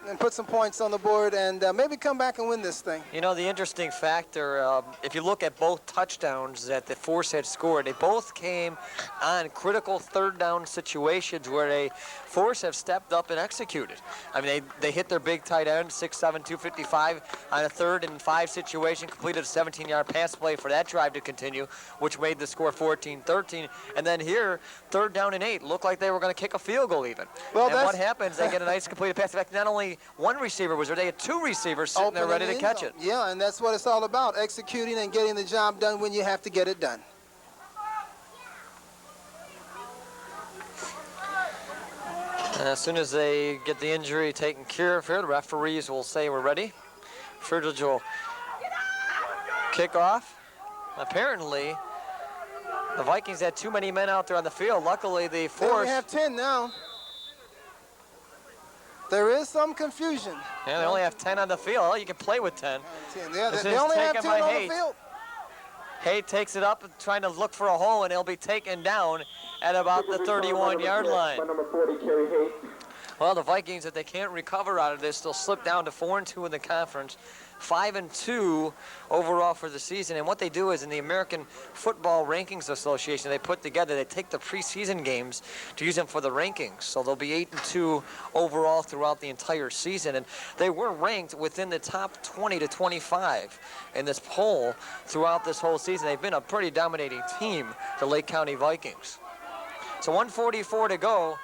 S2: and put some points on the board and maybe come back and win this thing.
S1: You know, the interesting factor, if you look at both touchdowns that the Force had scored, they both came on critical third down situations where they Force have stepped up and executed. I mean, they hit their big tight end, 6'7", 255, on a 3rd and 5 situation, completed a 17-yard pass play for that drive to continue, which made the score 14-13. And then here, 3rd down and 8, looked like they were going to kick a field goal even. Well, and what happens, they get a nice completed pass. In fact, not only one receiver was there, they had 2 receivers sitting there ready to catch it.
S2: Yeah, and that's what it's all about, executing and getting the job done when you have to get it done.
S1: And as soon as they get the injury taken care of here, the referees will say we're ready. Friedrich will kick off. Apparently, the Vikings had too many men out there on the field. Luckily, the Force...
S2: They only have 10 now. There is some confusion.
S1: Yeah, they only have 10 on the field. Well, you can play with 10.
S2: Yeah, they only have 10 on the field.
S1: Haight takes it up, trying to look for a hole, and he'll be taken dodown at about the 31-yard line. Well, the Vikings, if they can't recover out of this, they'll slip down to 4-2 in the conference, 5-2 overall for the season. And what they do is in the American Football Rankings Association, they put together, they take the preseason games to use them for the rankings. So they'll be 8-2 overall throughout the entire season. And they were ranked within the top 20 to 25 in this poll throughout this whole season. They've been a pretty dominating team, the Lake County Vikings. So 1:44 to go.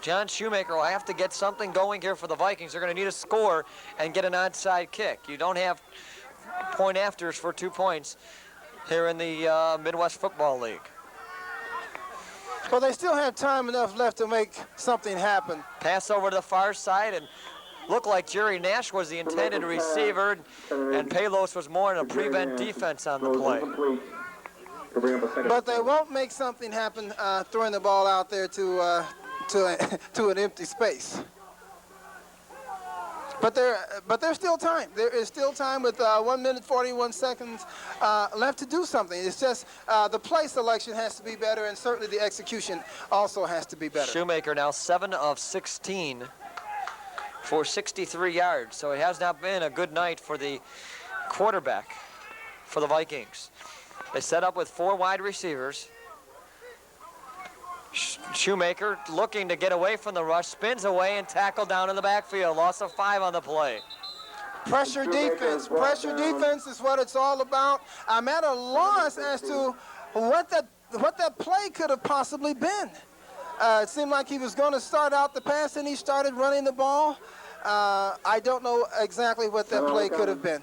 S1: John Shoemaker will have to get something going here for the Vikings. They're going to need a score and get an onside kick. You don't have point afters for 2 points here in the Midwest Football League.
S2: Well, they still have time enough left to make something happen.
S1: Pass over to the far side, and looked like Jerry Nash was the intended receiver, and Palos was more in a prevent defense on the play.
S2: But they won't make something happen throwing the ball out there to an empty space. But there's still time. There is still time with 1 minute 41 seconds left to do something. It's just the play selection has to be better, and certainly the execution also has to be better.
S1: Shoemaker now 7 of 16 for 63 yards. So it has not been a good night for the quarterback for the Vikings. They set up with 4 wide receivers. Shoemaker looking to get away from the rush, spins away and tackled down in the backfield. Loss of 5 on the play.
S2: Pressure defense. Pressure defense is what it's all about. I'm at a loss as to what that play could have possibly been. It seemed like he was going to start out the pass and he started running the ball. I don't know exactly what that play could have been.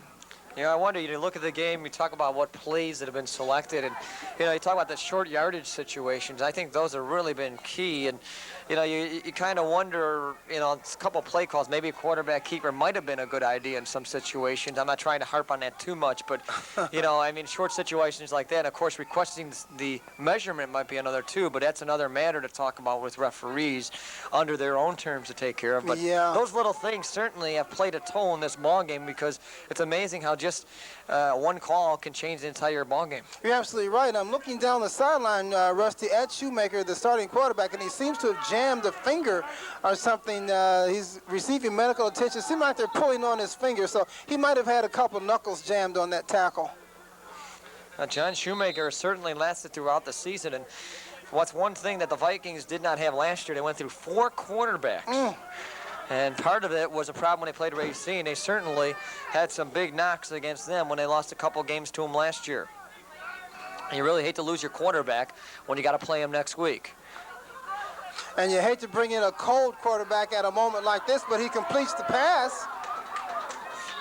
S1: You know, I wonder, you look at the game, you talk about what plays that have been selected, and, you know, you talk about the short yardage situations. I think those have really been key, and, you know, you kind of wonder, you know, a couple play calls, maybe a quarterback keeper might have been a good idea in some situations. I'm not trying to harp on that too much, but, you know, I mean, short situations like that, and of course, requesting the measurement might be another too, but that's another matter to talk about with referees under their own terms to take care of. But
S2: yeah,
S1: those little things certainly have played a toll in this ball game, because it's amazing how just one call can change the entire ball game.
S2: You're absolutely right. I'm looking down the sideline, Rusty, at Shoemaker, the starting quarterback, and he seems to have jammed a finger or something. He's receiving medical attention. It seems like they're pulling on his finger, so he might have had a couple knuckles jammed on that tackle.
S1: John Shoemaker certainly lasted throughout the season, and what's one thing that the Vikings did not have last year, they went through 4 quarterbacks. And part of it was a problem when they played Racine. They certainly had some big knocks against them when they lost a couple games to them last year. And you really hate to lose your quarterback when you got to play him next week.
S2: And you hate to bring in a cold quarterback at a moment like this, but he completes the pass.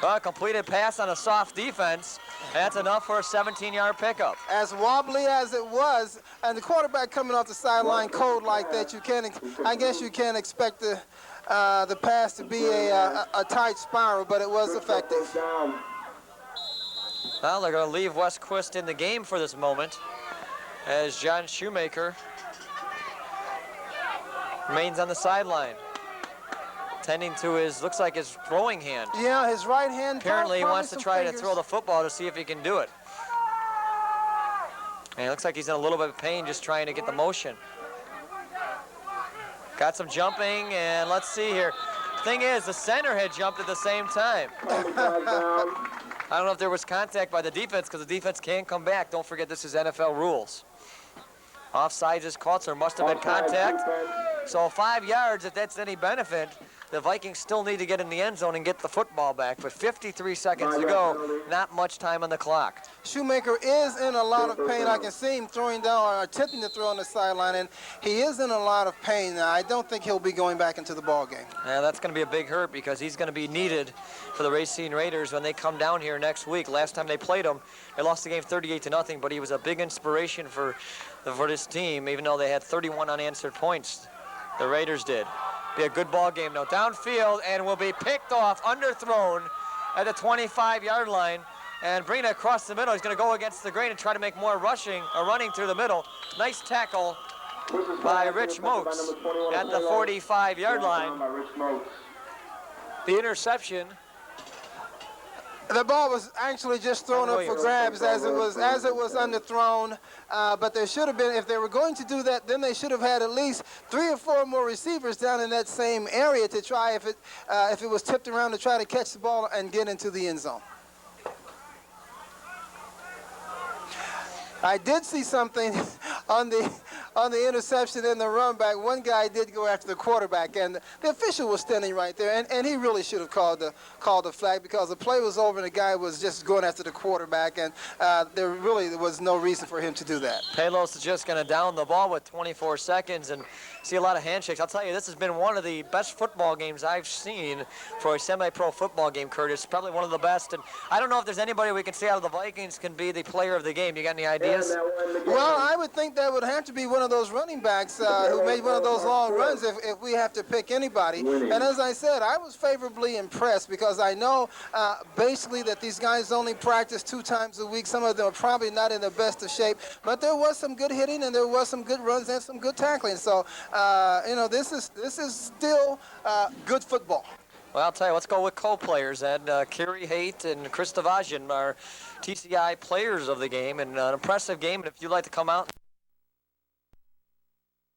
S1: Well, completed pass on a soft defense. That's enough for a 17-yard pickup. As
S2: wobbly as it was, and the quarterback coming off the sideline cold like that, I guess you can't expect the pass to be a tight spiral, but it was effective.
S1: Well, they're going to leave Westquist in the game for this moment, as John Shoemaker remains on the sideline, tending to his, looks like his throwing hand.
S2: Yeah, his right hand.
S1: Apparently he wants to try to throw the football to see if he can do it. And it looks like he's in a little bit of pain just trying to get the motion. Got some jumping, and let's see here. Thing is, the center had jumped at the same time. I don't know if there was contact by the defense because the defense can come back. Don't forget this is NFL rules. Offsides is caught, so there must have been contact. So 5 yards, if that's any benefit, the Vikings still need to get in the end zone and get the football back. But 53 seconds to go, not much time on the clock.
S2: Shoemaker is in a lot of pain. I can see him throwing down or attempting to throw on the sideline, and he is in a lot of pain. Now, I don't think he'll be going back into the ball game.
S1: Yeah, that's going to be a big hurt because he's going to be needed for the Racine Raiders when they come down here next week. Last time they played him, they lost the game 38-0, but he was a big inspiration for this team, even though they had 31 unanswered points. The Raiders did. Be a good ball game now. Downfield and will be picked off, underthrown at the 25-yard line, and bring it across the middle. He's going to go against the grain and try to make more running through the middle. Nice tackle by Rich Mokes at the 45-yard line. The interception.
S2: The ball was actually just thrown up for grabs as it was underthrown, but there should have been, if they were going to do that, then they should have had at least 3 or 4 more receivers down in that same area to try if it was tipped around to try to catch the ball and get into the end zone. I did see something on the interception and the run back. One guy did go after the quarterback, and the official was standing right there, and he really should have called the flag because the play was over and the guy was just going after the quarterback, and there really was no reason for him to do that.
S1: Palos is just going to down the ball with 24 seconds and see a lot of handshakes. I'll tell you, this has been one of the best football games I've seen for a semi-pro football game, Curtis. Probably one of the best, and I don't know if there's anybody we can say out of the Vikings can be the player of the game. You got any ideas?
S2: Well, I would think that would have to be one of those running backs who made one of those long runs if we have to pick anybody. And as I said, I was favorably impressed because I know basically that these guys only practice 2 times a week. Some of them are probably not in the best of shape, but there was some good hitting and there was some good runs and some good tackling. So, this is still good football.
S1: Well, I'll tell you, let's go with co-players. And Kerry Haight and Chris Tavazian are TCI players of the game, and an impressive game. And if you'd like to come out